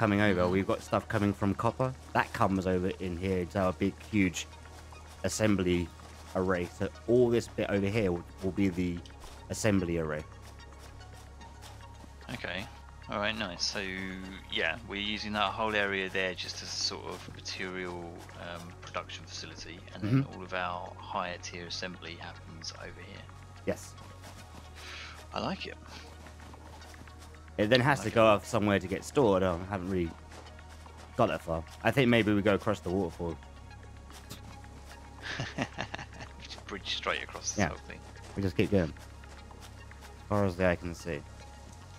coming over. We've got stuff coming from copper. That comes over in here into our big, huge assembly array. So all this bit over here will be the assembly array. Okay. All right. Nice. So yeah, we're using that whole area there just as a sort of material production facility, and then all of our higher tier assembly happens over here. Yes. I like it. It then has to go off somewhere to get stored. I haven't really got that far. I think maybe we go across the waterfall. Just bridge straight across the whole thing. We just keep going. As far as the eye can see.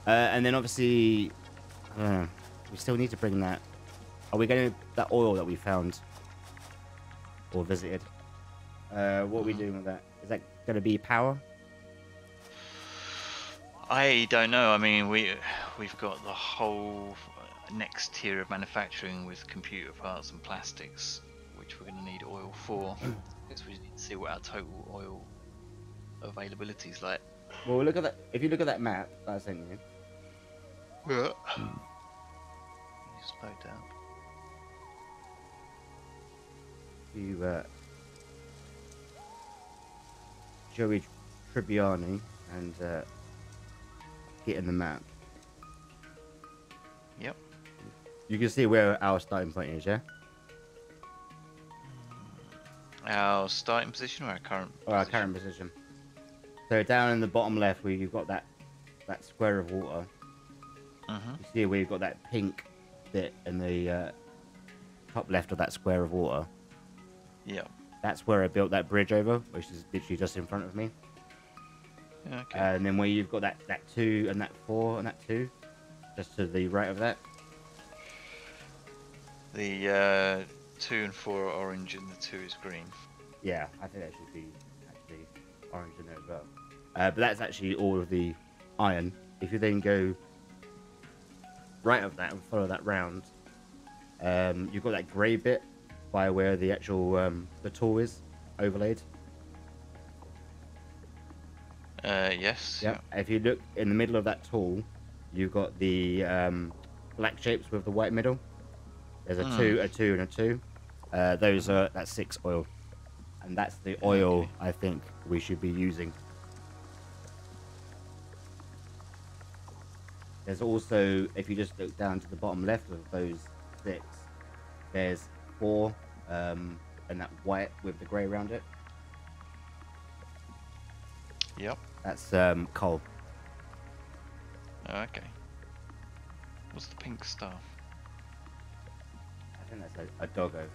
And then obviously, I don't know, we still need to bring that. Are we going to, that oil that we found or visited? What are we doing with that? Is that going to be power? I don't know. I mean, we've got the whole next tier of manufacturing with computer parts and plastics, which we're going to need oil for. Because we need to see what our total oil availability is like. Well, look at that. If you look at that map that I sent you. You slow down. You Joey Tribbiani and get in the map. Yep. You can see where our starting point is, yeah? Our starting position or our current Or our current position. So down in the bottom left where you've got that square of water. You see where you've got that pink bit in the top left of that square of water. Yeah. That's where I built that bridge over, which is literally just in front of me. Okay. And then where you've got that 2 and that 4 and that 2, just to the right of that. The 2 and 4 are orange and the 2 is green. Yeah, I think that should be actually orange in there as well. But that's actually all of the iron. If you then go right of that and follow that round, you've got that grey bit by where the actual the tool is overlaid. Yes. Yeah. If you look in the middle of that tool, you've got the black shapes with the white middle. There's a 2, a 2, and a 2. That's 6 oil, and that's the oil I think we should be using. There's also, if you just look down to the bottom left of those 6, there's 4, and that white with the grey around it. Yep. That's coal. Oh, okay. What's the pink star? I think that's a doggo.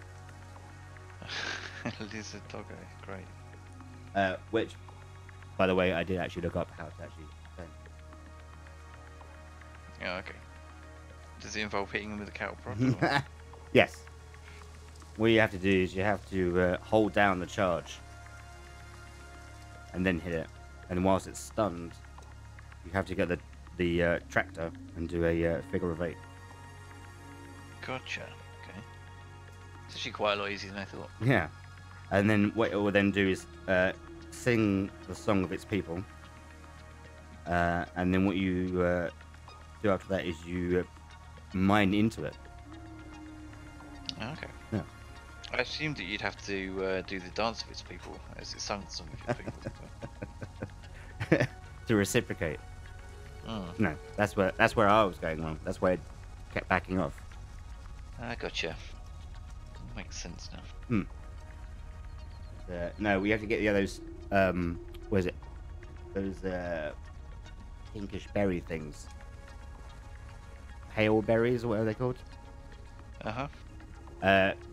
Lizard doggo, great. Which, by the way, I did actually look up how to actually say. Oh, okay. Does it involve hitting them with a cattle prod? Or? Yes. What you have to do is you have to hold down the charge and then hit it. And whilst it's stunned, you have to get the tractor and do a figure of 8. Gotcha. Okay. It's actually quite a lot easier than I thought. Yeah. And then what it will then do is sing the song of its people. And then what you do after that is you mine into it. Okay. Yeah. I assumed that you'd have to do the dance of its people as it sung the song of its people. To reciprocate. No, that's where I was going wrong. That's why I kept backing off. I gotcha. Makes sense now. No, we have to get the others. What is it? Those pinkish berry things. Pale berries, or whatever they're called.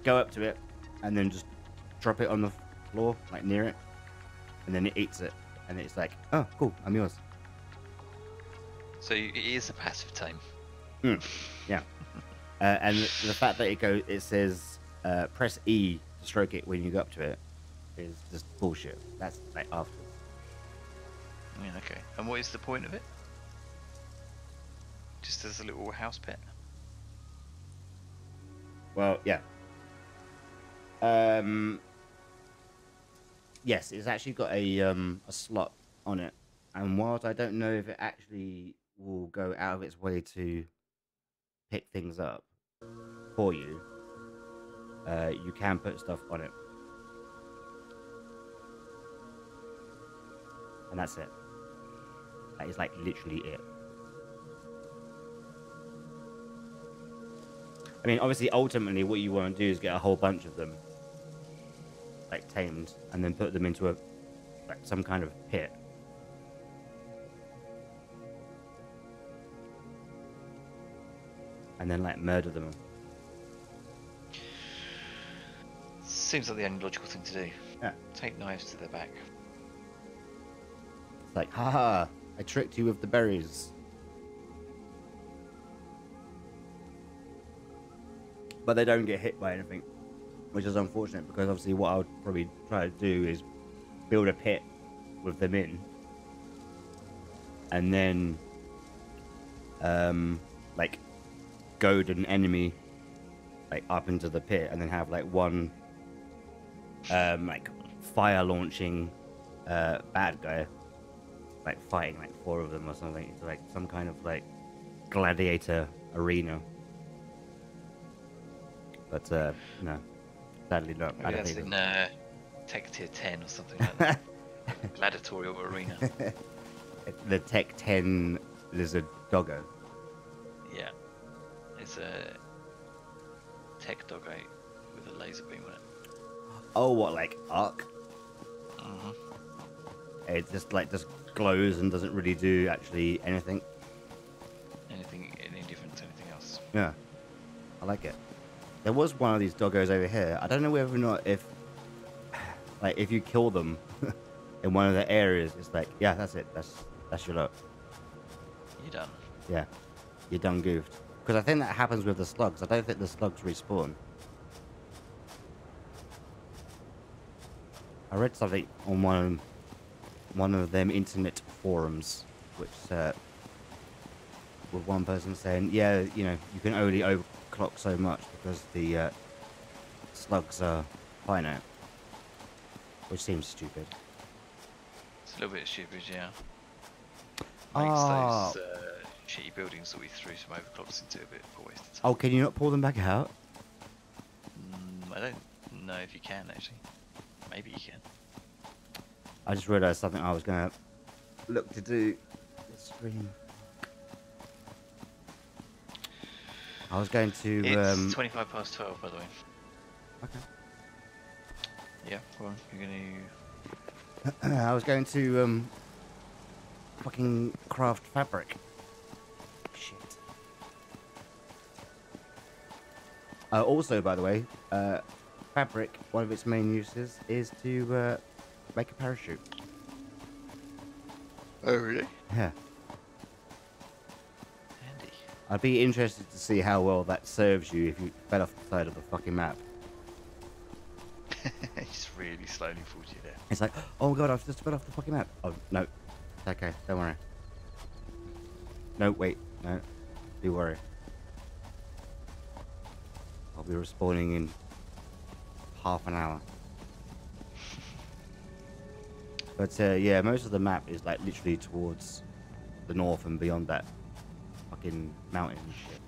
Go up to it, and then just drop it on the floor, like near it, and then it eats it, and it's like, oh, cool, I'm yours. So it is a passive tame. Yeah. And the fact that it says press E to stroke it when you go up to it is just bullshit. That's like afterwards. Yeah, okay. And what is the point of it? Just as a little house pet? Well, yeah. Yes, it's actually got a slot on it, and whilst I don't know if it actually will go out of its way to pick things up for you, you can put stuff on it. And that's it. That is like literally it. I mean, obviously, ultimately, what you want to do is get a whole bunch of them, like tamed, and then put them into some kind of pit. And then like murder them. Seems like the only logical thing to do. Yeah. Take knives to their back. It's like, haha, I tricked you with the berries. But they don't get hit by anything, which is unfortunate, because obviously what I would probably try to do is build a pit with them in, and then like goad an enemy like up into the pit, and then have like one like fire launching bad guy like fighting like 4 of them or something. It's like some kind of like gladiator arena. But no, sadly not. Maybe that's in Tech Tier 10 or something like that. Gladiatorial arena. The Tech 10 lizard doggo. Yeah. It's a tech doggo with a laser beam on it. Oh, what, like arc? Mm-hmm. It just glows and doesn't really do actually anything. Any different to anything else. Yeah, I like it. There was one of these doggos over here. I don't know whether or not if you kill them in one of the areas, it's like, yeah, that's it. That's your lot. You're done. Yeah, you're done goofed. Because I think that happens with the slugs. I don't think the slugs respawn. I read something on one of them internet forums, which with one person saying, yeah, you know, you can only overclock so much because the slugs are finite, which seems stupid. It's a little bit stupid, yeah. Makes those shitty buildings that we threw some overclocks into a bit of a waste of time. Oh, can you not pull them back out? I don't know if you can, actually. Maybe you can. I just realised something I was going to look to do this stream. I was going to... It's 25 past 12, by the way. Okay. Yeah, go on. You're going to... I was going to fucking craft fabric. Shit. Also, by the way, fabric, one of its main uses is to make a parachute. Oh, really? Yeah. Handy. I'd be interested to see how well that serves you if you fell off the side of the fucking map. It just really slowly falls you there. It's like, oh my god, I've just fell off the fucking map. Oh, no. It's okay, don't worry. No, wait, no. Do worry. I'll be respawning in half an hour. But yeah, most of the map is like literally towards the north and beyond that fucking mountain and shit.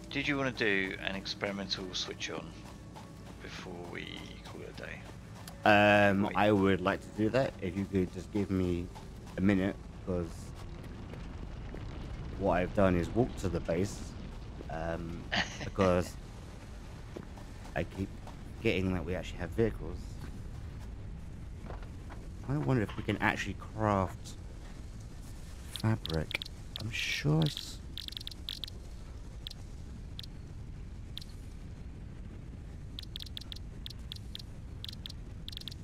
Did you want to do an experimental switch on before we call it a day? I would like to do that if you could just give me a minute, because what I've done is walk to the base, because I keep getting that we actually have vehicles. I wonder if we can actually craft fabric. I'm sure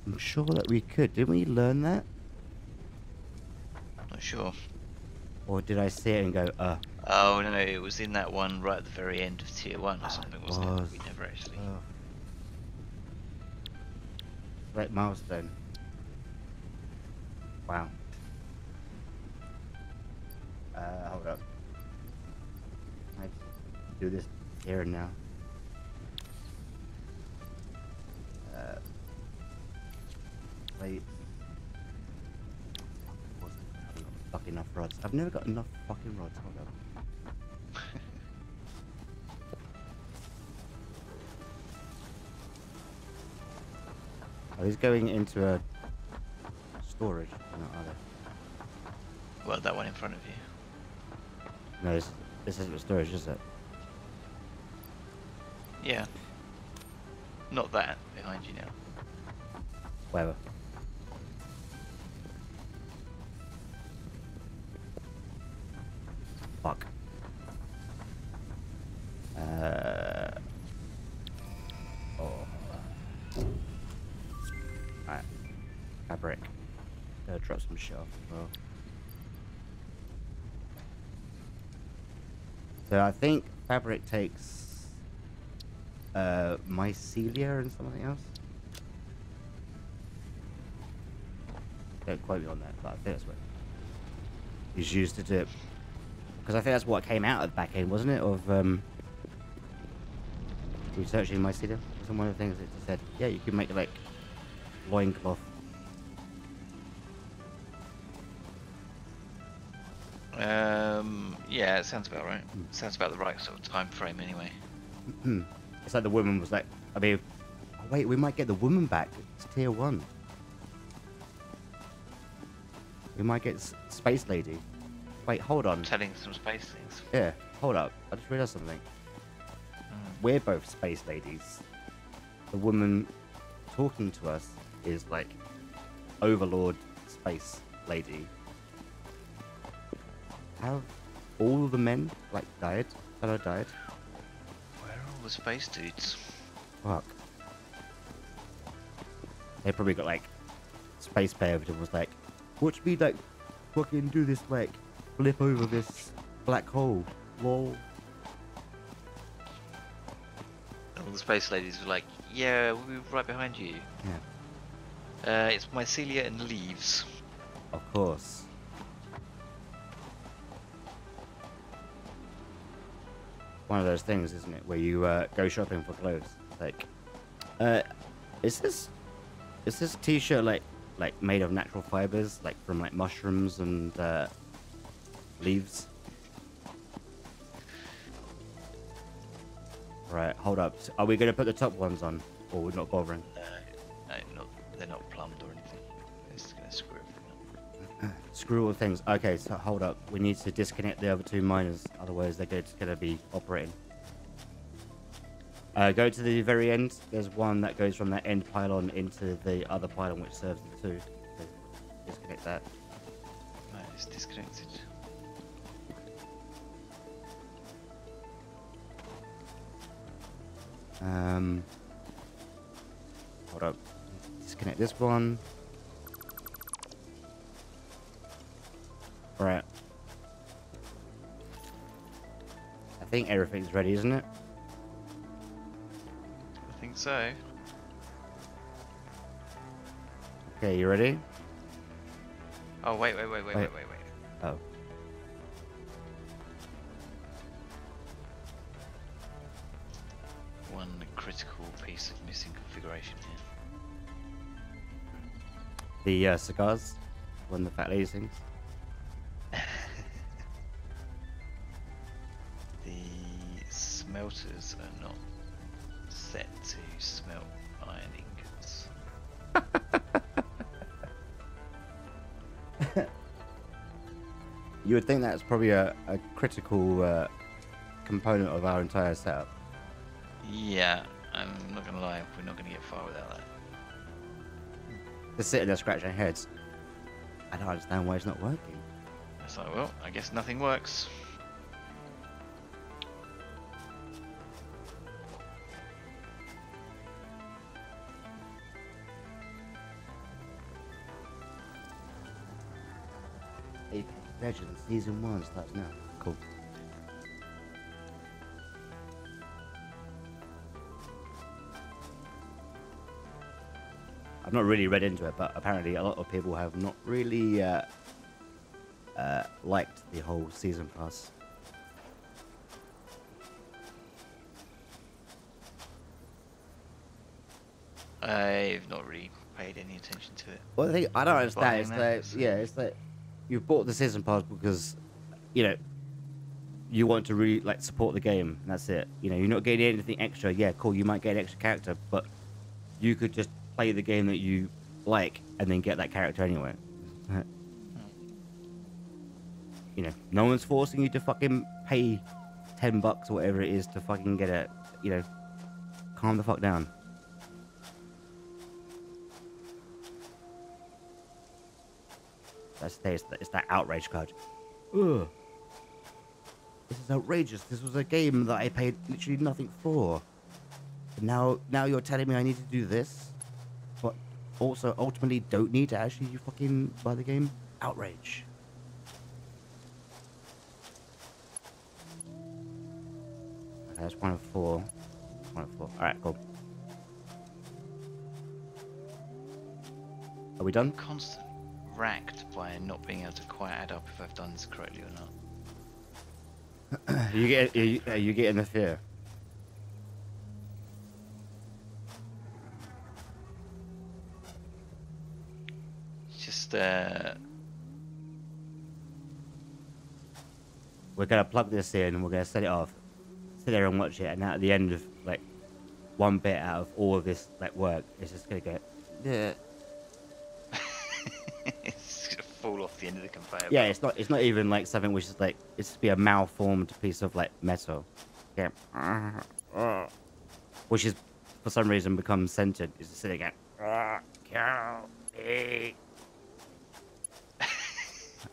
I'm sure that we could. Didn't we learn that? Not sure. Or did I see it and go, Oh, no, it was in that one right at the very end of Tier 1 or something, wasn't it? We never actually... Right milestone. Wow. Hold up. I do this here and now. Wait. enough rods. I've never got enough fucking rods. Hold up. Oh, he's going into a storage. No, are they? Well, that one in front of you. No, this isn't a storage, is it? Yeah. Not that behind you now. Whatever. Fuck. Oh. Alright. Fabric. Drop some shit off as well. So I think fabric takes mycelia and something else. Don't quote me on that, but I think that's what is used to do it. Because I think that's what came out at the back end, wasn't it? Of researching mycelia. It was one of the things that it said, yeah, you can make like loincloth. Yeah, it sounds about right. Sounds about the right sort of time frame anyway. It's like the woman was like, I mean, oh wait, we might get the woman back. It's tier 1. We might get Space Lady. Wait, hold on. Telling some space things. Yeah, hold up. I just realised something. We're both Space Ladies. The woman talking to us is like Overlord Space Lady. Have all the men like died? That I died? Where are all the space dudes? Fuck. They probably got like space bear and was like, watch me like fucking do this like flip over this black hole. Lol. And all the space ladies were like, yeah, we'll be right behind you. Yeah. It's mycelia and leaves. Of course. One of those things, isn't it, where you go shopping for clothes. Like, is this t-shirt like made of natural fibers, like from like mushrooms and leaves? Right, hold up. Are we gonna put the top ones on, or we're not bothering? No, they're not plumbed or anything. They're just gonna screw everything up. Screw all things. Okay, so hold up. We need to disconnect the other 2 miners, otherwise they're just gonna be operating. Go to the very end. There's one that goes from that end pylon into the other pylon, which serves the 2. So disconnect that. No, it's disconnected. Hold up. Disconnect this one. Right. I think everything's ready, isn't it? I think so. Okay, you ready? Oh, wait. Oh. One critical piece of missing configuration here. The cigars. One of the fat lady things. The smelters are not set to smelt iron ingots. You would think that's probably a critical component of our entire setup. Yeah, I'm not gonna lie, we're not gonna get far without that. Just sitting there scratching our heads. I don't understand why it's not working. It's like, well, I guess nothing works. Apex Legends Season 1 starts now. Cool. I've not really read into it, but apparently a lot of people have not really liked the whole season pass. I've not really paid any attention to it. Well, I don't understand. It's Buying like, that, so- yeah, it's like you've bought the season pass because, you know, you want to really like support the game. And that's it. You know, you're not getting anything extra. Yeah, cool. You might get an extra character, but you could just play the game that you like and then get that character anyway. You know, no one's forcing you to fucking pay $10 or whatever it is to fucking get it. You know, calm the fuck down. It's that outrage card. Ugh. This is outrageous. This was a game that I paid literally nothing for. And now you're telling me I need to do this, but also ultimately don't need to actually fucking buy the game? Outrage. Okay, that's 1 of 4. 1 of 4. Alright, cool. Are we done? Constant racked by not being able to quite add up if I've done this correctly or not. you getting the fear? Just We're gonna plug this in and we're gonna set it off, sit there and watch it, and at the end of like one bit out of all of this like work, it's just gonna go. Yeah. it's gonna fall off the end of the conveyor. Yeah, it's not even like something which is like it's just be a malformed piece of like metal. Yeah. Which is for some reason becomes centered. It's just sitting there going,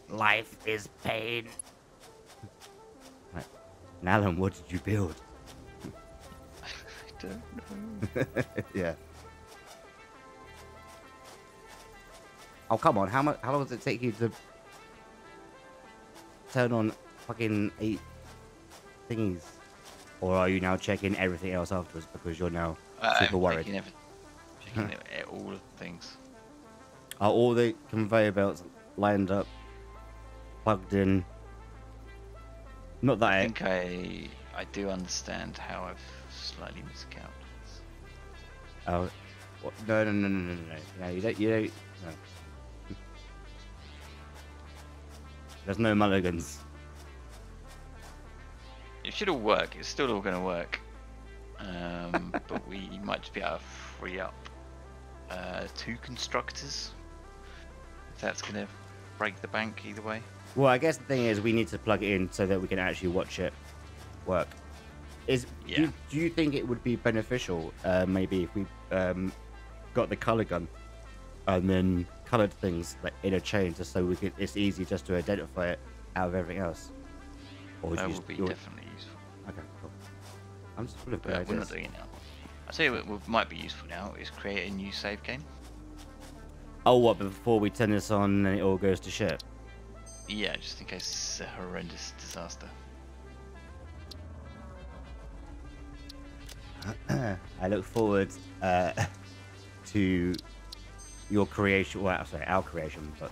life is pain. Right. Alan, what did you build? I don't know. Yeah. Oh, come on. How long does it take you to turn on fucking 8 thingies? Or are you now checking everything else afterwards because you're now super worried? Checking all of the things. Are all the conveyor belts lined up, plugged in? Not that I think I do understand how I've slightly miscounted. Oh, no. No, you don't. No. There's no mulligans. It should all work. It's still all going to work. But we might just be able to free up 2 constructors. If that's going to break the bank either way. Well, I guess the thing is we need to plug it in so that we can actually watch it work. Do you think it would be beneficial, maybe if we got the color gun and then colored things like in a chain, just so it's easy just to identify it out of everything else? Or that would be definitely useful. Okay, cool. I'm just full of good But ideas. we're not doing it now. I'll tell you what might be useful now is create a new save game. Oh, what, before we turn this on and it all goes to shit? Yeah, just in case it's a horrendous disaster. I look forward to your creation, well, sorry, our creation, but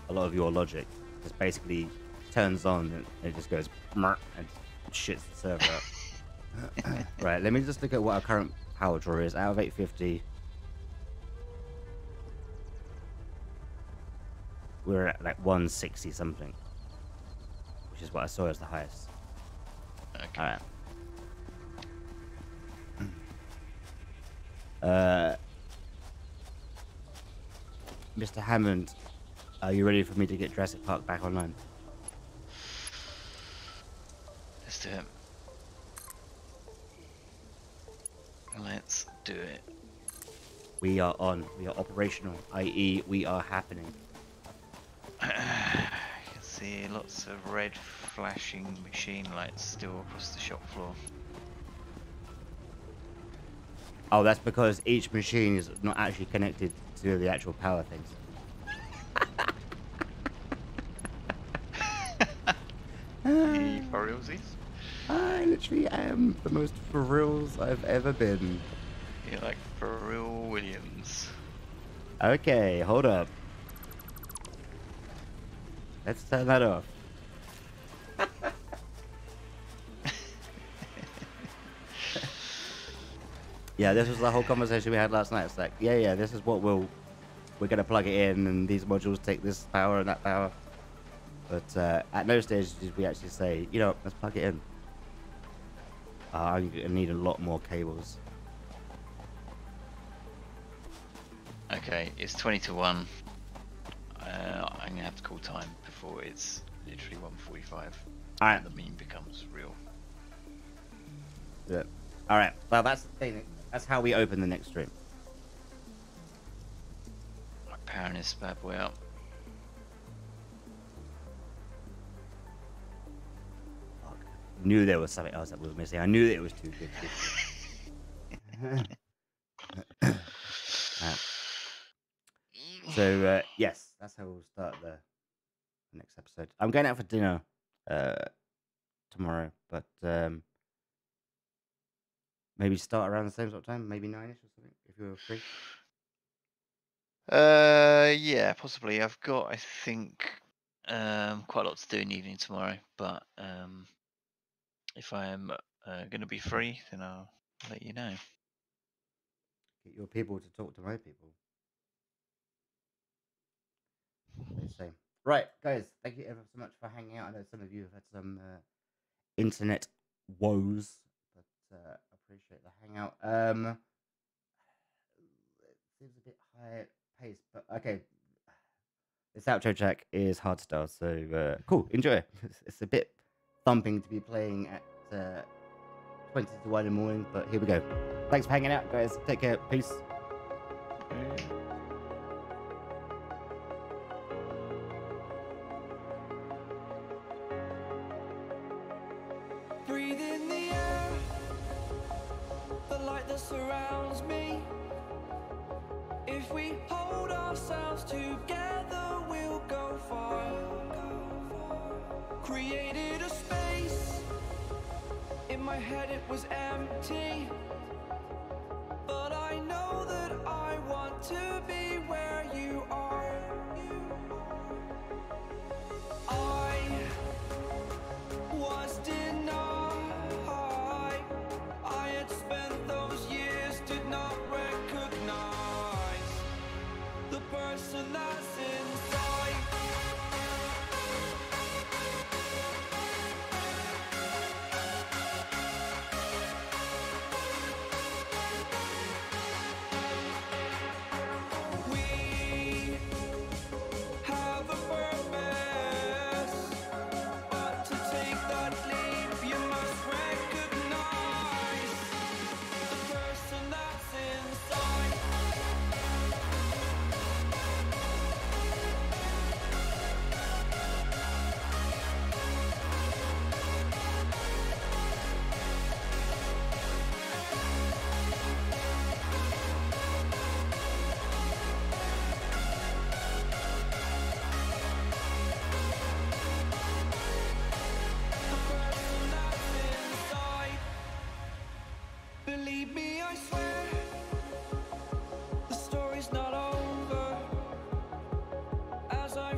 a lot of your logic just basically turns on and it just goes and shits the server up. Right, let me just look at what our current power draw is. Out of 850, we're at like 160 something, which is what I saw as the highest. Okay. Alright. Mr. Hammond, are you ready for me to get Jurassic Park back online? Let's do it. Let's do it. We are on. We are operational, i.e. we are happening. You can see lots of red flashing machine lights still across the shop floor. Oh, that's because each machine is not actually connected to the actual power things. The for realsies? I literally am the most for reals I've ever been. You're like Pharrell Williams. Okay, hold up. Let's turn that off. Yeah, this was the whole conversation we had last night. It's like, yeah, this is what we're gonna plug it in, and these modules take this power and that power. But at no stage did we actually say, you know, let's plug it in. I need a lot more cables. Okay, it's 20 to 1. I'm gonna have to call time before it's literally 1:45. Alright. And the meme becomes real. Yeah. Alright, well that's the thing. That's how we open the next stream. I'm powering this bad boy up. Knew there was something else that we were missing. I knew that it was too good. So yes, that's how we'll start the next episode. I'm going out for dinner tomorrow, but maybe start around the same sort of time, maybe 9ish or something, if you're free. Yeah, possibly. I've got, I think, quite a lot to do in the evening tomorrow. But if I am going to be free, then I'll let you know. Get your people to talk to my people. They say. Right, guys, thank you ever so much for hanging out. I know some of you have had some internet woes, but appreciate the hangout. It seems a bit high paced, but okay. This outro track is hardstyle, so cool, enjoy. It's a bit thumping to be playing at 20 to 1 in the morning, but here we go. Thanks for hanging out, guys. Take care. Peace. Breathe in the air, the light that surrounds me. If we hold ourselves together, we'll go far. Created a space, in my head it was empty, but I know that I want to be where you are. I was denied. I had spent those years, did not recognize the person that's inside. We have a purpose, but to take that leap, you must recognize the person that's inside. Believe me, I swear, the story's not over. As I